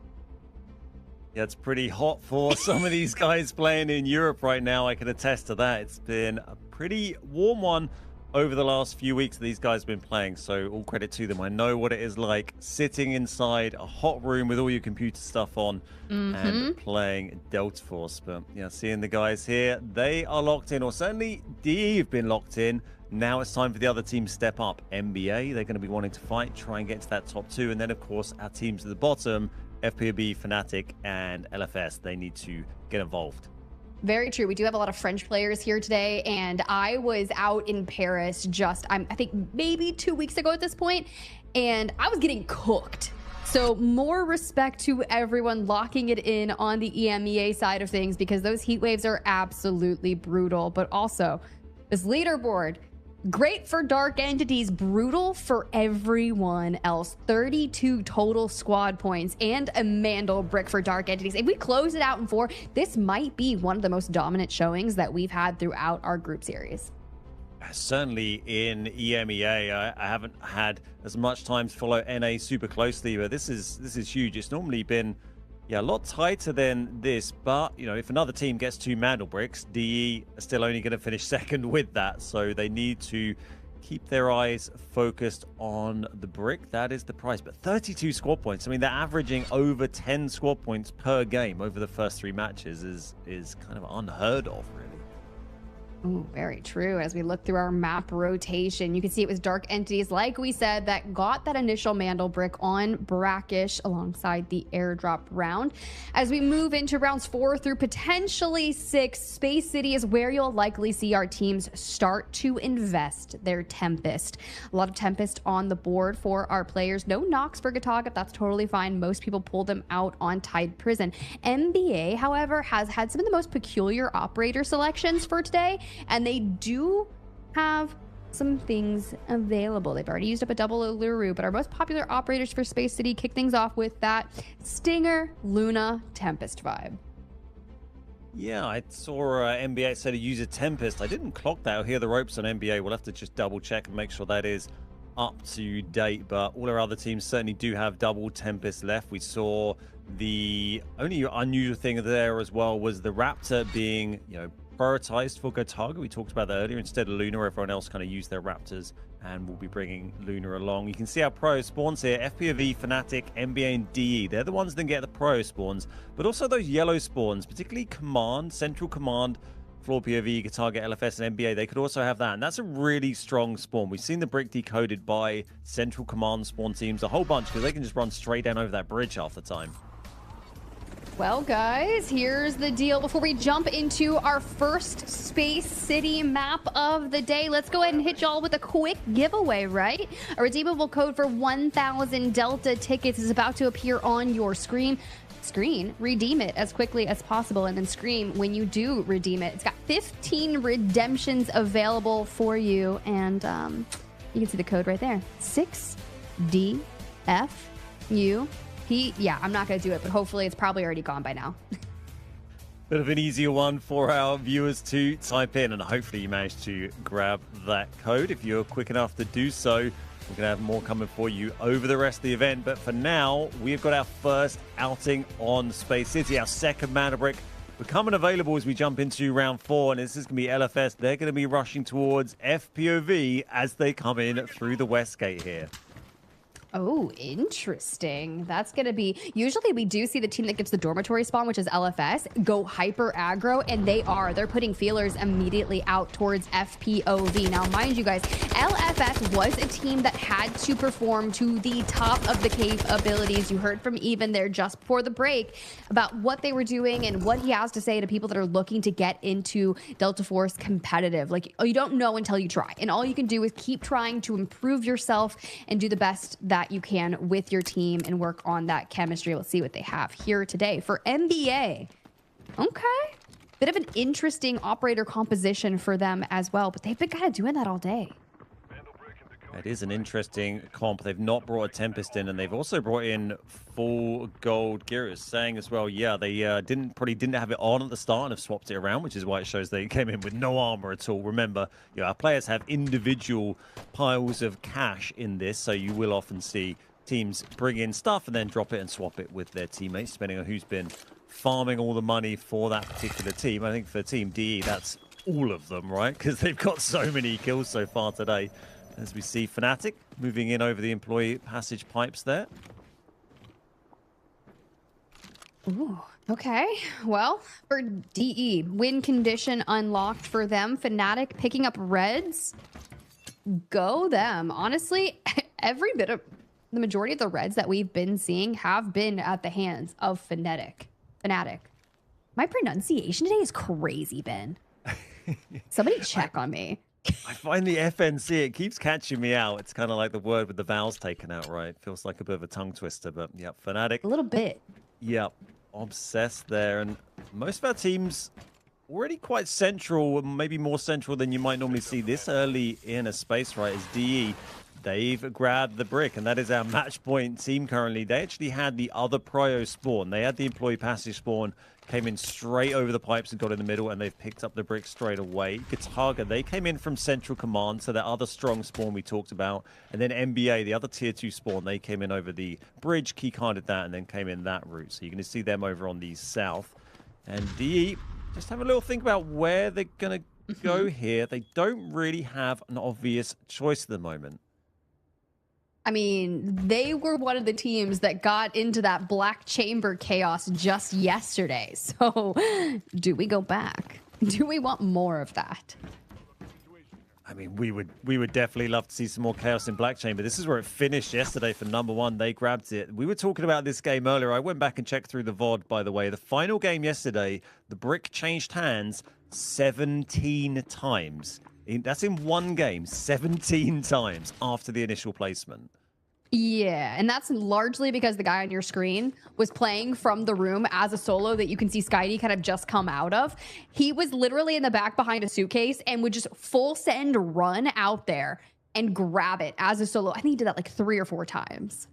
Yeah, it's pretty hot for some of these guys playing in Europe right now. I can attest to that. It's been a pretty warm one over the last few weeks these guys have been playing, so all credit to them. I know what it is like sitting inside a hot room with all your computer stuff on and playing Delta Force. But yeah, seeing the guys here, they are locked in, or certainly DE have been locked in. Now it's time for the other team to step up. NBA, they're going to be wanting to fight, try and get to that top 2, and then of course our teams at the bottom, FPOB, Fnatic, and LFS, they need to get involved. Very true. We do have a lot of French players here today, and I was out in Paris just, I think maybe 2 weeks ago at this point, and I was getting cooked. So more respect to everyone locking it in on the EMEA side of things, because those heat waves are absolutely brutal. But also, this leaderboard, great for Dark Entities, brutal for everyone else. 32 total squad points and a Mandel brick for Dark Entities. If we close it out in 4, this might be one of the most dominant showings that we've had throughout our group series. Certainly in EMEA, I haven't had as much time to follow NA super closely, but this is huge. It's normally been a lot tighter than this, but you know, if another team gets 2 Mandel bricks, DE are still only going to finish second with that, so they need to keep their eyes focused on the brick. That is the prize. But 32 squad points, I mean, they're averaging over 10 squad points per game over the first 3 matches is kind of unheard of, really. Ooh, very true. As we look through our map rotation, you can see it was Dark Entities, like we said, that got that initial Mandel brick on Brakkesh alongside the airdrop round. As we move into rounds 4 through potentially 6, Space City is where you'll likely see our teams start to invest their Tempest. A lot of Tempest on the board for our players. No knocks for Gataga. That's totally fine. Most people pull them out on Tide Prison. NBA, however, has had some of the most peculiar operator selections for today, and they do have some things available. They've already used up a double Uluru, but our most popular operators for Space City kick things off with that Stinger Luna Tempest vibe. Yeah, I saw NBA said to use a Tempest. I didn't clock that or hear the ropes on NBA. We'll have to just double check and make sure that is up to date, but all our other teams certainly do have double Tempest left. We saw the only unusual thing there as well was the Raptor being, you know, prioritized for Gataga. We talked about that earlier. Instead of Luna, everyone else kind of used their Raptors, and we'll be bringing Luna along. You can see our pro spawns here: FPOV, Fnatic, NBA, and DE. They're the ones that get the pro spawns, but also those yellow spawns, particularly Command, Central Command, Floor POV, Gataga, LFS, and NBA. They could also have that, and that's a really strong spawn. We've seen the brick decoded by Central Command spawn teams a whole bunch, because they can just run straight down over that bridge half the time. Well, guys, here's the deal. Before we jump into our first Space City map of the day, let's go ahead and hit y'all with a quick giveaway, right? A redeemable code for 1,000 Delta tickets is about to appear on your screen. Redeem it as quickly as possible, and then scream when you do redeem it. It's got 15 redemptions available for you, and you can see the code right there. 6DFU. Yeah, I'm not going to do it, but hopefully it's probably already gone by now. Bit of an easier one for our viewers to type in, and hopefully you managed to grab that code. If you're quick enough to do so, we're going to have more coming for you over the rest of the event. But for now, we've got our first outing on Space City, our second mana brick becoming available as we jump into round 4. And this is going to be LFS. They're going to be rushing towards FPOV as they come in through the West Gate here. Oh, interesting. That's going to be... Usually we do see the team that gets the dormitory spawn, which is LFS, go hyper aggro, and they're putting feelers immediately out towards FPOV. Now, mind you guys, LFS was a team that had to perform to the top of the capabilities. You heard from Even there just before the break about what they were doing and what he has to say to people that are looking to get into Delta Force competitive. Like, you don't know until you try, and all you can do is keep trying to improve yourself and do the best that you can with your team and work on that chemistry. Let's see what they have here today for NBA. Okay. Bit of an interesting operator composition for them as well, but they've been kind of doing that all day. It is an interesting comp. They've not brought a Tempest in, and they've also brought in full gold gear. It's saying as well, yeah, they probably didn't have it on at the start and have swapped it around, which is why it shows they came in with no armor at all. Remember, our players have individual piles of cash in this, so you will often see teams bring in stuff and then drop it and swap it with their teammates, depending on who's been farming all the money for that particular team. I think for Team DE, that's all of them, right? Because they've got so many kills so far today. As we see Fnatic moving in over the employee passage pipes there. Ooh, okay. Well, for DE, win condition unlocked for them. Fnatic picking up reds. Go them. Honestly, the majority of the reds that we've been seeing have been at the hands of Fnatic. My pronunciation today is crazy, Ben. Somebody check on me. I find the FNC, it keeps catching me out. It's kind of like the word with the vowels taken out, right? Feels like a bit of a tongue twister, but yeah, Fnatic. A little bit. Yep, obsessed there. And most of our teams already quite central, maybe more central than you might normally see this early in a space, right? As DE, they've grabbed the brick, and that is our match point team currently. They actually had the other prio spawn. They had the employee passage spawn, came in straight over the pipes and got in the middle, and they've picked up the brick straight away. Gataga, they came in from Central Command, so that other strong spawn we talked about. And then NBA, the other tier 2 spawn, they came in over the bridge, keycarded that, and then came in that route. So you're going to see them over on the south. And DE, just have a little think about where they're going to go here. They don't really have an obvious choice at the moment. I mean, they were one of the teams that got into that black chamber chaos just yesterday. So do we go back? Do we want more of that? I mean, we would definitely love to see some more chaos in Black Chamber. This is where it finished yesterday for number 1. They grabbed it. We were talking about this game earlier. I went back and checked through the VOD, by the way. The final game yesterday, the brick changed hands 17 times. That's in one game, 17 times after the initial placement. Yeah, and that's largely because the guy on your screen was playing from the room as a solo that you can see Skydie kind of just come out of. He was literally in the back behind a suitcase and would just full send run out there and grab it as a solo. I think he did that like 3 or 4 times.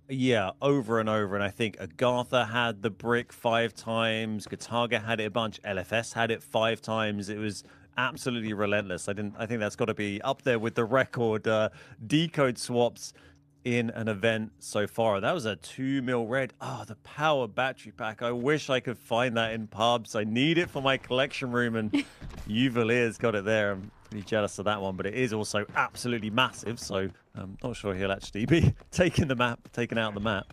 Yeah, over and over. And I think Agartha had the brick 5 times. Gataga had it a bunch. LFS had it 5 times. It was absolutely relentless. I think that's got to be up there with the record decode swaps in an event so far. That was a 2 mil red. Oh, the power battery pack. I wish I could find that in pubs. I need it for my collection room, and Uvalier's got it there. I'm pretty jealous of that one, but it is also absolutely massive, so I'm not sure he'll actually be taking out the map.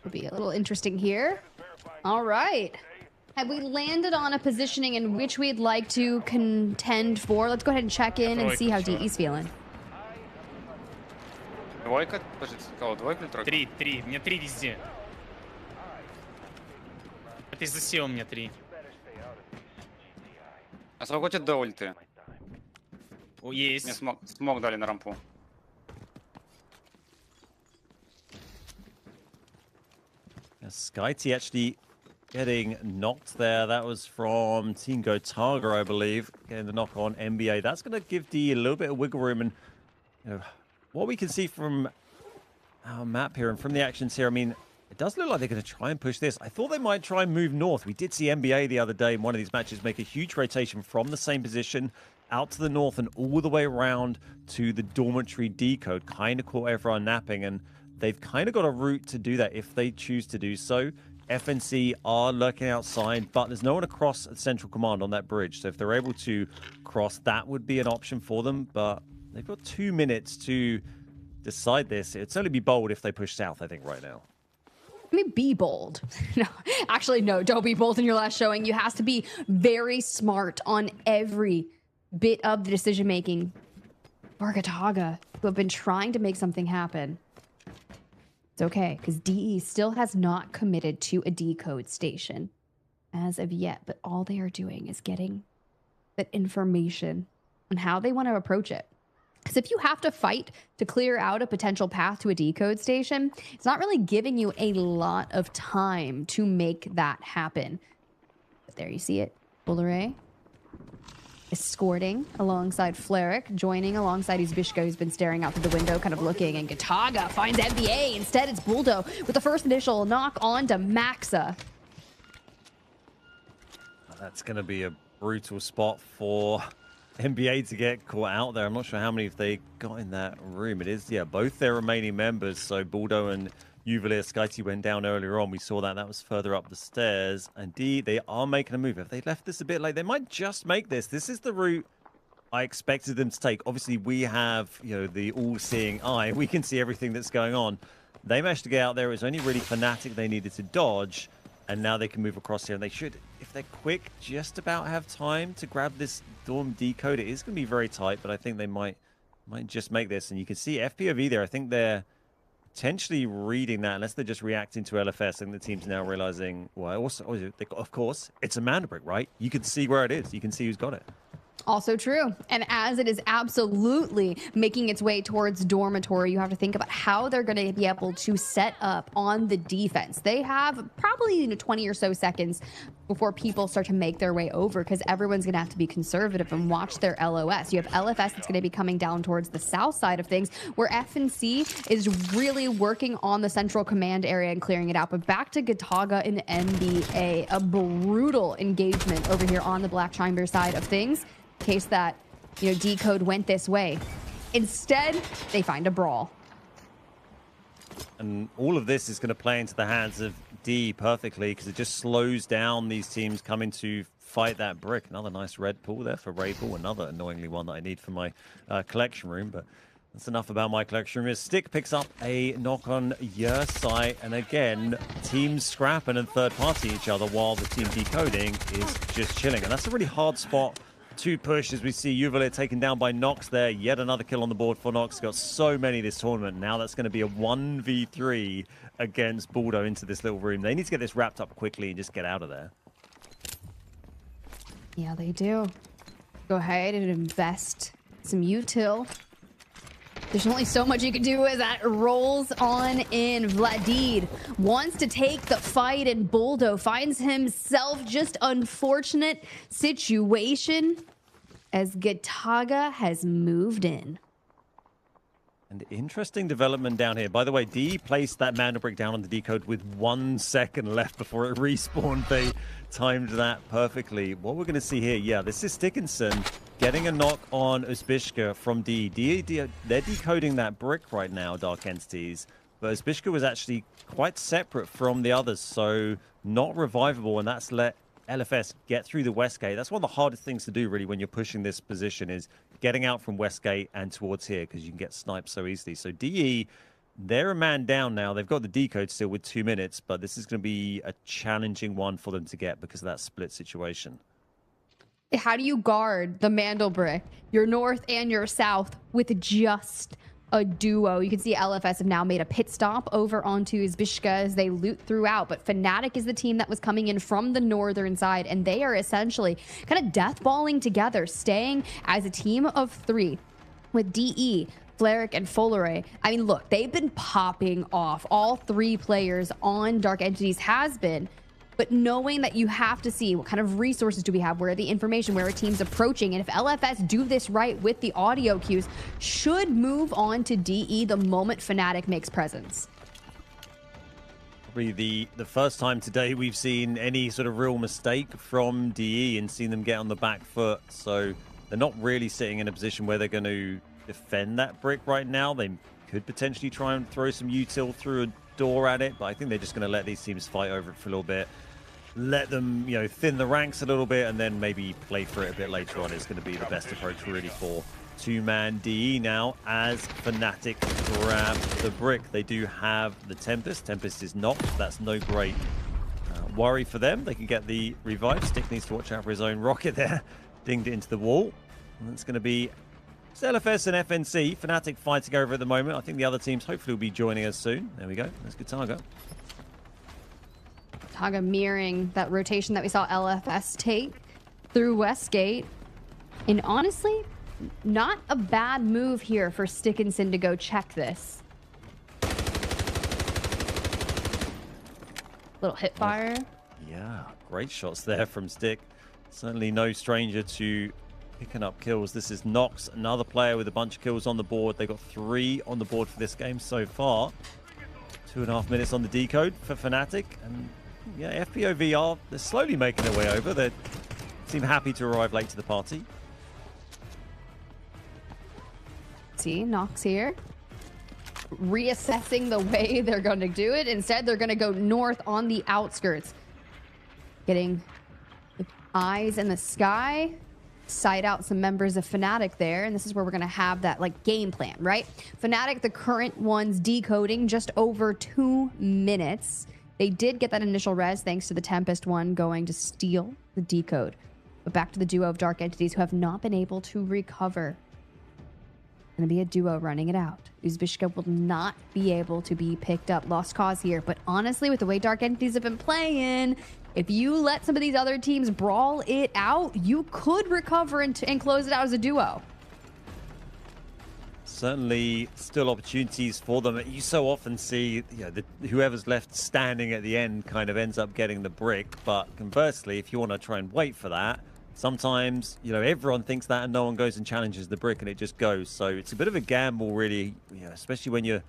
Will be a little interesting here. All right. Have we landed on a positioning in which we'd like to contend for? Let's go ahead and check in and see how DE's feeling. Двойка? Подожди, ты сказал двойка или тройка? 3. У меня 3 везде. Это из-за SEO у меня 3. А сколько у тебя до ульты? Есть. Мне смог дали на рампу. Skyty actually getting knocked there. That was from Team Gotaga, I believe, getting the knock on NBA. That's going to give D a little bit of wiggle room. And what we can see from our map here and from the actions here, I mean, It does look like they're going to try and push this. I thought they might try and move north. We did see NBA the other day in one of these matches make a huge rotation from the same position out to the north and all the way around to the dormitory decode. Kind of caught everyone napping, and they've kind of got a route to do that if they choose to do so. FNC are lurking outside, but there's no one across Central Command on that bridge. So if they're able to cross, that would be an option for them. But they've got 2 minutes to decide this. It'd certainly be bold if they push south, I think, right now. I mean, be bold. No, actually, no, don't be bold in your last showing. You have to be very smart on every bit of the decision making. Brakkesh, who have been trying to make something happen. It's okay, because DE still has not committed to a decode station as of yet, but all they are doing is getting that information on how they want to approach it. Because if you have to fight to clear out a potential path to a decode station, it's not really giving you a lot of time to make that happen. But there you see it. Bullere escorting alongside Fleric, joining alongside Izbishka, who's been staring out through the window, kind of looking, and Gataga finds NBA. Instead, it's Buldo with the first initial knock on to Maxa. That's going to be a brutal spot for NBA to get caught out there. I'm not sure how many they got in that room. It is, yeah, both their remaining members. So Buldo and Uvalir Skyty went down earlier on. We saw that. That was further up the stairs. Indeed, they are making a move. If they left this a bit late, they might just make this. This is the route I expected them to take. Obviously, we have, you know, the all-seeing eye. We can see everything that's going on. They managed to get out there. It was only really Fnatic they needed to dodge. And now they can move across here. And they should, if they're quick, just about have time to grab this dorm decode. It is going to be very tight, but I think they might just make this. And you can see FPOV there. I think they're potentially reading that, unless they're just reacting to LFS. I think the team's now realizing, well, also, of course, it's a mana brick, right? You can see where it is. You can see who's got it. Also true. And as it is absolutely making its way towards dormitory, you have to think about how they're going to be able to set up on the defense. They have probably 20 or so seconds before people start to make their way over, because everyone's going to have to be conservative and watch their LOS. You have LFS that's going to be coming down towards the south side of things, where FNC is really working on the central command area and clearing it out. But back to Gataga in the NBA, a brutal engagement over here on the Black Chamber side of things. Case that, you know, decode went this way. Instead, they find a brawl. And all of this is going to play into the hands of D perfectly, because it just slows down these teams coming to fight that brick. Another nice red pull there for Rabel. Another annoyingly one that I need for my collection room, but that's enough about my collection room. Stick picks up a knock on your site, and again, teams scrapping and third party each other while the team decoding is just chilling. And that's a really hard spot to push, as we see Uvalir taken down by Nox there. Yet another kill on the board for Nox. Got so many this tournament. Now that's going to be a 1v3 against Buldo into this little room. They need to get this wrapped up quickly and just get out of there. Yeah, they do. Go ahead and invest some util. There's only so much you can do as that rolls on in. Vladid wants to take the fight, and Buldo finds himself just unfortunate situation as Gataga has moved in. And interesting development down here. By the way, D placed that mana brick down on the decode with 1 second left before it respawned. They timed that perfectly. What we're going to see here, yeah, this is Stickinson getting a knock on Uzbishka from D. They're decoding that brick right now, Dark Entities. But Uzbishka was actually quite separate from the others, so not revivable, and that's let LFS get through the west gate. That's one of the hardest things to do, really, when you're pushing this position, is getting out from west gate and towards here, because you can get sniped so easily. So DE, they're a man down now. They've got the decode still with 2 minutes, but this is going to be a challenging one for them to get because of that split situation. How do you guard the Mandelbrick, your north and your south, with just a duo? You can see LFS have now made a pit stop over onto Izbishka as they loot throughout, but Fnatic is the team that was coming in from the northern side, and they are essentially kind of deathballing together, staying as a team of 3 with DE, Fleric, and Folere. I mean, look, they've been popping off. All 3 players on Dark Entities has been. But knowing that you have to see what kind of resources do we have, where are the information, where are teams approaching, and if LFS do this right with the audio cues, should move on to DE the moment Fnatic makes presence. probably the first time today we've seen any sort of real mistake from DE and seen them get on the back foot. So they're not really sitting in a position where they're going to defend that brick right now. They could potentially try and throw some util through a door at it, but I think they're just going to let these teams fight over it for a little bit. Let them, you know, thin the ranks a little bit and then maybe play for it a bit later on. It's going to be the best approach really for two-man DE now as Fnatic grab the brick. They do have the Tempest. Tempest is knocked. That's no great worry for them. They can get the revive. Stick needs to watch out for his own rocket there. Dinged it into the wall. And it's going to be LFS and FNC. Fnatic fighting over at the moment. I think the other teams hopefully will be joining us soon. There we go. There's Gataga. Gataga mirroring that rotation that we saw LFS take through Westgate. And honestly, not a bad move here for Stickinson to go check this. Little hip fire. Yeah, great shots there from Stick. Certainly no stranger to picking up kills. This is Nox, another player with a bunch of kills on the board. They got 3 on the board for this game so far. 2.5 minutes on the decode for Fnatic. And yeah, FPOV they're slowly making their way over. They seem happy to arrive late to the party. See, Nox here. Reassessing the way they're going to do it. Instead, they're going to go north on the outskirts. Getting the eyes in the sky. Sight out some members of Fnatic there. And this is where we're going to have that like game plan, right? Fnatic, the current ones decoding just over 2 minutes. They did get that initial res thanks to the Tempest one going to steal the decode. But back to the duo of Dark Entities who have not been able to recover. Going to be a duo running it out. Uzbishka will not be able to be picked up. Lost cause here. But honestly, with the way Dark Entities have been playing, if you let some of these other teams brawl it out, you could recover and close it out as a duo. Certainly still opportunities for them. You so often see, you know, whoever's left standing at the end kind of ends up getting the brick. But conversely, if you want to try and wait for that, sometimes, you know, everyone thinks that and no one goes and challenges the brick and it just goes. So it's a bit of a gamble, really, you know, especially when you're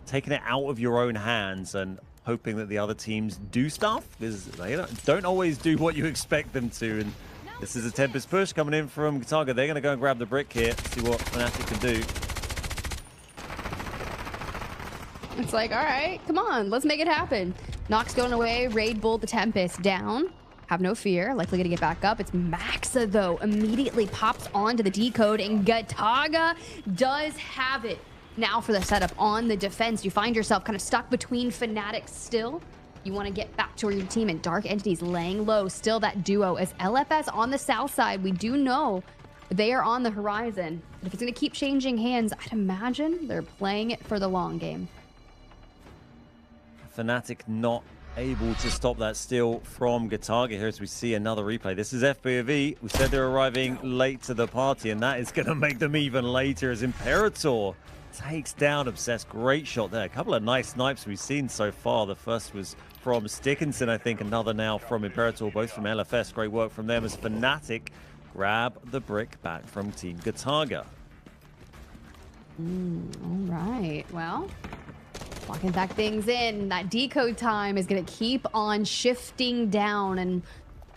taking it out of your own hands and hoping that the other teams do stuff, because they don't always do what you expect them to. And this is a Tempest push coming in from Gataga. They're going to go and grab the brick here, see what Fnatic can do. It's like, all right, come on, let's make it happen. Nox going away, Raid Bull the Tempest down. Have no fear, likely gonna get back up. It's Maxa though, immediately pops onto the decode and Gataga does have it. Now for the setup on the defense, you find yourself kind of stuck between Fnatic still. You want to get back to your team and Dark Entities laying low, still that duo as LFS on the south side. We do know they are on the horizon. But if it's gonna keep changing hands, I'd imagine they're playing it for the long game. Fnatic not able to stop that steal from Gataga here as we see another replay. This is FPOV. We said they're arriving late to the party, and that is going to make them even later as Imperator takes down Obsessed. Great shot there. A couple of nice snipes we've seen so far. The first was from Stickinson, I think. Another now from Imperator, both from LFS. Great work from them as Fnatic grab the brick back from Team Gataga. All right. Well, locking back things in. That decode time is going to keep on shifting down. And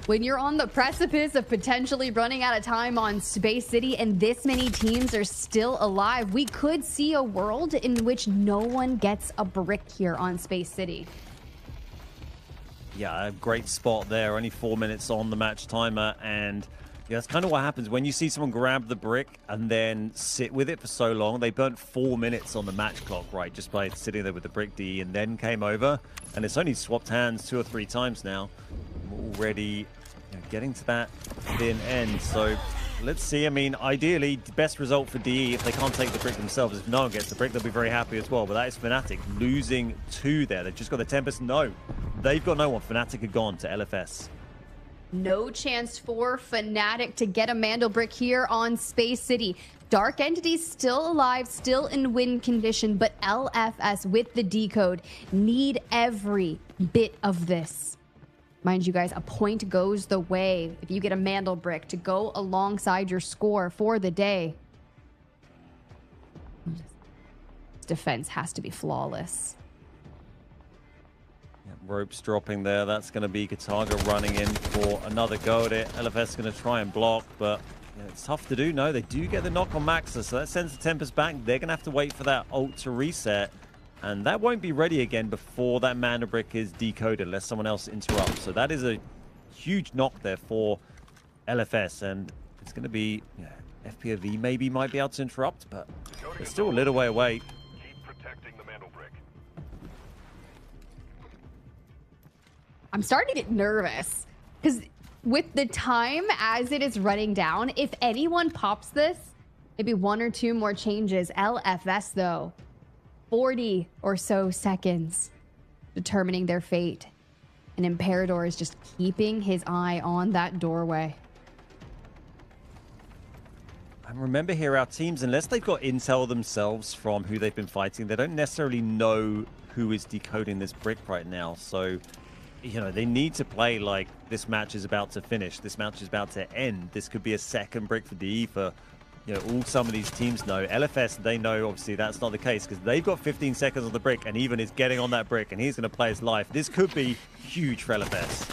when you're on the precipice of potentially running out of time on Space City and this many teams are still alive, we could see a world in which no one gets a brick here on Space City. Yeah, a great spot there. Only 4 minutes on the match timer. And yeah, that's kind of what happens when you see someone grab the brick and then sit with it for so long. They burnt 4 minutes on the match clock, right, just by sitting there with the brick D and then came over. And it's only swapped hands 2 or 3 times now. Already getting to that thin end. So let's see. I mean, ideally, the best result for DE, if they can't take the brick themselves, if no one gets the brick, they'll be very happy as well. But that is Fnatic losing 2 there. They've just got the Tempest. No, they've got no one. Fnatic are gone to LFS. No chance for Fnatic to get a Mandel brick here on Space City. Dark Entities still alive, still in win condition, but LFS with the decode need every bit of this. Mind you guys, a point goes the way if you get a Mandel brick to go alongside your score for the day. Defense has to be flawless. Ropes dropping there. That's going to be Kataga running in for another go at it. LFS is going to try and block, but it's tough to do. No, they do get the knock on Maxa, so that sends the Tempest back. They're going to have to wait for that ult to reset, and that won't be ready again before that Mana Brick is decoded, unless someone else interrupts. So that is a huge knock there for LFS, and it's going to be FPOV maybe might be able to interrupt, but it's still a little way away. Keep protecting the Mantle Brick. I'm starting to get nervous because with the time as it is running down, if anyone pops this, maybe 1 or 2 more changes. LFS though, 40 or so seconds determining their fate. And Imperador is just keeping his eye on that doorway. And remember here, our teams, unless they've got intel themselves from who they've been fighting, they don't necessarily know who is decoding this brick right now. So, you know, they need to play like this match is about to finish. This match is about to end. This could be a second brick for DE for, you know, all some of these teams know. LFS, they know obviously that's not the case because they've got 15 seconds on the brick and even is getting on that brick and he's going to play his life. This could be huge for LFS.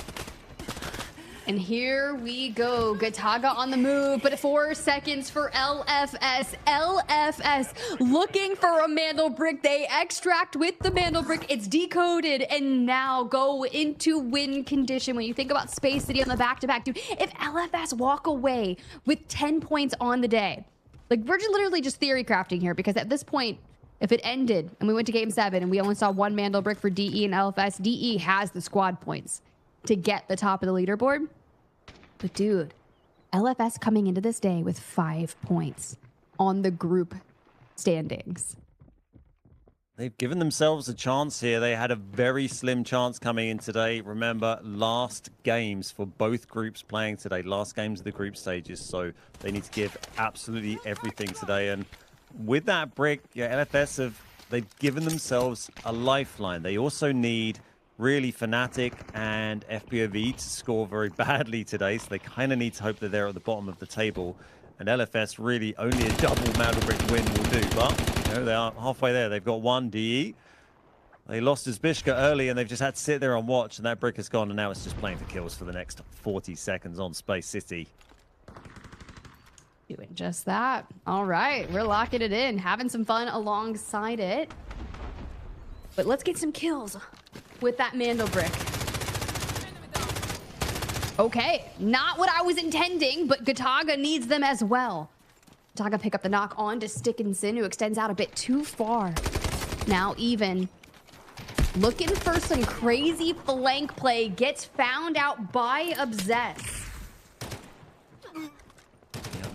And here we go. Gataga on the move, but 4 seconds for LFS. LFS looking for a Mantle Brick. They extract with the Mantle Brick. It's decoded and now go into win condition. When you think about Space City on the back-to-back, dude, if LFS walk away with 10 points on the day, like we're just literally just theory crafting here because at this point, if it ended and we went to game 7 and we only saw 1 Mantle Brick for DE and LFS, DE has the squad points to get the top of the leaderboard. But dude, LFS coming into this day with 5 points on the group standings. They've given themselves a chance here. They had a very slim chance coming in today. Remember, last games for both groups playing today, last games of the group stages. So they need to give absolutely everything today. And with that brick, yeah, LFS they've given themselves a lifeline. They also need really Fnatic and FPOV to score very badly today, so they kind of need to hope that they're at the bottom of the table. And LFS really only a double Mantle Brick win will do, but you know, they are halfway there. They've got 1 DE. They lost Zbyszko early and they've just had to sit there and watch, and that brick has gone, and now it's just playing for kills for the next 40 seconds on Space City. Doing just that. All right, we're locking it in, having some fun alongside it. But let's get some kills with that Mantle Brick. Okay, not what I was intending, but Gataga needs them as well. Gataga pick up the knock on to Stickinson, who extends out a bit too far. Now even looking for some crazy flank play, gets found out by Obsess.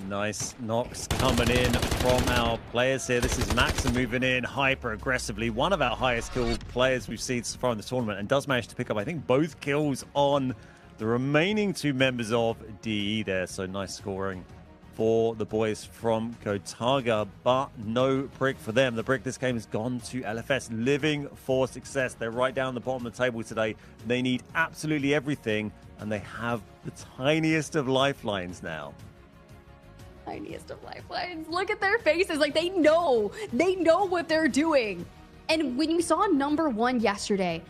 Nice knocks coming in from our players here. This is Maxa moving in hyper aggressively. One of our highest kill players we've seen so far in the tournament, and does manage to pick up, I think, both kills on the remaining 2 members of DE there. So nice scoring for the boys from Gataga, but no brick for them. The brick this game has gone to LFS, living for success. They're right down the bottom of the table today. They need absolutely everything, and they have the tiniest of lifelines now. Tiniest of lifelines. Look at their faces. Like they know what they're doing. And when you saw number 1 yesterday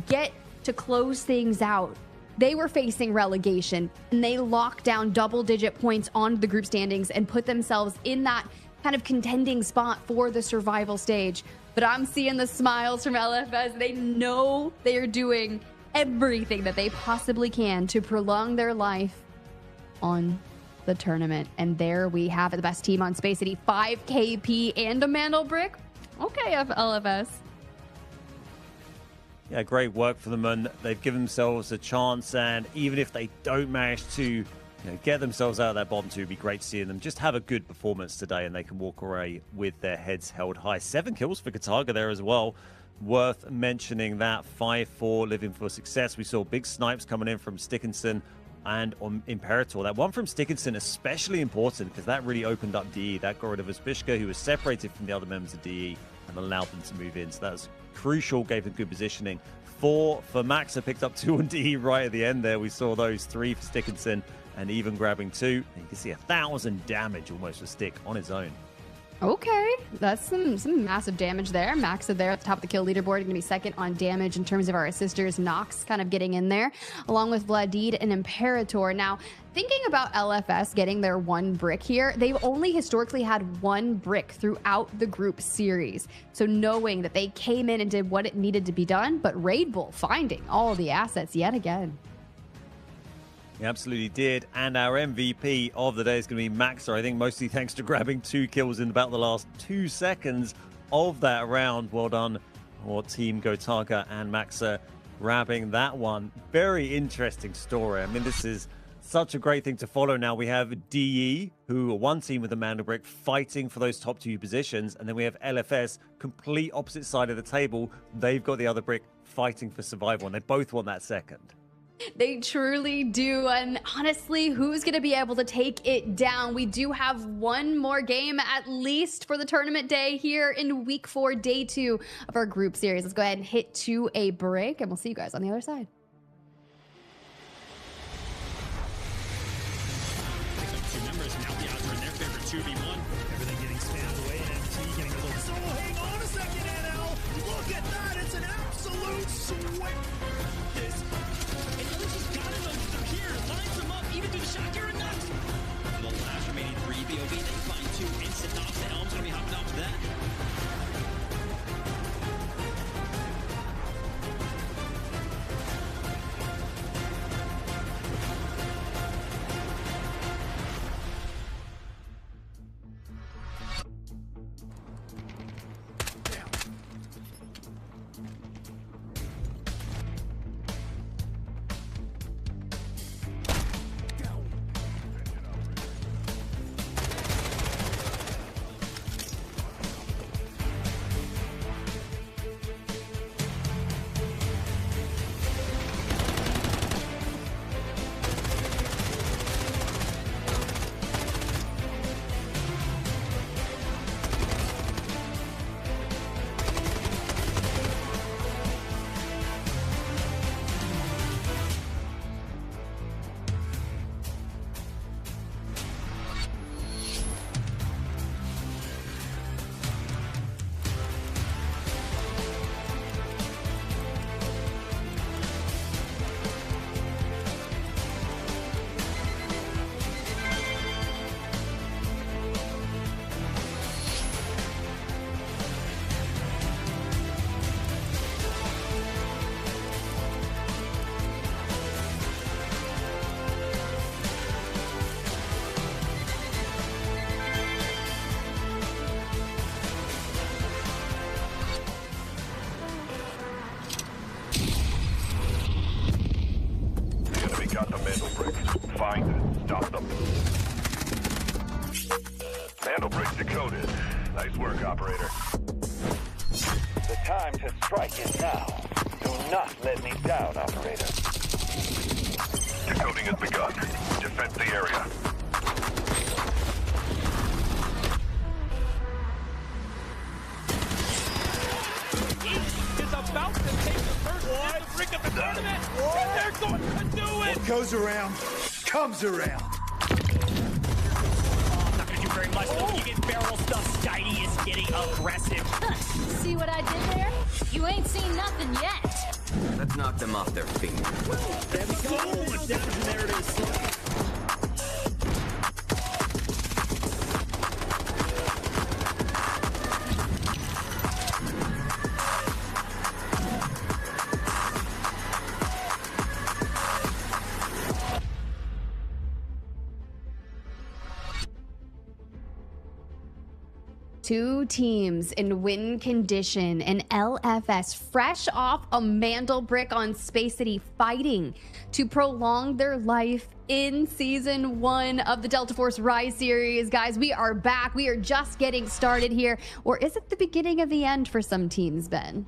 get to close things out, they were facing relegation and they locked down double-digit points on the group standings and put themselves in that kind of contending spot for the survival stage. But I'm seeing the smiles from LFS. They know they are doing everything that they possibly can to prolong their life on the tournament. And there we have it, the best team on Space City, 5 KP and a Mantle Brick. Okay, LFS. Yeah, great work for them, and they've given themselves a chance. And even if they don't manage to get themselves out of that bottom 2, it'd be great seeing them just have a good performance today, and they can walk away with their heads held high. 7 kills for Gataga there as well. Worth mentioning that. 5-4, living for success. We saw big snipes coming in from Stickinson and on Imperator. That one from Stickinson especially important because that really opened up DE. That got rid of Zbyszko, who was separated from the other members of DE, and allowed them to move in. So that was crucial, gave them good positioning. 4 for Maxa, picked up 2 on DE right at the end there. We saw those 3 for Stickinson, and even grabbing 2. And you can see 1,000 damage almost for Stick on his own. Okay, that's some massive damage there. Max is there at the top of the kill leaderboard. Going to be second on damage in terms of our assisters. Nox kind of getting in there, along with Vladid and Imperator. Now, thinking about LFS getting their 1 brick here, they've only historically had 1 brick throughout the group series. So knowing that they came in and did what it needed to be done, but Raid Bull finding all the assets yet again. He absolutely did. And our MVP of the day is going to be Maxer. I think mostly thanks to grabbing 2 kills in about the last 2 seconds of that round. Well done for Team Gotaga and Maxer grabbing that one. Very interesting story. I mean, this is such a great thing to follow now. We have DE, who are one team with the Mandelbrick, fighting for those top 2 positions. And then we have LFS, complete opposite side of the table. They've got the other brick fighting for survival, and they both want that second. They truly do. And honestly, who's going to be able to take it down? We do have 1 more game at least for the tournament day here in week 4, day 2 of our group series. Let's go ahead and hit to a break, and we'll see you guys on the other side. Two members now the odds are in their favor 2v1. Everything getting spammed away, and MT getting a little. So hang on a second, NL. Look at that! It's an absolute sweat. The last remaining 3 BOV, they find 2 instant knocks. The Elm's gonna be hopping off that. Got the Mandelbrick. Find it. Stop them. Mandelbrick decoded. Nice work, operator. The time to strike is now. Do not let me down, operator. Decoding has begun. Defend the area. Is about to take the first brick of the tournament, and they're going to do it! What goes around, comes around. Oh, not gonna do very much. Oh. You get barrel stuff. Skydie is getting aggressive. See what I did there? You ain't seen nothing yet. Let's knock them off their feet. There we go. So much damage, and there it is. Two teams in win condition, and LFS fresh off a Mandelbrick on Space City, fighting to prolong their life in Season 1 of the Delta Force Rise series. Guys, we are back. We are just getting started here. Or is it the beginning of the end for some teams, Ben?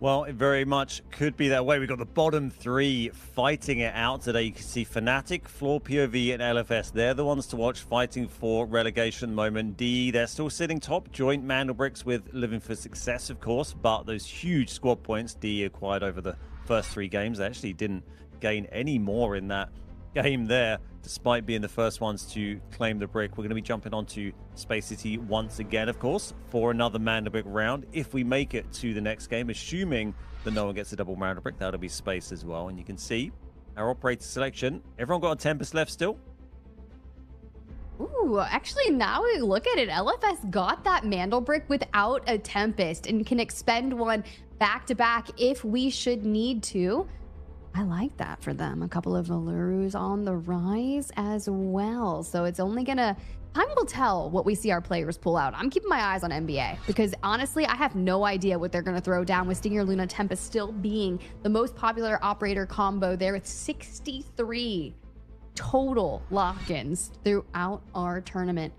Well, it very much could be that way. We've got the bottom 3 fighting it out today. You can see Fnatic, Floor POV, and LFS. They're the ones to watch fighting for relegation at the moment. DE, they're still sitting top. Joint Mandelbricks with Living for Success, of course. But those huge squad points DE acquired over the first 3 games. They actually didn't gain any more in that game there, despite being the first ones to claim the brick. We're going to be jumping onto Space City once again, of course, for another man to brick round. If we make it to the next game, assuming that no one gets a double man to brick, that'll be Space as well. And you can see our operator selection. Everyone got a Tempest left still? Ooh, actually, now we look at it, LFS got that Mandel brick without a Tempest and can expend one back-to-back if we should need to. I like that for them. A couple of Valurus on the rise as well. So it's only gonna... Time will tell what we see our players pull out. I'm keeping my eyes on NBA because honestly, I have no idea what they're going to throw down with Stinger Luna Tempest still being the most popular operator combo there with 63 total lock-ins throughout our tournament.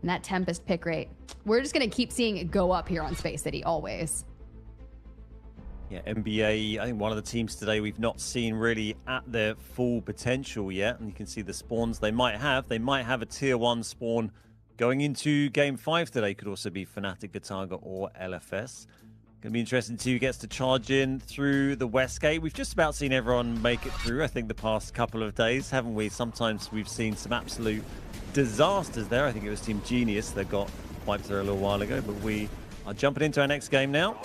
And that Tempest pick rate, we're just going to keep seeing it go up here on Space City always. Yeah, NBA, I think one of the teams today we've not seen really at their full potential yet. And you can see the spawns they might have. They might have a tier 1 spawn going into game 5 today. Could also be Fnatic, Gataga, or LFS. Going to be interesting to see who gets to charge in through the West Gate. We've just about seen everyone make it through, I think, the past couple of days, haven't we? Sometimes we've seen some absolute disasters there. I think it was Team Genius that got wiped through a little while ago. But we are jumping into our next game now.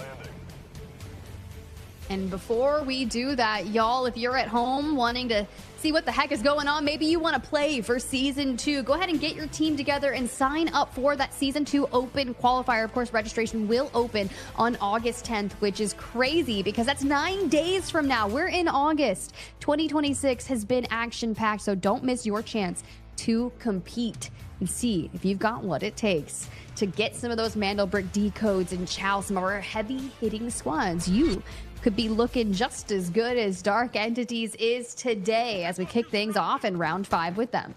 And before we do that, y'all, if you're at home wanting to see what the heck is going on, maybe you want to play for Season 2, go ahead and get your team together and sign up for that Season 2 Open qualifier. Of course, registration will open on August 10th, which is crazy because that's 9 days from now. We're in August. 2026 has been action-packed, so don't miss your chance to compete and see if you've got what it takes to get some of those Mandelbrick decodes and chow some of our heavy-hitting squads. You could be looking just as good as Dark Entities is today as we kick things off in round 5 with them.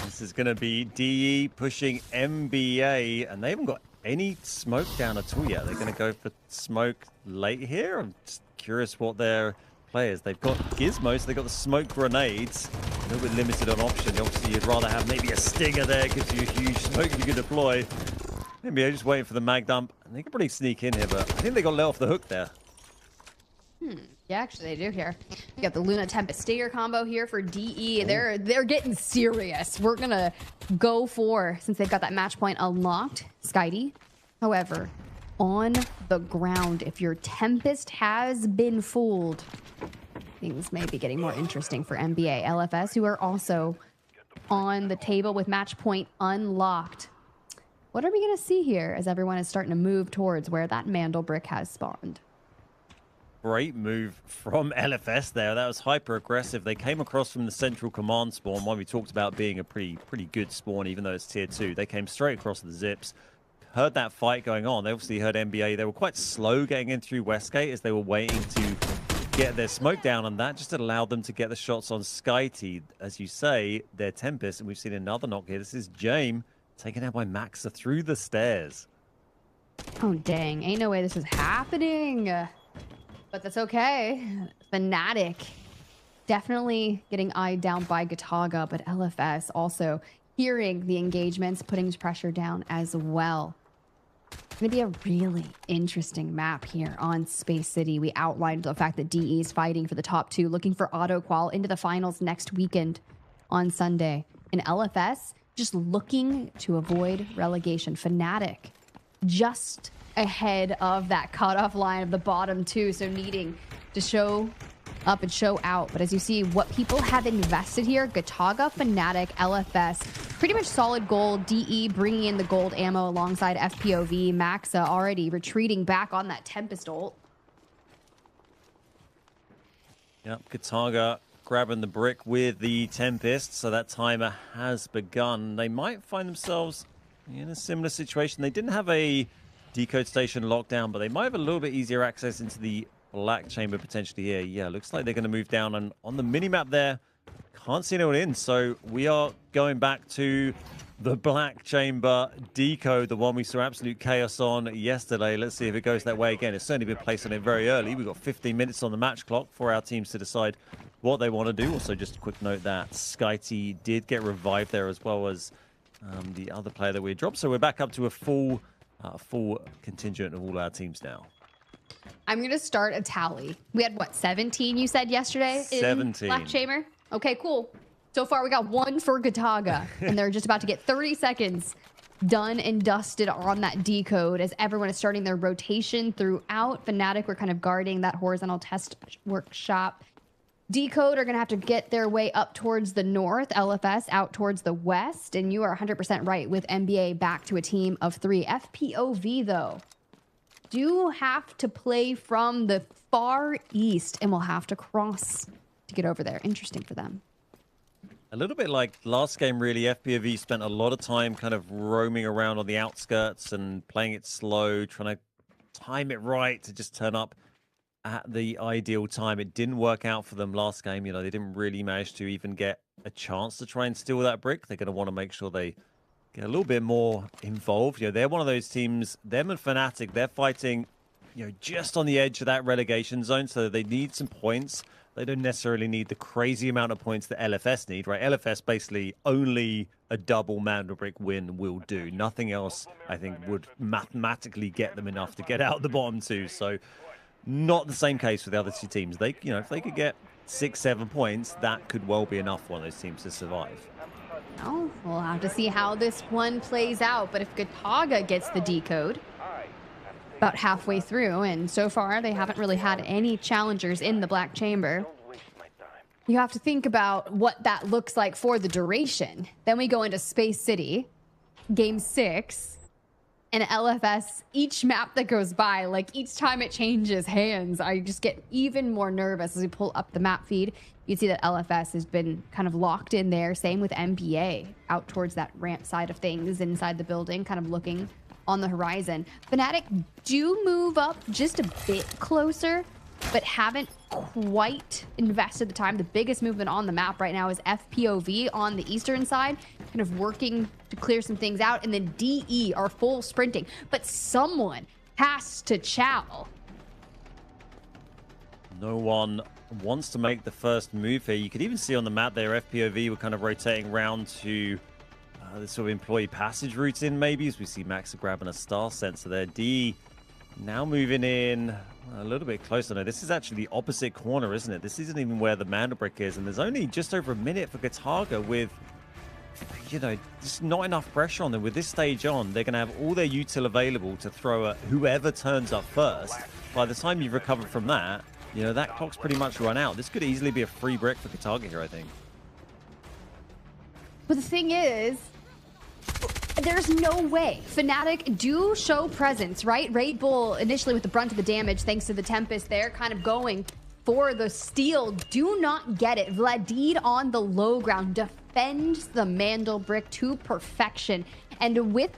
This is going to be DE pushing NBA, and they haven't got any smoke down at all yet. They're going to go for smoke late here. I'm just curious what their players. They've got gizmos, they've got the smoke grenades. A little bit limited on option. Obviously, you'd rather have maybe a stinger there, gives you a huge smoke you can deploy. NBA just waiting for the mag dump, and they can probably sneak in here, but I think they got let off the hook there. Yeah, actually they do here. You got the Luna Tempest Stinger combo here for DE. They're getting serious. We're gonna go for, since they've got that match point unlocked, Skydie. However, on the ground, if your Tempest has been fooled, things may be getting more interesting for NBA. LFS, who are also on the table with match point unlocked. What are we gonna see here as everyone is starting to move towards where that Mandel brick has spawned? Great move from LFS there. That was hyper aggressive. They came across from the central command spawn, one we talked about being a pretty good spawn, even though it's tier 2. They came straight across the zips, heard that fight going on. They obviously heard NBA. They were quite slow getting in through Westgate as they were waiting to get their smoke down, and that just allowed them to get the shots on Skydie. As you say, their Tempest, and we've seen another knock here. This is Jame taken out by Maxa through the stairs. Oh, dang. Ain't no way this is happening. But that's okay. Fnatic definitely getting eyed down by Gataga, but LFS also hearing the engagements, putting pressure down as well. It's going to be a really interesting map here on Space City. We outlined the fact that DE is fighting for the top 2, looking for auto qual into the finals next weekend on Sunday. And LFS just looking to avoid relegation. Fnatic just ahead of that cutoff line of the bottom 2, so needing to show up and show out. But as you see, what people have invested here, Gataga, Fnatic, LFS, pretty much solid gold. DE bringing in the gold ammo alongside FPOV. Maxa already retreating back on that Tempest ult. Yep, Gataga grabbing the brick with the Tempest, so that timer has begun. They might find themselves in a similar situation. They didn't have a decode station lockdown, but they might have a little bit easier access into the black chamber potentially here. Yeah, looks like they're going to move down, and on the minimap there, can't see anyone in, so we are going back to the black chamber decode, the one we saw absolute chaos on yesterday. Let's see if it goes that way again. It's certainly been placed on it very early. We've got 15 minutes on the match clock for our teams to decide what they want to do. Also, just a quick note that Skydie did get revived there, as well as the other player that we dropped. So we're back up to a full contingent of all our teams now. I'm going to start a tally. We had, what, 17 you said yesterday? 17. In Black Chamber? Okay, cool. So far, we got one for Gataga, and they're just about to get 30 seconds done and dusted on that decode as everyone is starting their rotation throughout. Fnatic, we're kind of guarding that horizontal test workshop. Decode are going to have to get their way up towards the north, LFS out towards the west, and you are 100% right with NBA back to a team of 3. FPOV, though, do have to play from the far east and will have to cross to get over there. Interesting for them. A little bit like last game, really. FPOV spent a lot of time kind of roaming around on the outskirts and playing it slow, trying to time it right to just turn up at the ideal time. It didn't work out for them last game. You know, they didn't really manage to even get a chance to try and steal that brick. They're going to want to make sure they get a little bit more involved. You know, they're one of those teams, them and Fnatic, they're fighting, you know, just on the edge of that relegation zone, so they need some points. They don't necessarily need the crazy amount of points that LFS need, right? LFS basically only a double Mandelbrick win will do. Nothing else, I think, would mathematically get them enough to get out the bottom two. So not the same case for the other two teams. They, you know, if they could get 6-7 points, that could well be enough for one of those teams to survive. Oh, we'll have to see how this one plays out. But if Gataga gets the decode about halfway through, and so far they haven't really had any challengers in the Black Chamber, you have to think about what that looks like for the duration. Then we go into Space City, Game 6, and LFS, each map that goes by, like each time it changes hands, I just get even more nervous as we pull up the map feed. You see that LFS has been kind of locked in there. Same with NBA, out towards that ramp side of things, inside the building, kind of looking on the horizon. Fnatic do move up just a bit closer, but haven't quite invested the time. The biggest movement on the map right now is FPOV on the eastern side, kind of working to clear some things out, and then DE are full sprinting. But someone has to chow. No one wants to make the first move here. You could even see on the map there, FPOV were kind of rotating around to this sort of employee passage route in, maybe, as we see Maxa grabbing a star sensor there. D now moving in a little bit closer. Now, this is actually the opposite corner, isn't it? This isn't even where the Mandelbrick is, and there's only just over a minute for Gataga with, you know, just not enough pressure on them. With this stage on, they're going to have all their util available to throw at whoever turns up first. By the time you've recovered from that, you know, that clock's pretty much run out. This could easily be a free brick for Gataga here, I think. But the thing is, there's no way. Fnatic do show presence, right? Raid Bull initially with the brunt of the damage thanks to the Tempest there, kind of going for the steal. Do not get it. Vladid on the low ground defends the Mandelbrick to perfection. And with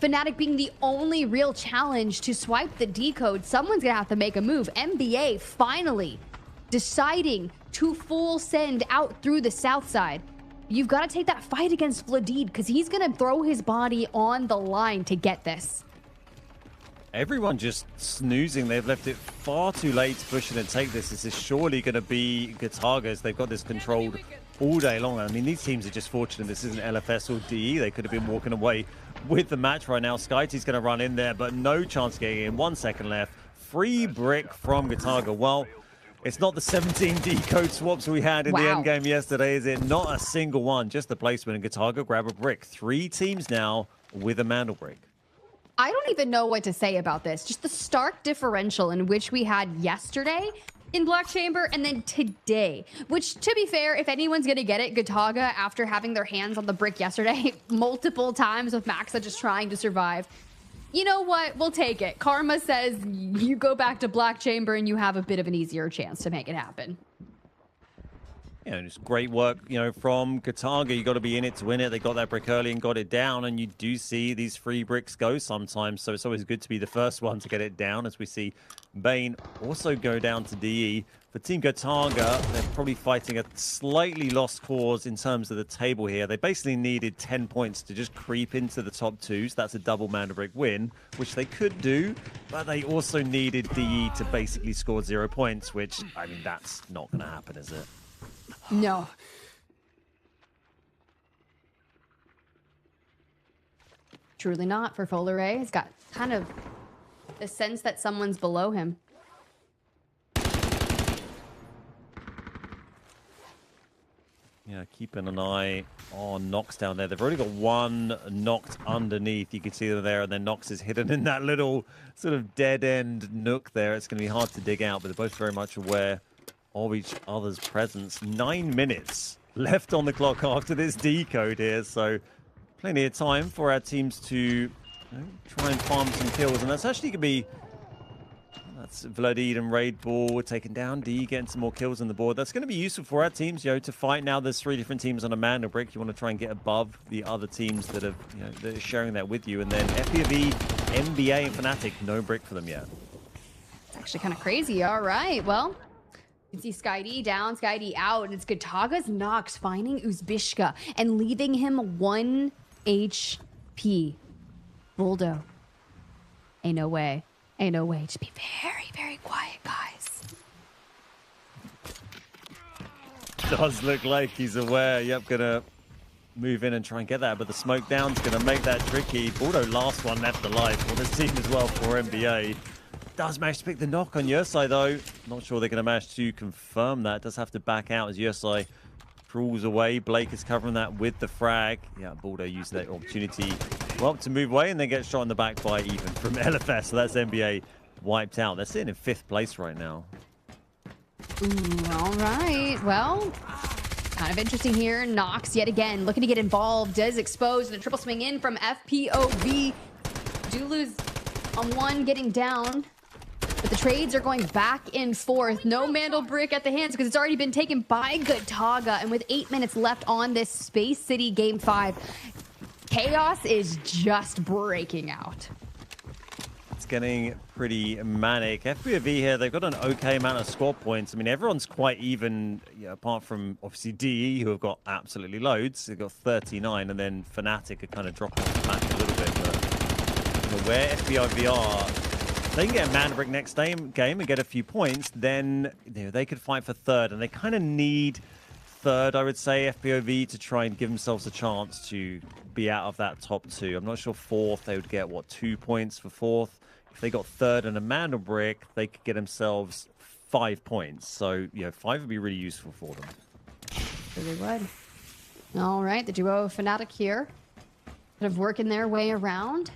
Fnatic being the only real challenge to swipe the decode, someone's gonna have to make a move. NBA finally deciding to full send out through the south side. You've got to take that fight against Vladid because he's going to throw his body on the line to get this. Everyone just snoozing. They've left it far too late to push in and take this. This is surely going to be Gataga's. They've got this controlled all day long. I mean, these teams are just fortunate this isn't LFS or DE. They could have been walking away with the match right now. SkyT's going to run in there, but no chance getting in. 1 second left. Free brick from Gataga. Well, it's not the 17 decode swaps we had in the end game yesterday, is it? Not a single one, just the placement. And Gataga grab a brick. 3 teams now with a Mandelbrick. I don't even know what to say about this. Just the stark differential in which we had yesterday in Black Chamber and then today. Which, to be fair, if anyone's going to get it, Gataga, after having their hands on the brick yesterday multiple times with Maxa just trying to survive. You know what? We'll take it. Karma says you go back to Black Chamber and you have a bit of an easier chance to make it happen. Yeah, just great work, you know, from Gataga. You got to be in it to win it. They got that brick early and got it down, and you do see these free bricks go sometimes. So it's always good to be the first one to get it down, as we see Bane also go down to DE. For Team Gataga, they're probably fighting a slightly lost cause in terms of the table here. They basically needed 10 points to just creep into the top 2. So that's a double Mandelbrick win, which they could do. But they also needed DE to basically score 0 points, which, I mean, that's not going to happen, is it? No. Truly not for Folare. He's got kind of the sense that someone's below him. keeping an eye on Nox down there. They've already got one knocked underneath. You can see them there, and then Nox is hidden in that little sort of dead-end nook there. It's going to be hard to dig out, but they're both very much aware of each other's presence. 9 minutes left on the clock after this decode here, so plenty of time for our teams to try and farm some kills, and that's actually going to be... That's Vladid and Raid Ball taken down. D getting some more kills on the board. That's going to be useful for our teams, to fight now. There's 3 different teams on a Mandel brick. You want to try and get above the other teams that have, that are sharing that with you. And then FPV, NBA, and Fnatic, no brick for them yet. It's actually kind of crazy. All right, well, you can see Sky down, Sky out, and it's Gataga's Nox finding Uzbishka and leaving him 1 HP. Buldo. Ain't no way. Ain't no way. Just be very, very quiet, guys. Does look like he's aware. Yep, gonna move in and try and get that, but the smoke down's gonna make that tricky. Buldo, last one left alive for this team as well for NBA. Does manage to pick the knock on Yersai though. Not sure they're gonna manage to confirm that. Does have to back out as Yersai crawls away. Blake is covering that with the frag. Yeah, Buldo used that opportunity to move away and then get shot in the back by even from LFS. So that's NBA wiped out. They're sitting in 5th place right now. Ooh, all right. Well, kind of interesting here. Nox yet again looking to get involved. Does expose the triple swing in from FPOV. Do lose on 1 getting down. But the trades are going back and forth. No Mandel brick at the hands because it's already been taken by Gataga. And with 8 minutes left on this Space City Game 5, chaos is just breaking out. It's getting pretty manic. FPV here, they've got an okay amount of squad points. I mean, everyone's quite even, apart from obviously DE, who have got absolutely loads. They've got 39, and then Fnatic are kind of dropping off the back a little bit. But where FPV are, they can get a Mandel brick next game and get a few points, then they could fight for 3rd, and they kind of need 3rd, I would say, FPOV to try and give themselves a chance to be out of that top 2. I'm not sure 4th, they would get, 2 points for 4th. If they got 3rd and a Mandel brick, they could get themselves 5 points. So, 5 would be really useful for them. Really would. All right, the duo of Fnatic here, kind of working their way around.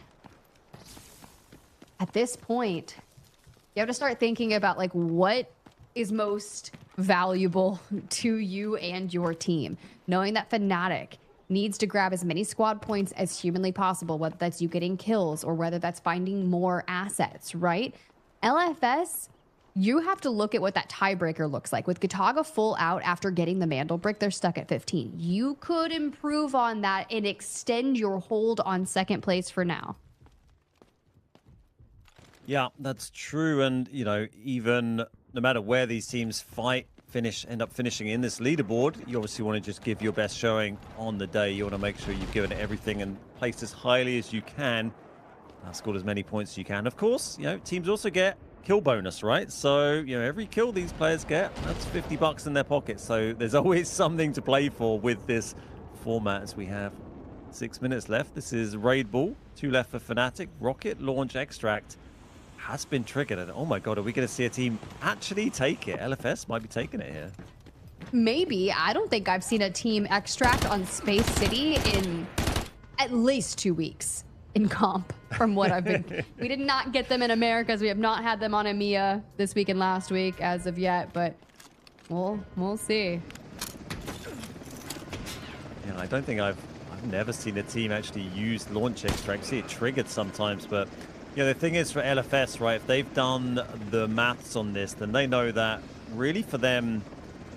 At this point, you have to start thinking about, what is most valuable to you and your team. Knowing that Fnatic needs to grab as many squad points as humanly possible, whether that's you getting kills or whether that's finding more assets, right? LFS, you have to look at what that tiebreaker looks like. With Gataga full out after getting the Mandel brick, they're stuck at 15. You could improve on that and extend your hold on 2nd place for now. Yeah, that's true. And, even no matter where these teams end up finishing in this leaderboard, you obviously want to just give your best showing on the day. You want to make sure you've given it everything and placed as highly as you can. Scored as many points as you can. Of course, teams also get kill bonus, right? So, every kill these players get, that's $50 in their pocket. So there's always something to play for with this format as we have 6 minutes left. This is Raid Ball, 2 left for Fnatic. Rocket Launch Extract has been triggered, and oh my god, are we going to see a team actually take it? LFS might be taking it here. Maybe. I don't think I've seen a team extract on Space City in at least 2 weeks in comp from what I've been. We did not get them in Americas. We have not had them on EMEA this week and last week as of yet, but we'll see. Yeah, I don't think I've never seen a team actually use launch extract. See it triggered sometimes, but the thing is for LFS, right, if they've done the maths on this, then they know that really for them,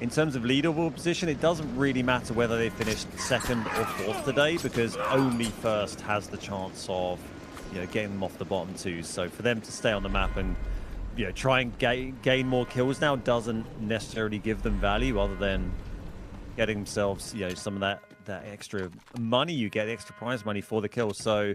in terms of leaderboard position, it doesn't really matter whether they finished 2nd or 4th today, because only 1st has the chance of, getting them off the bottom 2. So for them to stay on the map and, try and gain more kills now doesn't necessarily give them value other than getting themselves, some of that extra money you get, extra prize money for the kills. So,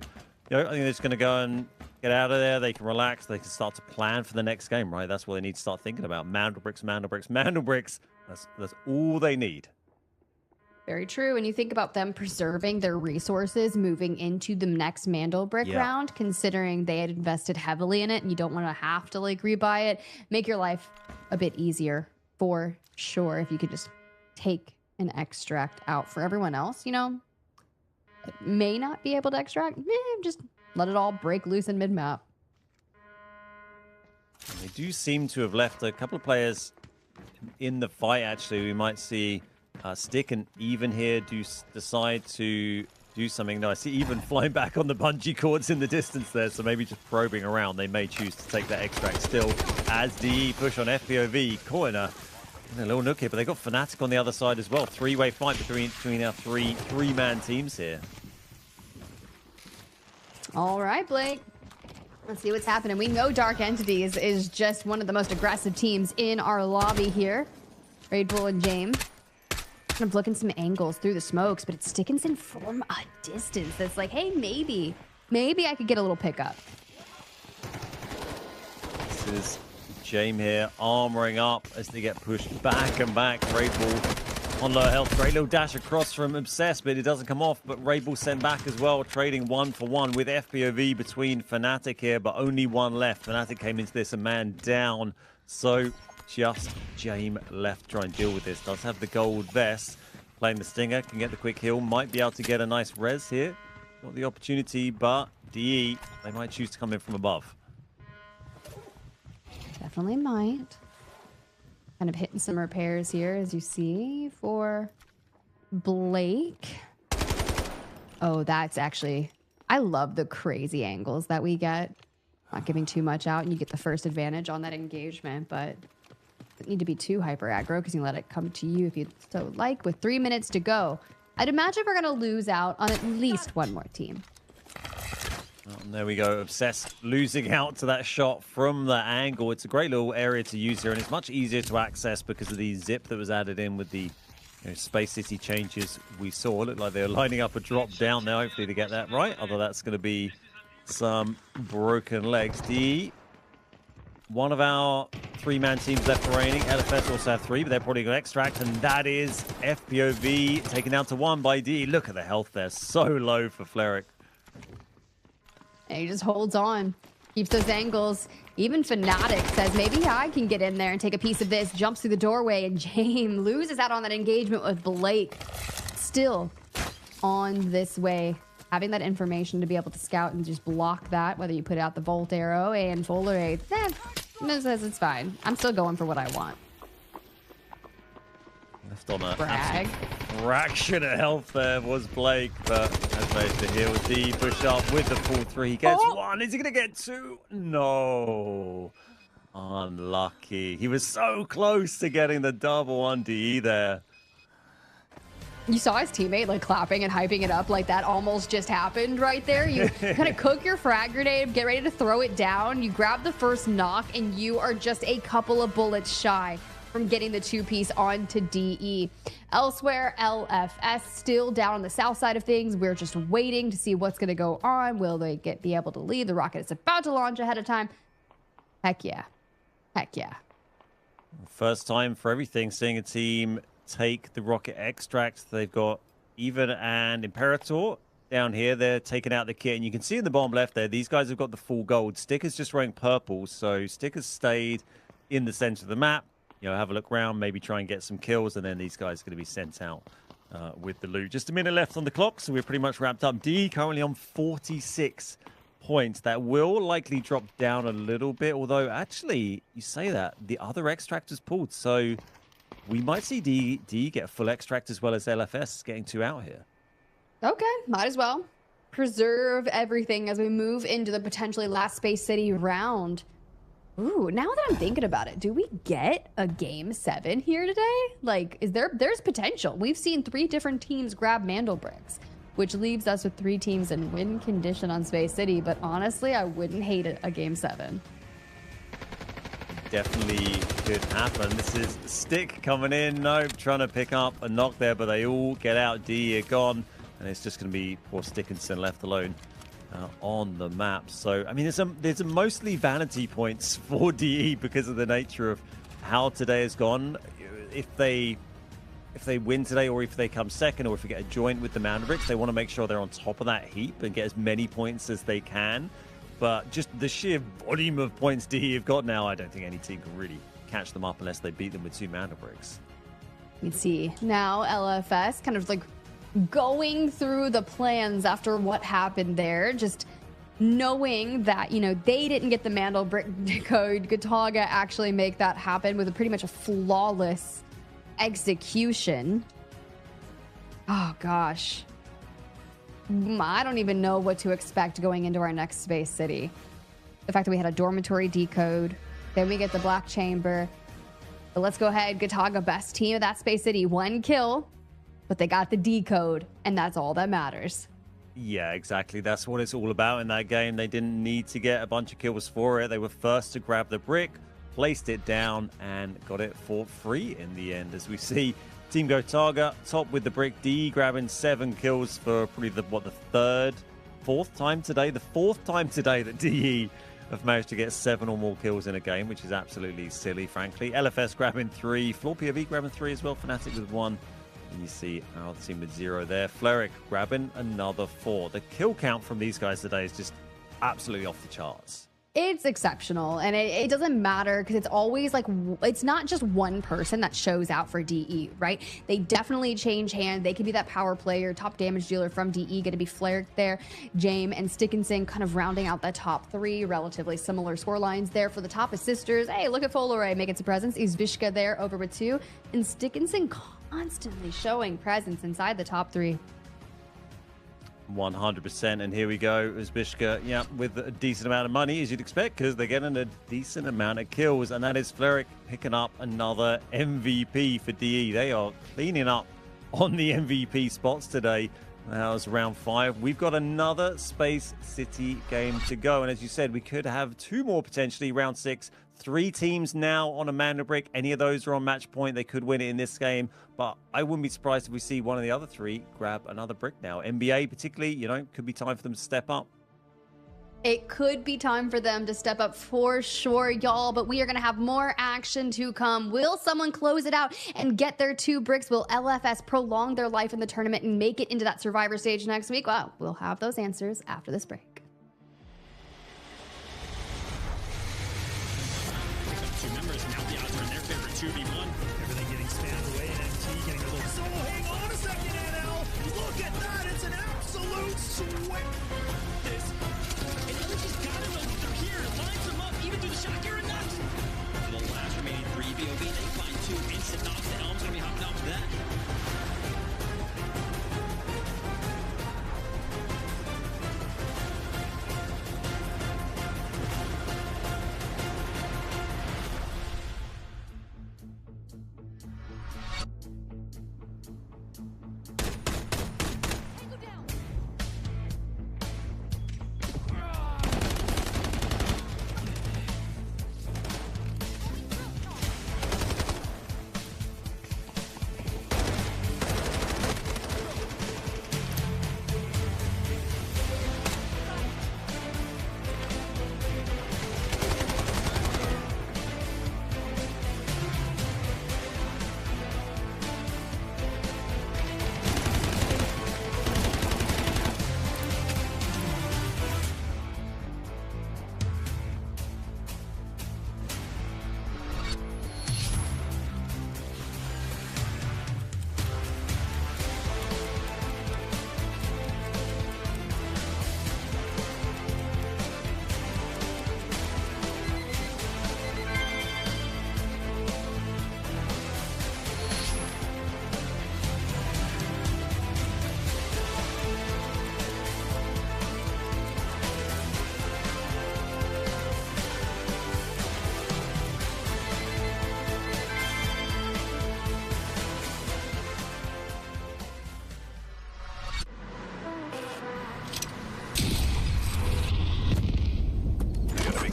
I think they're just going to go and get out of there. They can relax. They can start to plan for the next game, right? That's what they need to start thinking about. Mandel bricks, Mandel bricks, Mandel bricks. That's all they need. Very true. And you think about them preserving their resources moving into the next Mandel brick round, considering they had invested heavily in it and you don't want to have to rebuy it. Make your life a bit easier for sure if you could just take an extract out for everyone else, you know, may not be able to extract. Just let it all break loose in mid-map. They do seem to have left a couple of players in the fight, actually. We might see Stick and Even here decide to do something. No, I see Even flying back on the bungee cords in the distance there, so maybe just probing around. They may choose to take that extract still as DE push on FPOV. Caught in a little nook here, but they got Fnatic on the other side as well. Three-way fight between our three-man teams here. All right, Blake. Let's see what's happening. We know Dark Entities is just one of the most aggressive teams in our lobby here. Raid Bull and James. Kind of looking some angles through the smokes, but it's Dickinson from a distance. That's like, hey, maybe I could get a little pickup. This is James here, armoring up as they get pushed back and back. Raid Bull on low health. Great little dash across from Obsessed, but it doesn't come off. But Raid Bull sent back as well, trading 1-for-1 with FPOV between Fnatic here, but only one left. Fnatic came into this a man down. So just James left to try and deal with this. Does have the gold vest. Playing the Stinger, can get the quick heal. Might be able to get a nice res here. Not the opportunity, but DE, they might choose to come in from above. Definitely might. Kind of hitting some repairs here, as you see, for Blake. Oh, that's actually... I love the crazy angles that we get. Not giving too much out, and you get the first advantage on that engagement, but doesn't need to be too hyper aggro because you let it come to you if you so like. With 3 minutes to go, I'd imagine we're going to lose out on at least one more team. And there we go, Obsessed losing out to that shot from that angle. It's a great little area to use here, and it's much easier to access because of the zip that was added in with the Space City changes we saw. Looked like they were lining up a drop down there, hopefully to get that right. Although that's going to be some broken legs. One of our three-man teams left remaining. LFS also have 3, but they're probably going to extract, and that is FPOV taken down to 1 by D. Look at the health there, so low for Fleric. And he just holds on, keeps those angles. Even Fnatic says, maybe I can get in there and take a piece of this. Jumps through the doorway, and James loses out on that engagement with Blake. Still on this way. Having that information to be able to scout and just block that, whether you put out the Volt Arrow and full array, says it's fine. I'm still going for what I want. Left on a brag. Fraction of health there was Blake, but as managed to heal with D, push up with the full 3. He gets 1. Is he going to get 2? No. Unlucky. He was so close to getting the double on DE there. You saw his teammate like clapping and hyping it up like that almost just happened right there. You kind of cook your frag grenade, get ready to throw it down. You grab the first knock, and you are just a couple of bullets shy from getting the 2-piece onto DE. Elsewhere, LFS still down on the south side of things. We're just waiting to see what's going to go on. Will they be able to leave? The rocket is about to launch ahead of time. Heck yeah. Heck yeah. First time for everything, seeing a team take the rocket extract. They've got Even and Imperator down here. They're taking out the kit, and you can see in the bottom left there, these guys have got the full gold. Sticker's just wearing purple, so Sticker's stayed in the center of the map. Have a look around, maybe try and get some kills, and then these guys are going to be sent out with the loot. Just a minute left on the clock, so we're pretty much wrapped up. D currently on 46 points. That will likely drop down a little bit, although actually, you say that, the other extract is pulled, so we might see D get a full extract as well as LFS getting 2 out here. Okay, might as well preserve everything as we move into the potentially last Space City round. Ooh, now that I'm thinking about it, do we get a game 7 here today? Like, there's potential. We've seen 3 different teams grab Mandel bricks, which leaves us with 3 teams in win condition on Space City. But honestly, I wouldn't hate it, a game 7. Definitely could happen. This is Stick coming in. Nope, trying to pick up a knock there, but they all get out. D are gone, and it's just going to be poor Stickinson left alone on the map. So, I mean, there's a mostly vanity points for DE because of the nature of how today has gone. If they win today, or if they come second, or if we get a joint with the Mandarix, they want to make sure they're on top of that heap and get as many points as they can. But just the sheer volume of points DE have got now, I don't think any team can really catch them up unless they beat them with 2 Mandarix. You can see now LFS kind of like going through the plans after what happened there, just knowing that, you know, they didn't get the Mandel brick code. Gataga actually make that happen with a pretty much a flawless execution. Oh gosh, I don't even know what to expect going into our next Space City. The fact that we had a dormitory decode, then we get the Black Chamber. But let's go ahead. Gataga, best team of that Space City. 1 kill, but they got the decode, and that's all that matters. Yeah, exactly. That's what it's all about in that game. They didn't need to get a bunch of kills for it. They were first to grab the brick, placed it down, and got it for free in the end. As we see Team Gataga top with the brick. D grabbing 7 kills for probably the fourth time today that DE have managed to get 7 or more kills in a game, which is absolutely silly, frankly. LFS grabbing 3, Floor POV grabbing 3 as well, Fnatic with 1. And you see our team with 0 there. Fleric grabbing another 4. The kill count from these guys today is just absolutely off the charts. It's exceptional, and it doesn't matter because it's always like, it's not just one person that shows out for DE, right? They definitely change hands. They could be that power player, top damage dealer from DE, going to be Fleric there. Jame and Stickinson kind of rounding out the top 3, relatively similar score lines there for the top assisters. Hey, look at Folaray making some presence. Izvishka there over with 2, and Stickinson constantly showing presence inside the top 3. 100%, and here we go. Uzbishka, yeah, with a decent amount of money, as you'd expect, because they're getting a decent amount of kills, and that is Fleric picking up another MVP for DE. They are cleaning up on the MVP spots today. That was round 5. We've got another Space City game to go, and as you said, we could have 2 more potentially, round 6. 3 teams now on a Mandel brick. Any of those are on match point. They could win it in this game, but I wouldn't be surprised if we see one of the other 3 grab another brick now. NBA particularly, you know, could be time for them to step up. It could be time for them to step up for sure, y'all, but we are going to have more action to come. Will someone close it out and get their 2 bricks? Will LFS prolong their life in the tournament and make it into that survivor stage next week? Well, we'll have those answers after this break. Two members now the odds are in their favor 2v1. Everything getting spanned away and MT getting a little. So hang on a second, NL. Look at that! It's an absolute sweat. This. And Ellis got it when they're here. Lines them up even through the shot. You're nuts. For the last remaining 3 BOV, they find 2 instant knocks. The Elm's gonna be hopping off that.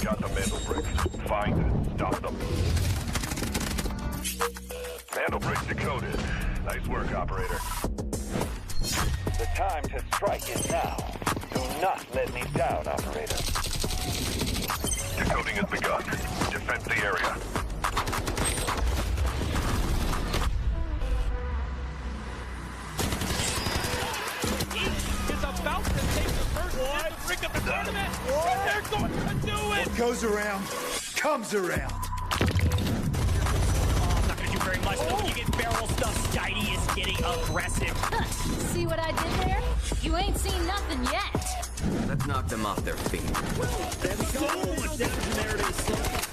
Got the Mandel brick. Find it. Stop them. Mandel brick decoded. Nice work, operator. The time to strike is now. Do not let me down, operator. Decoding has begun. Defend the area. Is about to take the first brick of the tournament. And they're going to do it. What goes around comes around. Oh, I'm not going to do very much, though. When you get barrel stuff, Skydie is getting aggressive. See what I did there? You ain't seen nothing yet. Let's knock them off their feet. So much damage there it is.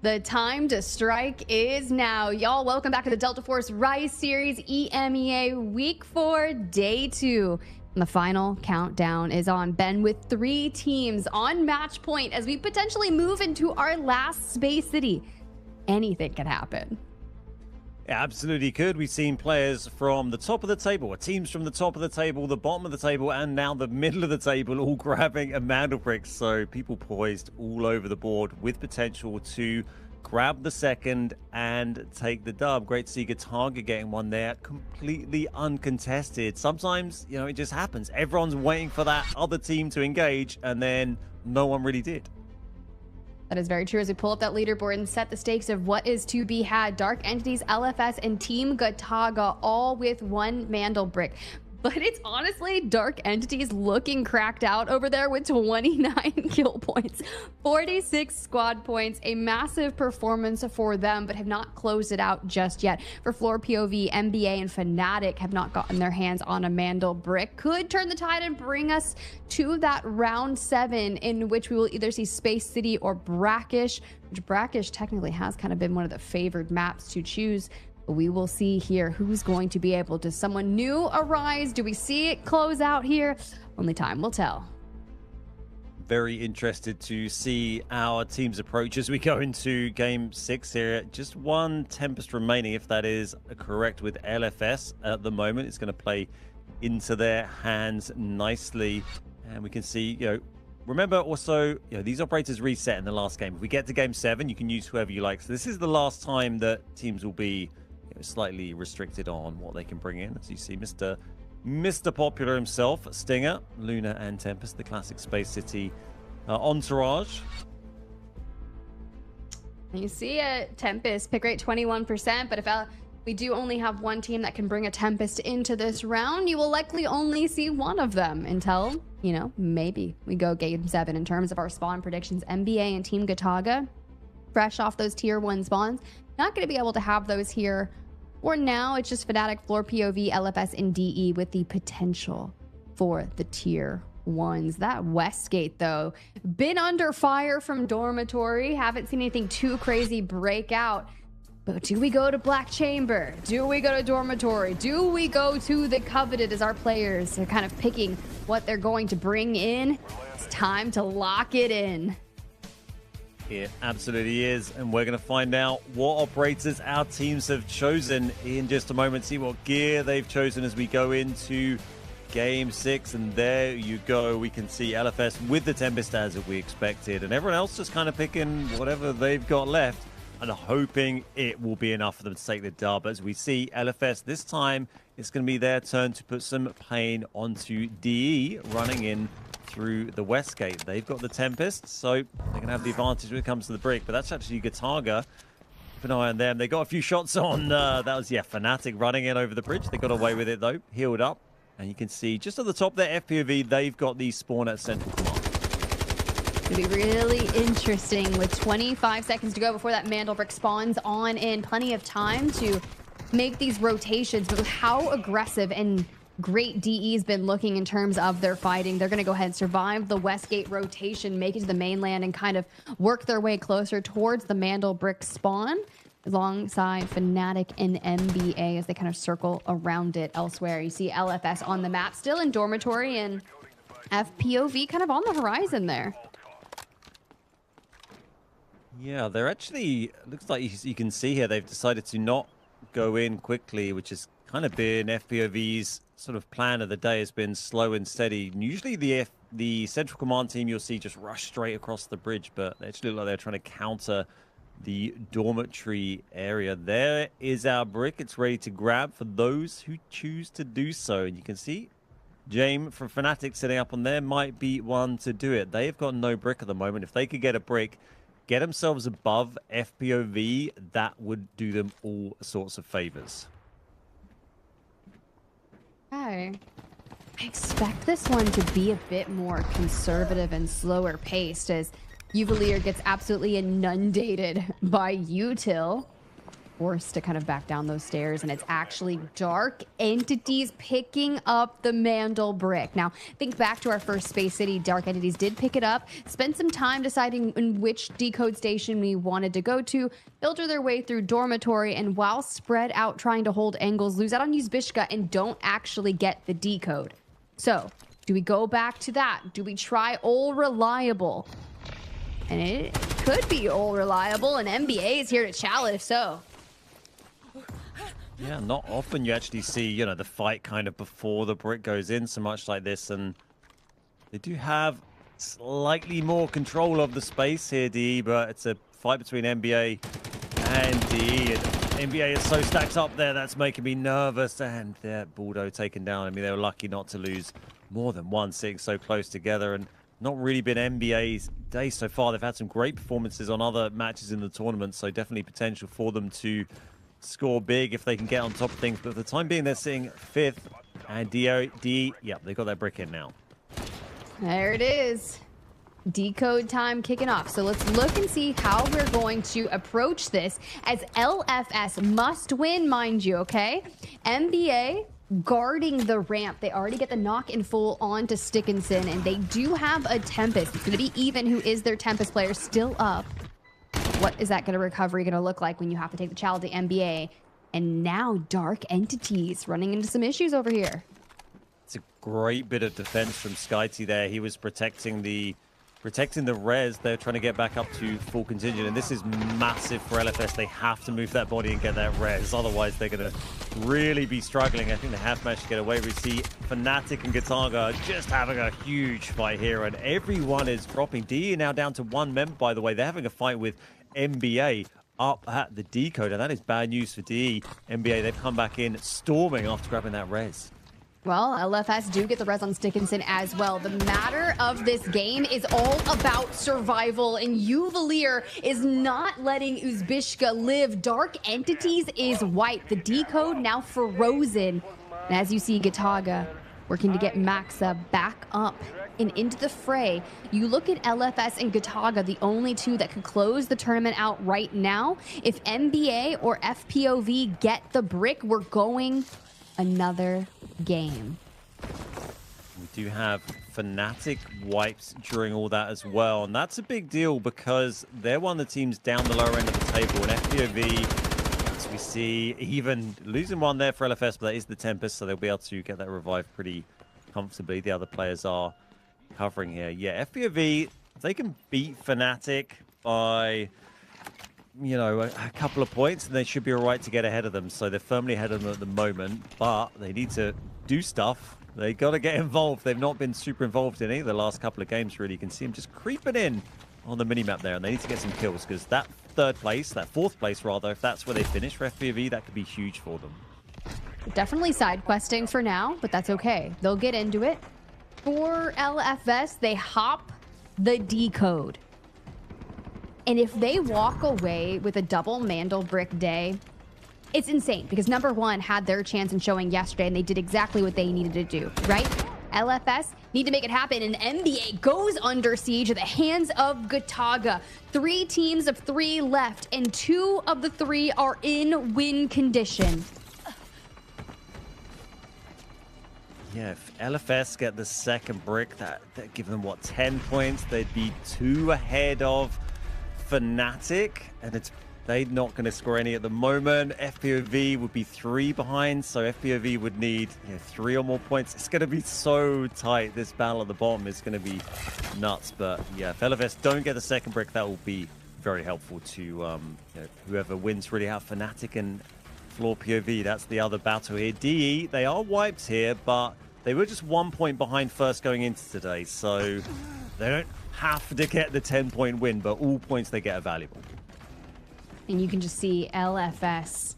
The time to strike is now. Y'all, welcome back to the Delta Force Rise Series EMEA Week 4, Day 2. And the final countdown is on. Ben, with 3 teams on match point as we potentially move into our last Space City. Anything can happen. It absolutely could. We've seen players from the top of the table, or teams from the top of the table, the bottom of the table, and now the middle of the table, all grabbing a Mandel brick. So people poised all over the board with potential to grab the second and take the dub. Great to see Targa getting one there, completely uncontested. Sometimes, you know, it just happens. Everyone's waiting for that other team to engage, and then no one really did. That is very true. As we pull up that leaderboard and set the stakes of what is to be had, Dark Entities, LFS, and Team Gataga all with 1 Mandel brick. But it's honestly Dark Entities looking cracked out over there with 29 kill points, 46 squad points, a massive performance for them, but have not closed it out just yet. For Floor POV, NBA, and Fnatic have not gotten their hands on a Mandel brick. Could turn the tide and bring us to that round 7, in which we will either see Space City or Brakkesh, which Brakkesh technically has kind of been one of the favored maps to choose. We will see here who's going to be able to. Someone new arise? Do we see it close out here? Only time will tell. Very interested to see our team's approach as we go into game 6 here. Just 1 Tempest remaining, if that is correct, with LFS at the moment. It's going to play into their hands nicely. And we can see, you know, remember also, you know, these operators reset in the last game. If we get to game 7, you can use whoever you like. So this is the last time that teams will be slightly restricted on what they can bring in. As you see, Mr. Popular himself, Stinger, Luna, and Tempest, the classic Space City entourage. And you see a Tempest pick rate 21%, but if we do only have 1 team that can bring a Tempest into this round, you will likely only see 1 of them until, you know, maybe we go game 7 in terms of our spawn predictions. NBA and Team Gataga, fresh off those tier 1 spawns, not going to be able to have those here. Or now it's just Fnatic, Floor POV, LFS, and DE with the potential for the tier 1s. That Westgate, though, been under fire from Dormitory. Haven't seen anything too crazy break out. But do we go to Black Chamber? Do we go to Dormitory? Do we go to the Coveted as our players are kind of picking what they're going to bring in? It's time to lock it in. It absolutely is, and we're going to find out what operators our teams have chosen in just a moment. See what gear they've chosen as we go into game 6, and there you go. We can see LFS with the Tempest as we expected, and everyone else just kind of picking whatever they've got left and hoping it will be enough for them to take the dub. As we see LFS this time, it's going to be their turn to put some pain onto DE, running in through the West Gate. They've got the Tempest, so they're going to have the advantage when it comes to the brick, but that's actually Gataga. Keep an eye on them. They got a few shots on, that was, yeah, Fnatic running in over the bridge. They got away with it, though, healed up. And you can see just at the top there, FPOV, they've got the spawn at Central Command. It'll be really interesting with 25 seconds to go before that Mandel brick spawns on in. Plenty of time to make these rotations, but with how aggressive and great DE's been looking in terms of their fighting, they're going to go ahead and survive the Westgate rotation, make it to the mainland, and kind of work their way closer towards the Mandel brick spawn alongside Fnatic and NBA as they kind of circle around it elsewhere. You see LFS on the map, still in Dormitory, and FPOV kind of on the horizon there. Yeah, they're actually, looks like you can see here, they've decided to not go in quickly, which has kind of been FPOV's sort of plan of the day, has been slow and steady. And usually the Central Command team you'll see just rush straight across the bridge, but they actually look like they're trying to counter the dormitory area. There is our brick. It's ready to grab for those who choose to do so. And you can see James from Fnatic setting up on there might be one to do it. They've got no brick at the moment. If they could get a brick, get themselves above FPOV, that would do them all sorts of favors. Okay. I expect this one to be a bit more conservative and slower paced as Uvalier gets absolutely inundated by Util. Forced to kind of back down those stairs, and it's actually Dark Entities picking up the Mandel brick. Now, think back to our first Space City. Dark Entities did pick it up, spent some time deciding in which decode station we wanted to go to, filter their way through dormitory, and while spread out trying to hold angles, lose out on Uzbishka and don't actually get the decode. So, do we go back to that? Do we try All Reliable? And it could be All Reliable, and NBA is here to challenge if so. Yeah, not often you actually see, you know, the fight kind of before the brick goes in so much like this, and they do have slightly more control of the space here, DE, but it's a fight between NBA and DE, and NBA is so stacked up there, that's making me nervous, and they're Baldo taken down. I mean, they were lucky not to lose more than one, sitting so close together, and not really been NBA's day so far. They've had some great performances on other matches in the tournament, so definitely potential for them to score big if they can get on top of things. But for the time being, they're sitting 5th. And DE, yeah, they got that brick in now. There it is. Decode time kicking off. So let's look and see how we're going to approach this as LFS must win, mind you, okay? NBA guarding the ramp. They already get the knock in full onto Stickinson, and they do have a Tempest. It's going to be Even, who is their Tempest player, still up. What is that recovery going to look like when you have to take the challenge to NBA? And now Dark Entities running into some issues over here. It's a great bit of defense from SkyT there. He was protecting the res. They're trying to get back up to full contingent, and this is massive for LFS. They have to move that body and get that res, otherwise they're going to really be struggling. I think they have managed to get away. We see Fnatic and Gataga just having a huge fight here, and everyone is dropping. DE now down to 1 member, by the way. They're having a fight with NBA up at the decode, and that is bad news for DE. NBA, they've come back in storming after grabbing that res. Well, LFS do get the res on Stickinson as well. The matter of this game is all about survival, and Uvalier is not letting Uzbishka live. Dark Entities is white. The decode now frozen. And as you see, Gataga working to get Maxa back up and into the fray. You look at LFS and Gataga, the only two that could close the tournament out right now. If NBA or FPOV get the brick, we're going another game. We do have Fnatic wipes during all that as well, and that's a big deal because they're one of the teams down the lower end of the table, and FPOV, as we see, even losing one there for LFS, but that is the Tempest, so they'll be able to get that revive pretty comfortably. The other players are covering here. Yeah, FPOV, if they can beat Fnatic by, you know, a couple of points, and they should be all right to get ahead of them. So they're firmly ahead of them at the moment, but they need to do stuff. They got to get involved. They've not been super involved in any of the last couple of games, really. You can see them just creeping in on the minimap there, and they need to get some kills because that 3rd place, that 4th place rather, if that's where they finish for FPV, that could be huge for them. Definitely side questing for now, but that's okay. They'll get into it. For LFS, they hop the decode. And if they walk away with a double Mandel brick day, it's insane because number one had their chance in showing yesterday and they did exactly what they needed to do, right? LFS need to make it happen, and NBA goes under siege at the hands of Gataga. 3 teams of 3 left, and 2 of the 3 are in win condition. Yeah, if LFS get the 2nd brick, that'd give them, what, 10 points? They'd be 2 ahead of Fnatic, and they're not going to score any at the moment. FPOV would be 3 behind, so FPOV would need 3 or more points. It's going to be so tight. This battle at the bottom is going to be nuts. But yeah, if LFS don't get the 2nd brick, that will be very helpful to you know, whoever wins really out. Fnatic and Floor POV, that's the other battle here. DE, they are wiped here, but they were just 1 point behind first going into today, so they don't have to get the 10-point win, but all points they get are valuable. And you can just see LFS.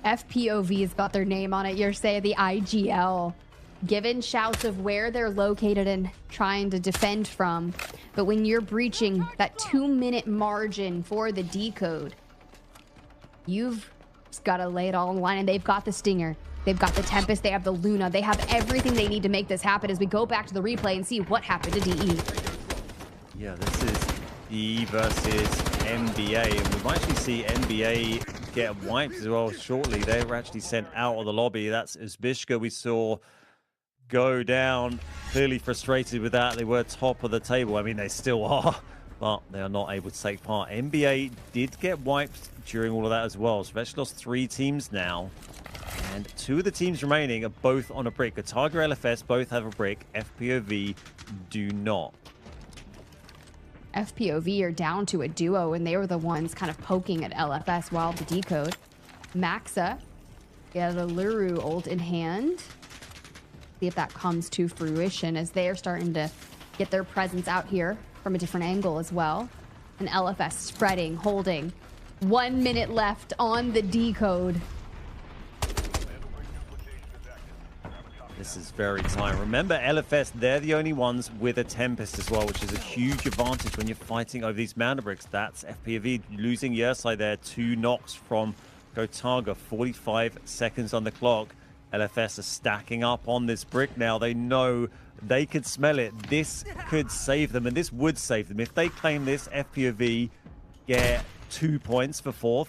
FPOV's got their name on it. You're saying the IGL. given shouts of where they're located and trying to defend from. But when you're breaching that 2-minute margin for the decode, you've just got to lay it all on the line. And they've got the Stinger. They've got the Tempest. They have the Luna. They have everything they need to make this happen as we go back to the replay and see what happened to DE. Yeah, this is DE versus NBA. And we might actually see NBA get wiped as well shortly. They were actually sent out of the lobby. That's Uzbishka we saw go down. Clearly frustrated with that. They were top of the table. I mean, they still are, but they are not able to take part. NBA did get wiped during all of that as well. So they've actually lost 3 teams now. And 2 of the teams remaining are both on a brick. Otaga, LFS both have a brick. FPOV do not. FPOV are down to a duo, and they were the ones kind of poking at LFS while the decode. Maxa get a Luru ult in hand. See if that comes to fruition as they are starting to get their presence out here from a different angle as well. And LFS spreading, holding. 1 minute left on the decode. This is very tight. Remember, LFS, they're the only ones with a Tempest as well, which is a huge advantage when you're fighting over these mana bricks. That's FPV losing Yersai there. 2 knocks from Gotaga. 45 seconds on the clock. LFS are stacking up on this brick now. They know they could smell it. This could save them, and this would save them. If they claim this, FPV get 2 points for 4th,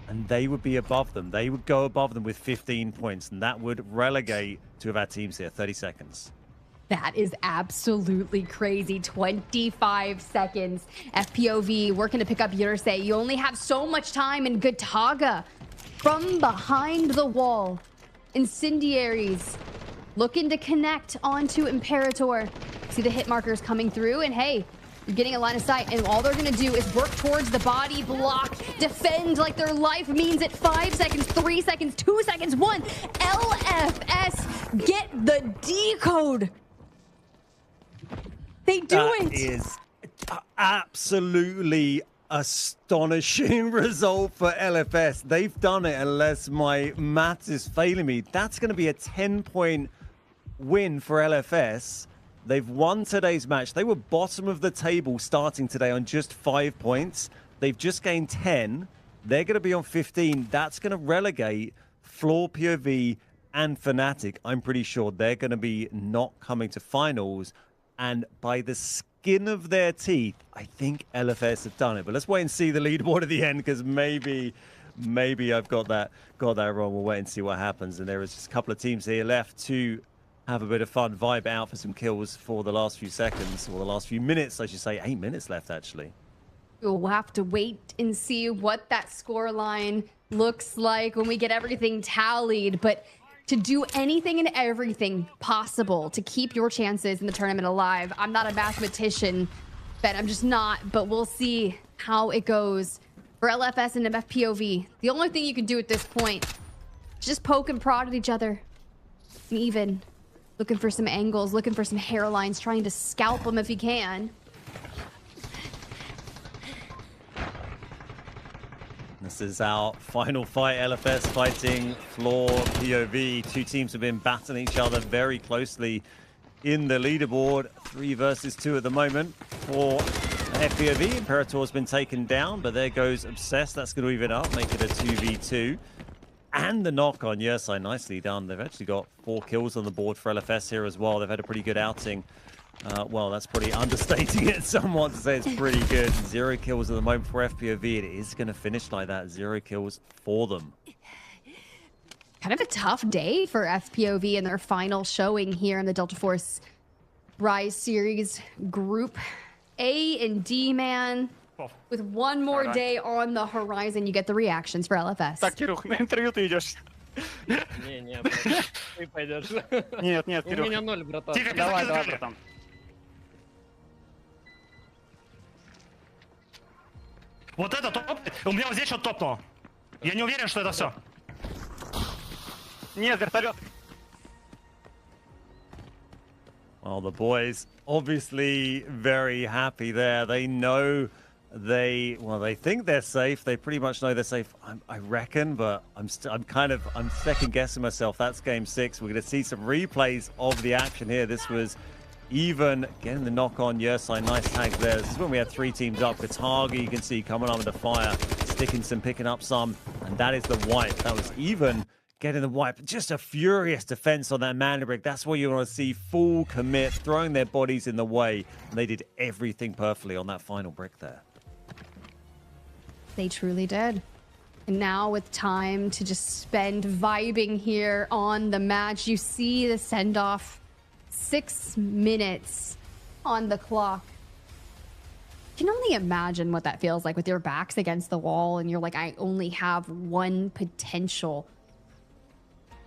and they would be above them. They would go above them with 15 points, and that would relegate 2 of our teams here. 30 seconds. That is absolutely crazy. 25 seconds. FPOV working to pick up Yursei. You only have so much time, and Gotaga from behind the wall. Incendiaries looking to connect onto Imperator. See the hit markers coming through, and hey, you're getting a line of sight, and all they're gonna do is work towards the body, block, defend like their life means it. 5 seconds, 3 seconds, 2 seconds, 1. LFS get the decode. They do it. That is absolutely astonishing result for LFS. They've done it, unless my maths is failing me. That's going to be a 10-point win for LFS. They've won today's match. They were bottom of the table starting today on just 5 points. They've just gained 10. They're going to be on 15. That's going to relegate Floor POV and Fnatic. I'm pretty sure they're going to be not coming to finals. And by the skin of their teeth, I think LFS have done it. But let's wait and see the leaderboard at the end, because maybe I've got that wrong. We'll wait and see what happens. And there is just a couple of teams here left to have a bit of fun, vibe out for some kills for the last few seconds, or the last few minutes, I should say. 8 minutes left, actually. We'll have to wait and see what that score line looks like when we get everything tallied. But to do anything and everything possible to keep your chances in the tournament alive. I'm not a mathematician, Ben. I'm just not. But we'll see how it goes for LFS and FPOV. The only thing you can do at this point is just poke and prod at each other. And even looking for some angles, looking for some hairlines, trying to scalp them if you can. This is our final fight. LFS fighting Floor POV. 2 teams have been battling each other very closely in the leaderboard. 3 versus 2 at the moment for FPOV. Imperator's been taken down, but there goes Obsessed. That's going to even up, make it a 2v2. And the knock on Yersai, nicely done. They've actually got 4 kills on the board for LFS here as well. They've had a pretty good outing. Well, that's probably understating it somewhat to say it's pretty good. 0 kills at the moment for FPOV. It is going to finish like that. 0 kills for them. Kind of a tough day for FPOV in their final showing here in the Delta Force Rise Series Group A and D, man. With one more day on the horizon, you get the reactions for LFS. Так, Кирюх, на интервью ты идешь. Не, ты пойдешь. Нет, У Кирюх. меня 0, братан. Тихо, Давай, братан. Вот это топ. У меня вот здесь что-то топнуло. Я не уверен, что это все. Нет, вертолет. Well, the boys obviously very happy there. They know They think they're safe. They pretty much know they're safe, I reckon, but I'm second guessing myself. That's game 6. We're going to see some replays of the action here. This was even getting the knock on Yersai. Nice tag there. This is when we had 3 teams up. Kataga, you can see coming under fire. Stickinson picking up some, and that is the wipe. That was even getting the wipe. Just a furious defense on that Mana Brick. That's what you want to see. Full commit, throwing their bodies in the way, and they did everything perfectly on that final brick there. They truly did. And now with time to just spend vibing here on the match, you see the send-off. 6 minutes on the clock. You can only imagine what that feels like with your backs against the wall and you're like, I only have one potential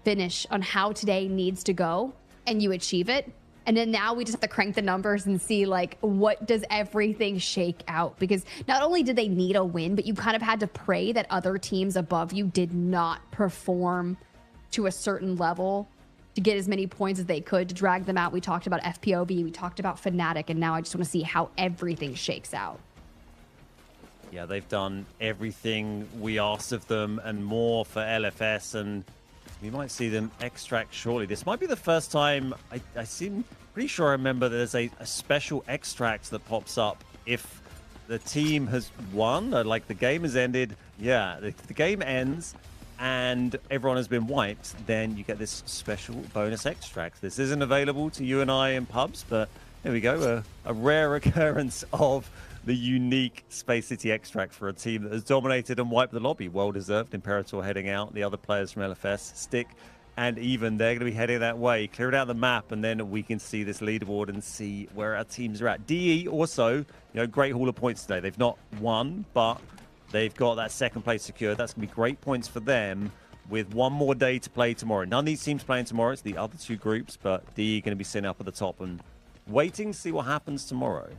finish on how today needs to go, and you achieve it. And then now we just have to crank the numbers and see, like, what does everything shake out? Because not only did they need a win, but you kind of had to pray that other teams above you did not perform to a certain level to get as many points as they could to drag them out. We talked about FPOB, we talked about Fnatic, and now I just want to see how everything shakes out. Yeah, they've done everything we asked of them and more for LFS, and we might see them extract shortly. This might be the first time I seem pretty sure I remember there's a special extract that pops up if the team has won, or like the game has ended. Yeah, if the game ends and everyone has been wiped, then you get this special bonus extract. This isn't available to you and I in pubs, but there we go, a rare occurrence of the unique Space City extract for a team that has dominated and wiped the lobby. Well deserved. Imperator heading out. The other players from LFS, Stick and Even, they're going to be heading that way. Clear it out the map, and then we can see this leaderboard and see where our teams are at. DE also, great haul of points today. They've not won, but they've got that second place secured. That's going to be great points for them with one more day to play tomorrow. None of these teams playing tomorrow. It's the other 2 groups, but DE going to be sitting up at the top and waiting to see what happens tomorrow.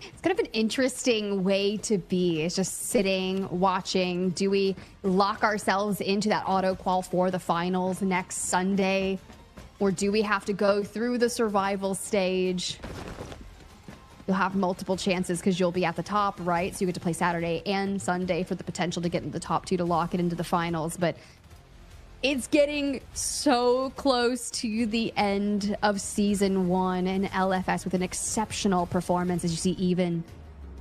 It's kind of an interesting way to be. It's just sitting, watching. Do we lock ourselves into that auto qual for the finals next Sunday? Or do we have to go through the survival stage? You'll have multiple chances because you'll be at the top, right? So you get to play Saturday and Sunday for the potential to get into the top 2 to lock it into the finals. But it's getting so close to the end of Season 1, and LFS with an exceptional performance, as you see Even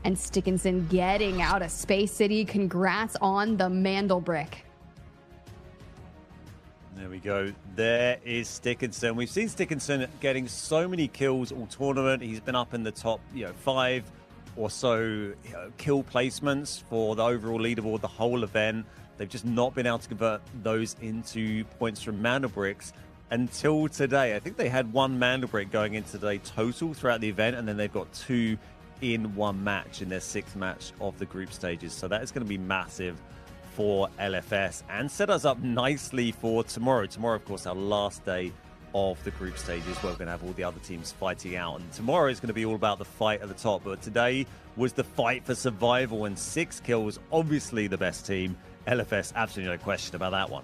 and Stickinson getting out of Space City. Congrats on the Mandelbrick. There we go. There is Stickinson. We've seen Stickinson getting so many kills all tournament. He's been up in the top 5 or so kill placements for the overall leaderboard the whole event. They've just not been able to convert those into points from Mandelbricks until today. I think they had 1 Mandelbrick going into today total throughout the event, and then they've got 2 in 1 match in their 6th match of the group stages. So that is going to be massive for LFS and set us up nicely for tomorrow. Tomorrow, of course, our last day of the group stages where we're going to have all the other teams fighting out. And tomorrow is going to be all about the fight at the top. But today was the fight for survival, and 6 kills, obviously the best team. LFS, absolutely no question about that one.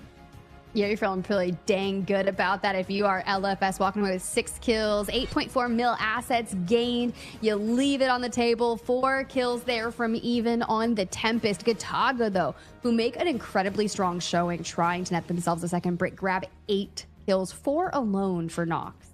Yeah, you're feeling pretty dang good about that. If you are LFS, walking away with 6 kills, 8.4 mil assets gained. You leave it on the table. 4 kills there from Even on the Tempest. Kataga, though, who make an incredibly strong showing, trying to net themselves a second brick, grab 8 kills, 4 alone for Nox.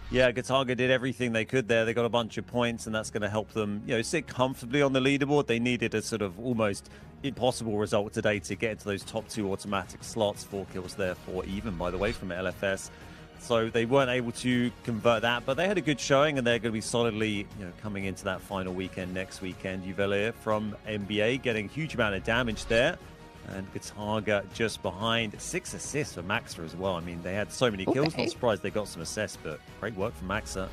Yeah, Kataga did everything they could there. They got a bunch of points, and that's going to help them, sit comfortably on the leaderboard. They needed a sort of almost impossible result today to get into those top 2 automatic slots. 4 kills there for Even, by the way, from LFS. So they weren't able to convert that, but they had a good showing, and they're going to be solidly, coming into that final weekend next weekend. Juvelia from NBA getting a huge amount of damage there. And Kataga just behind. 6 assists for Maxa as well. I mean, they had so many kills. Okay. Not surprised they got some assists, but great work from Maxa.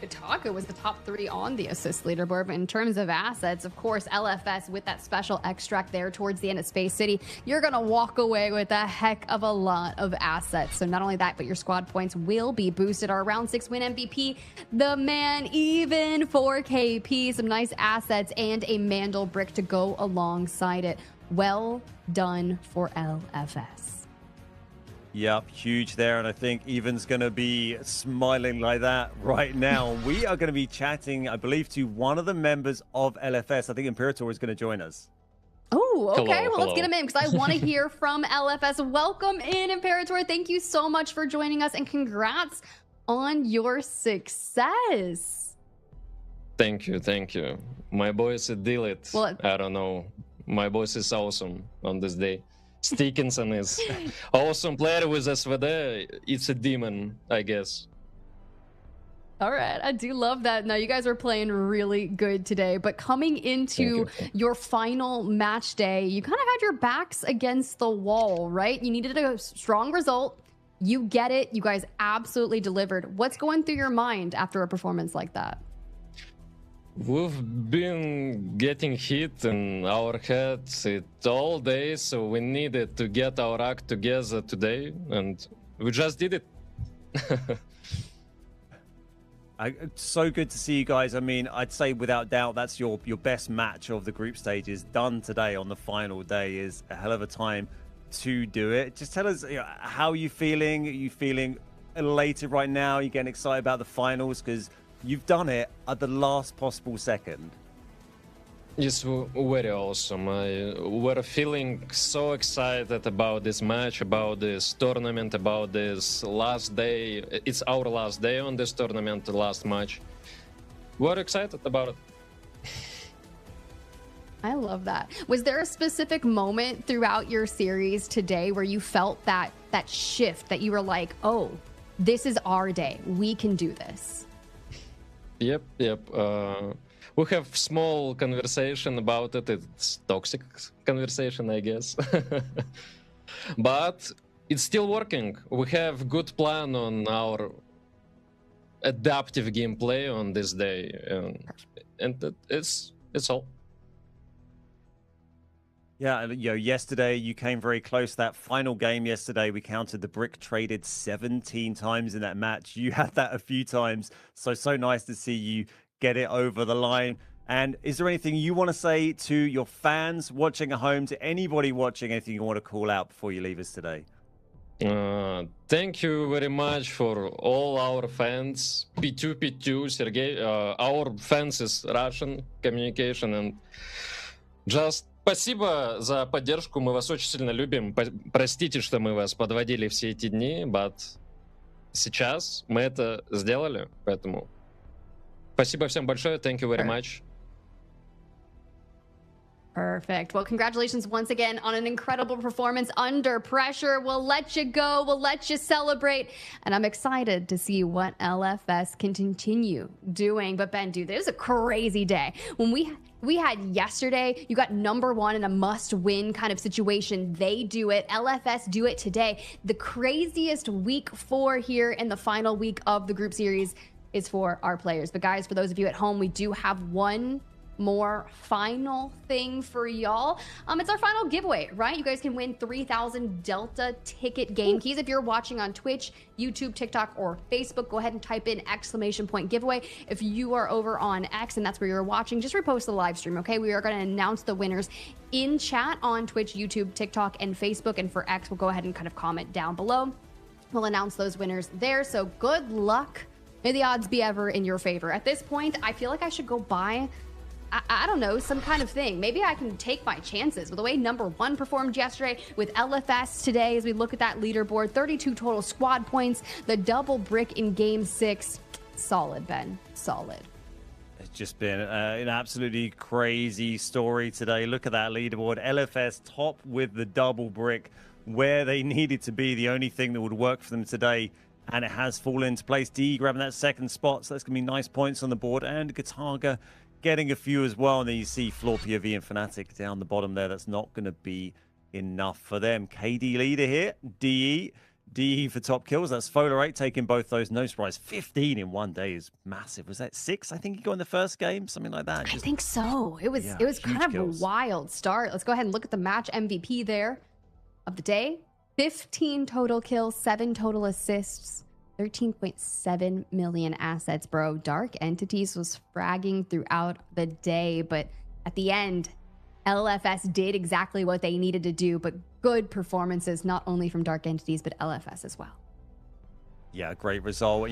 Kataga was the top 3 on the assist leaderboard, but in terms of assets, of course, LFS with that special extract there towards the end of Space City, you're going to walk away with a heck of a lot of assets. So not only that, but your squad points will be boosted. Our round 6 win MVP, the man, Even for KP, some nice assets and a Mandelbrick to go alongside it. Well done for LFS. Yep, huge there, and I think Evan's going to be smiling like that right now. We are going to be chatting, I believe, to one of the members of LFS. I think Imperator is going to join us. Oh, okay. Hello, Let's get him in because I want to hear from LFS. Welcome in, Imperator. Thank you so much for joining us, and congrats on your success. Thank you, thank you. My boys deal it. Well, I don't know. My boss is awesome on this day. Stickinson is awesome player with SVD. It's a demon, I guess. All right, I do love that. Now, you guys are playing really good today, but coming into your final match day, you kind of had your backs against the wall, right? You needed a strong result. You get it. You guys absolutely delivered. What's going through your mind after a performance like that? We've been getting hit in our heads all day, so we needed to get our act together today, and we just did it. It's so good to see you guys. I mean, I'd say without doubt that's your best match of the group stages done today on the final day. Is a hell of a time to do it. Just tell us, how are you feeling? Are you feeling elated right now? Are you getting excited about the finals? Because you've done it at the last possible second. It's very awesome. We're feeling so excited about this match, about this tournament, about this last day. It's our last day on this tournament, the last match. We're excited about it. I love that. Was there a specific moment throughout your series today where you felt that shift, that you were like, oh, this is our day. We can do this? Yep. We have small conversation about it. It's toxic conversation, I guess. But it's still working. We have good plan on our adaptive gameplay on this day, and it's all. Yeah, yesterday you came very close. That final game yesterday, we counted the brick traded 17 times in that match. You had that a few times, so nice to see you get it over the line. And is there anything you want to say to your fans watching at home, to anybody watching, anything you want to call out before you leave us today? Thank you very much for all our fans. P2, Sergey. Our fans is Russian communication, and just спасибо за поддержку, мы вас очень сильно любим. Простите, что мы вас подводили все эти дни, but сейчас мы это сделали, поэтому спасибо всем большое, thank you very much. Perfect. Well, congratulations once again on an incredible performance under pressure. We'll let you go. We'll let you celebrate. And I'm excited to see what LFS can continue doing. But Ben, dude, it was a crazy day. When we had yesterday, you got #1 in a must-win kind of situation. They do it. LFS do it today. The craziest week 4 here in the final week of the group series is for our players. But guys, for those of you at home, we do have one more final thing for y'all. It's our final giveaway, right? You guys can win 3,000 Delta ticket game keys. If you're watching on Twitch, YouTube, TikTok, or Facebook, go ahead and type in !giveaway. If you are over on X and that's where you're watching, just repost the live stream, okay? We are going to announce the winners in chat on Twitch, YouTube, TikTok, and Facebook. And for X, we'll go ahead and kind of comment down below. We'll announce those winners there. So good luck. May the odds be ever in your favor. At this point, I feel like I should go buy, I don't know, some kind of thing. Maybe I can take my chances with the way #1 performed yesterday, with LFS today as we look at that leaderboard. 32 total squad points, the double brick in game 6. Solid, Ben. Solid. It's just been an absolutely crazy story today. Look at that leaderboard. LFS top with the double brick where they needed to be. The only thing that would work for them today, and it has fallen into place. D grabbing that second spot, so that's going to be nice points on the board. And Gataga getting a few as well. And then you see Floor POV and Fnatic down the bottom there. That's not going to be enough for them. KD leader here. DE for top kills. That's Folar8 taking both those. No surprise. 15 in one day is massive. Was that 6? I think he got in the first game, something like that. I think so. It was kind of a wild start. Let's go ahead and look at the match MVP there of the day. 15 total kills, 7 total assists, 13.7 million assets, bro. Dark Entities was fragging throughout the day, but at the end, LFS did exactly what they needed to do, but good performances, not only from Dark Entities, but LFS as well. Yeah, great result.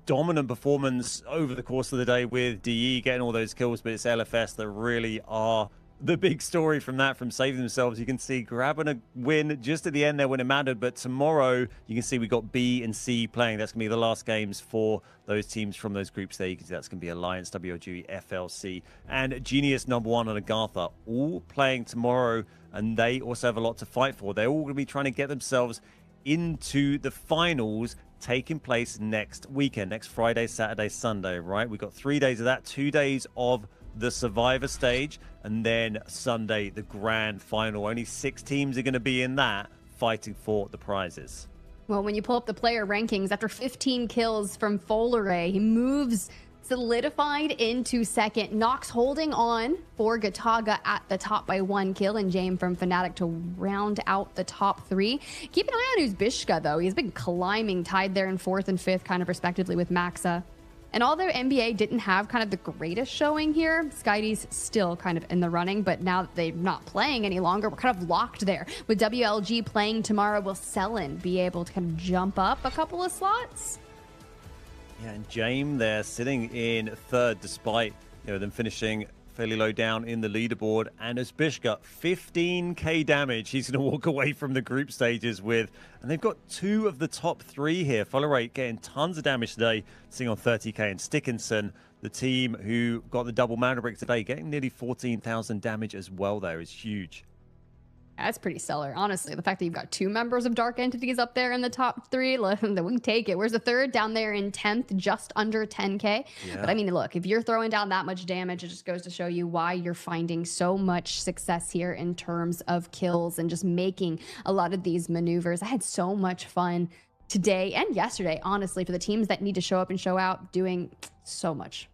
Dominant performance over the course of the day with DE getting all those kills, but it's LFS that really are the big story from that, from saving themselves. You can see grabbing a win just at the end there when it mattered, but tomorrow you can see we got B and C playing. That's going to be the last games for those teams from those groups there. You can see that's going to be Alliance, WLG, FLC, and Genius #1 and Agartha all playing tomorrow, and they also have a lot to fight for. They're all going to be trying to get themselves into the finals taking place next weekend, next Friday, Saturday, Sunday, right? We've got 3 days of that, 2 days of the Survivor stage, and then Sunday, the grand final. Only 6 teams are going to be in that, fighting for the prizes. Well, when you pull up the player rankings, after 15 kills from Folare, he moves solidified into second. Nox holding on for Gataga at the top by 1 kill, and James from Fnatic to round out the top 3. Keep an eye on Uzbishka, though. He's been climbing, tied there in 4th and 5th, kind of respectively, with Maxa. And although NBA didn't have kind of the greatest showing here, Skydy's still kind of in the running, but now that they're not playing any longer, we're kind of locked there. With WLG playing tomorrow, will Selen be able to kind of jump up a couple of slots? Yeah, and James there sitting in 3rd despite them finishing fairly low down in the leaderboard. And Uzbishka, 15k damage he's going to walk away from the group stages with. And they've got 2 of the top 3 here. Folare getting tons of damage today, sitting on 30k. And Stickinson, the team who got the double mana brick today, getting nearly 14,000 damage as well there is huge. That's pretty stellar, honestly. The fact that you've got 2 members of Dark Entities up there in the top 3, we can take it. Where's the 3rd? Down there in 10th, just under 10k. Yeah. But I mean, look, if you're throwing down that much damage, it just goes to show you why you're finding so much success here in terms of kills and just making a lot of these maneuvers. I had so much fun today and yesterday, honestly, for the teams that need to show up and show out, doing so much.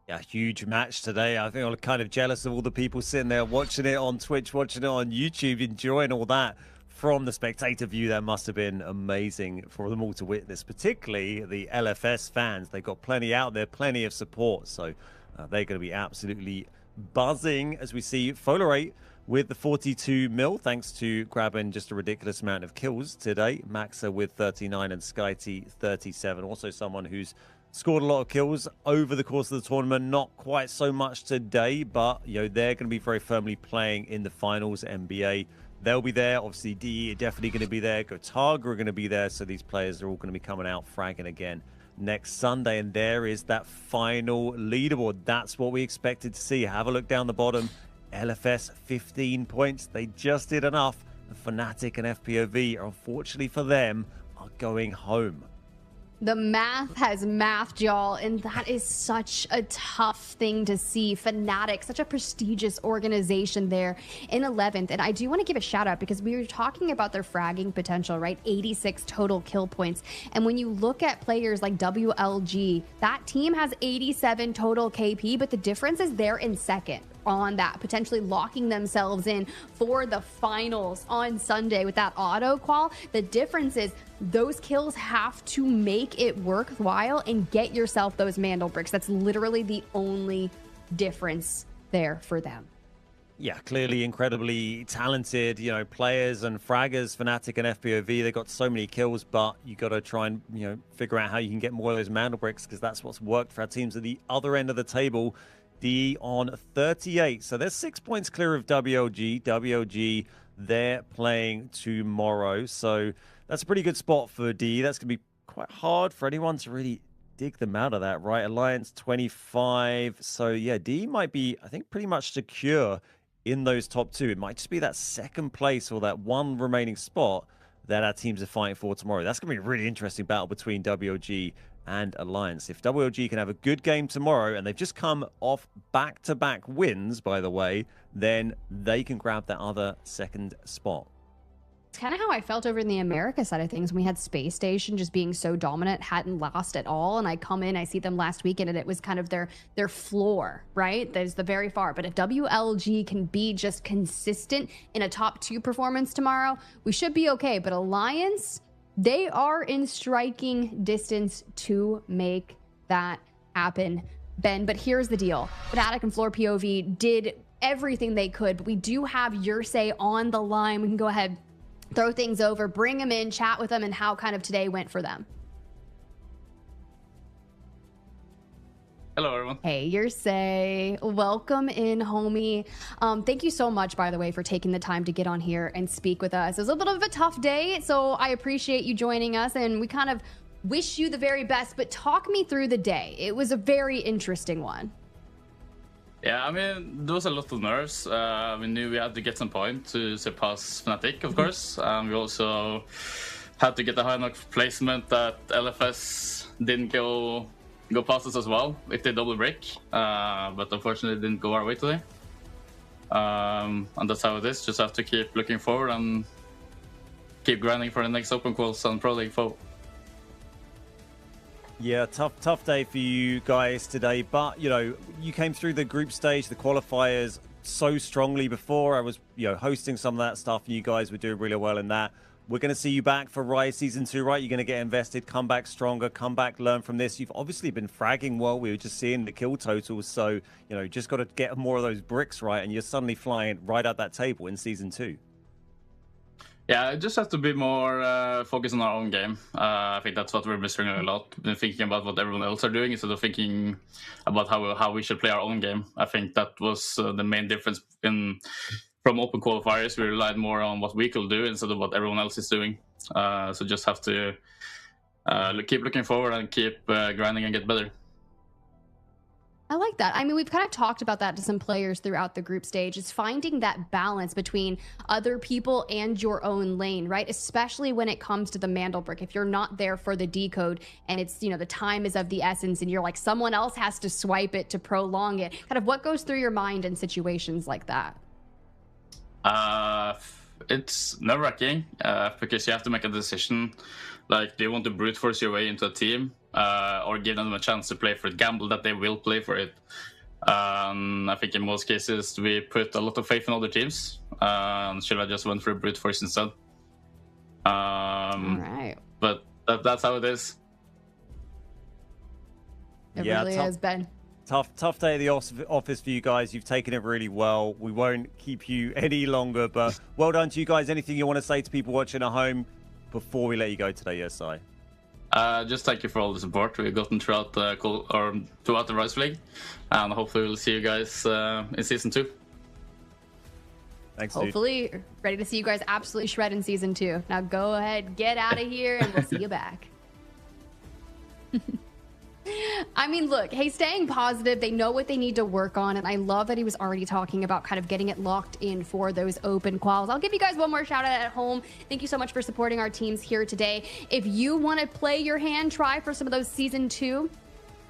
Yeah, huge match today. I think I'm kind of jealous of all the people sitting there watching it on Twitch, watching it on YouTube, enjoying all that from the spectator view. That must have been amazing for them all to witness, particularly the LFS fans. They've got plenty out there, plenty of support. So they're going to be absolutely buzzing as we see Folare with the 42 mil, thanks to grabbing just a ridiculous amount of kills today. Maxa with 39 and Skyty 37. Also someone who's scored a lot of kills over the course of the tournament. Not quite so much today, but they're going to be very firmly playing in the finals. NBA, they'll be there. Obviously, DE are definitely going to be there. Gotaga are going to be there. So these players are all going to be coming out fragging again next Sunday. And there is that final leaderboard. That's what we expected to see. Have a look down the bottom. LFS 15 points. They just did enough. The Fnatic and FPOV, unfortunately for them, are going home. The math has mathed, y'all, and that is such a tough thing to see. Fnatic, such a prestigious organization there in 11th. And I do want to give a shout out because we were talking about their fragging potential, right? 86 total kill points. And when you look at players like WLG, that team has 87 total KP, but the difference is they're in second on that, potentially locking themselves in for the finals on Sunday with that auto qual. The difference is those kills have to make it worthwhile and get yourself those Mandel bricks. That's literally the only difference there for them. Yeah, clearly incredibly talented, players and fraggers, Fnatic and FPOV. They got so many kills, but you got to try and, figure out how you can get more of those Mandel bricks, because that's what's worked for our teams at the other end of the table. D on 38. So they're 6 points clear of WLG. WLG, they're playing tomorrow. So that's a pretty good spot for D. That's going to be quite hard for anyone to really dig them out of that, right? Alliance 25. So yeah, D might be, I think, pretty much secure in those top 2. It might just be that second place or that one remaining spot that our teams are fighting for tomorrow. That's going to be a really interesting battle between WLG and Alliance. If WLG can have a good game tomorrow, and they've just come off back-to-back wins, by the way, then they can grab that other second spot. It's kind of how I felt over in the America side of things when we had Spacestation just being so dominant, hadn't lost at all. And I come in, I see them last weekend, and it was kind of their floor, right? There's the very far. But if WLG can be just consistent in a top 2 performance tomorrow, we should be okay. But Alliance, they are in striking distance to make that happen, Ben. But here's the deal. Fnatic and Floor POV did everything they could, but we do have your say on the line. We can go ahead, throw things over, bring them in, chat with them, and how kind of today went for them. Hello, everyone. Hey, Yersay. Welcome in, homie. Thank you so much, by the way, for taking the time to get on here and speak with us. It was a little bit of a tough day, so I appreciate you joining us, and we kind of wish you the very best, but talk me through the day. It was a very interesting one. Yeah, I mean, there was a lot of nerves. We knew we had to get some point to surpass Fnatic, of course. We also had to get a high enough placement that LFS didn't go past us as well if they double break, but unfortunately it didn't go our way today. And that's how it is. Just have to keep looking forward and keep grinding for the next open quals and Pro League foe. Yeah, tough day for you guys today, but you know, you came through the group stage, the qualifiers so strongly before. I was, you know, hosting some of that stuff, and you guys were doing really well in that. We're going to see you back for Rise Season 2, right? You're going to get invested, come back stronger, come back, learn from this. You've obviously been fragging well. We were just seeing the kill totals. So, you know, just got to get more of those bricks right, and you're suddenly flying right at that table in Season 2. Yeah, I just have to be more focused on our own game. I think that's what we're missing a lot. Been thinking about what everyone else are doing instead of thinking about how we should play our own game. I think that was the main difference from open qualifiers. We relied more on what we could do instead of what everyone else is doing. So just have to keep looking forward and keep grinding and get better. I like that. I mean, we've kind of talked about that to some players throughout the group stage. It's finding that balance between other people and your own lane, right? Especially when it comes to the Mandelbrick. If you're not there for the decode and it's, you know, the time is of the essence and you're like, someone else has to swipe it to prolong it. Kind of what goes through your mind in situations like that? It's nerve-wracking because you have to make a decision. Like, do you want to brute force your way into a team or give them a chance to play for it, gamble that they will play for it? I think in most cases we put a lot of faith in other teams. Should I just went for a brute force instead? All right. But that's how it is. It really has been. Tough day at the office for you guys. You've taken it really well. We won't keep you any longer, but well done to you guys. Anything you want to say to people watching at home before we let you go today, Yersay? Just thank you for all the support we've gotten throughout the Rise League, and hopefully we'll see you guys in Season 2. Thanks, hopefully, dude. Ready to see you guys absolutely shred in Season 2. Now go ahead, get out of here, and we'll see you back. I mean, look, hey, staying positive, they know what they need to work on, and I love that he was already talking about kind of getting it locked in for those open quals. I'll give you guys one more shout out at home. Thank you so much for supporting our teams here today. If you want to play your hand, try for some of those Season 2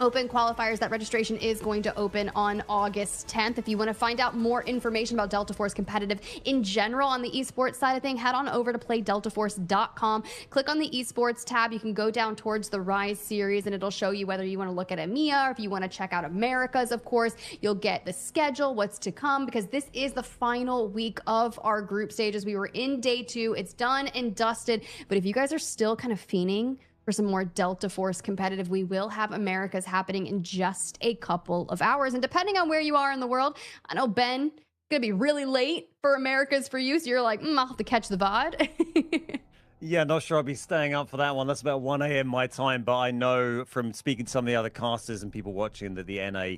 open qualifiers. That registration is going to open on August 10th. If you want to find out more information about Delta Force competitive in general on the esports side of thing, head on over to playdeltaforce.com. Click on the esports tab. You can go down towards the Rise series and it'll show you whether you want to look at EMEA or if you want to check out Americas. Of course, you'll get the schedule, what's to come, because this is the final week of our group stages. We were in day 2. It's done and dusted. But if you guys are still kind of fiending for some more Delta Force competitive, we will have Americas happening in just a couple of hours. And depending on where you are in the world, I know, Ben, it's going to be really late for Americas for you. So you're like, I'll have to catch the VOD. Yeah, not sure I'll be staying up for that one. That's about 1 a.m. my time. But I know from speaking to some of the other casters and people watching that the NA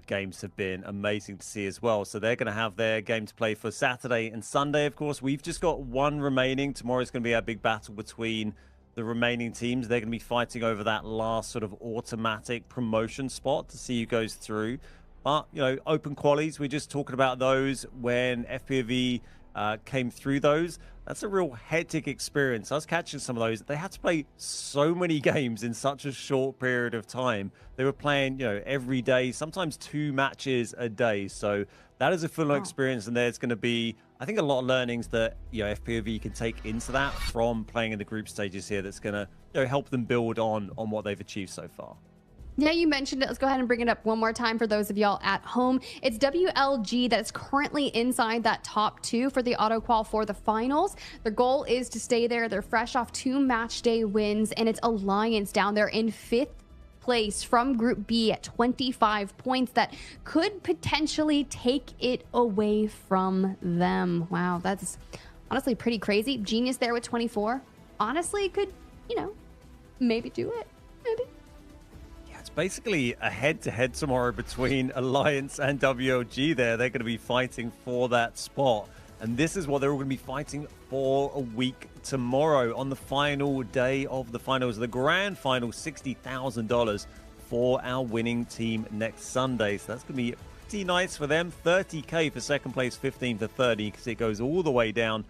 games have been amazing to see as well. So they're going to have their game to play for Saturday and Sunday, of course. We've just got one remaining. Tomorrow's going to be our big battle between the remaining teams. They're going to be fighting over that last sort of automatic promotion spot to see who goes through. But, you know, open qualies, we're just talking about those when FPV came through those. That's a real hectic experience. I was catching some of those. They had to play so many games in such a short period of time. They were playing, you know, every day, sometimes 2 matches a day. So that is a full experience, and there's going to be, I think, a lot of learnings that, you know, FPV can take into that from playing in the group stages here that's going to, you know, help them build on what they've achieved so far. Yeah, you mentioned it. Let's go ahead and bring it up one more time for those of y'all at home. It's WLG that is currently inside that top 2 for the auto qual for the finals. Their goal is to stay there. They're fresh off 2 match day wins, and it's Alliance down there in 5th place from Group B at 25 points that could potentially take it away from them. Wow, that's honestly pretty crazy. Genius there with 24. Honestly, could, you know, maybe do it. Maybe. Yeah, it's basically a head-to-head tomorrow between Alliance and WLG there. They're going to be fighting for that spot. And this is what they're all going to be fighting for a week tomorrow on the final day of the finals, the grand final, $60,000 for our winning team next Sunday. So that's going to be pretty nice for them. 30K for second place, 15 to 30, because it goes all the way down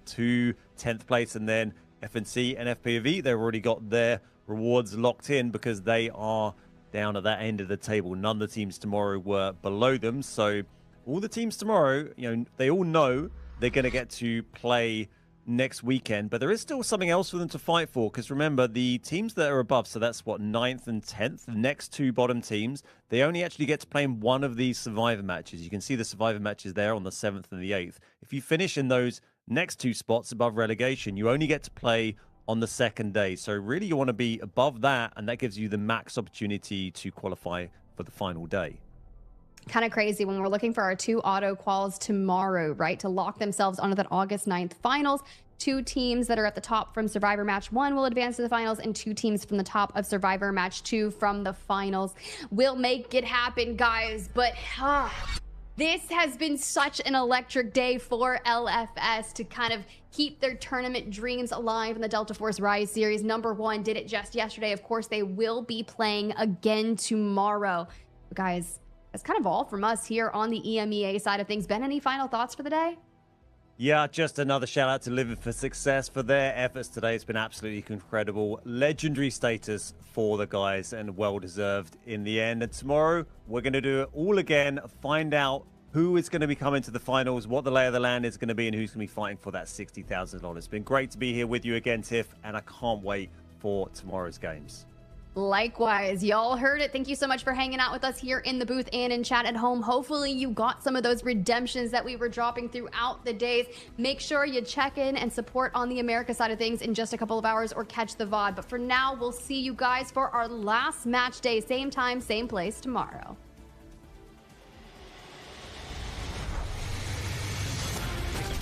to 10th place. And then FNC and FPV, they've already got their rewards locked in because they are down at that end of the table. None of the teams tomorrow were below them. So all the teams tomorrow, you know, they all know they're going to get to play next weekend, but there is still something else for them to fight for, because remember, the teams that are above, so that's what, 9th and 10th, the next two bottom teams, they only actually get to play in one of these survivor matches. You can see the survivor matches there on the 7th and the 8th. If you finish in those next two spots above relegation, you only get to play on the second day. So really you want to be above that, and that gives you the max opportunity to qualify for the final day. Kind of crazy when we're looking for our 2 auto quals tomorrow, right? To lock themselves onto that August 9th finals. 2 teams that are at the top from Survivor Match 1 will advance to the finals, and 2 teams from the top of Survivor Match 2 from the finals will make it happen, guys. But this has been such an electric day for LFS to kind of keep their tournament dreams alive in the Delta Force Rise series. Number 1 did it just yesterday. Of course, they will be playing again tomorrow. But guys, that's kind of all from us here on the EMEA side of things. Ben, any final thoughts for the day? Yeah, just another shout out to Living for Success for their efforts today. It's been absolutely incredible. Legendary status for the guys, and well deserved in the end. And tomorrow we're going to do it all again, find out who is going to be coming to the finals, what the lay of the land is going to be, and who's going to be fighting for that $60,000. It's been great to be here with you again, Tiff, and I can't wait for tomorrow's games. Likewise, y'all heard it. Thank you so much for hanging out with us here in the booth and in chat at home. Hopefully you got some of those redemptions that we were dropping throughout the days. Make sure you check in and support on the America side of things in just a couple of hours, or catch the VOD. But for now, we'll see you guys for our last match day, same time, same place tomorrow.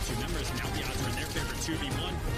Two members, now the odds are in their favor, 2v1.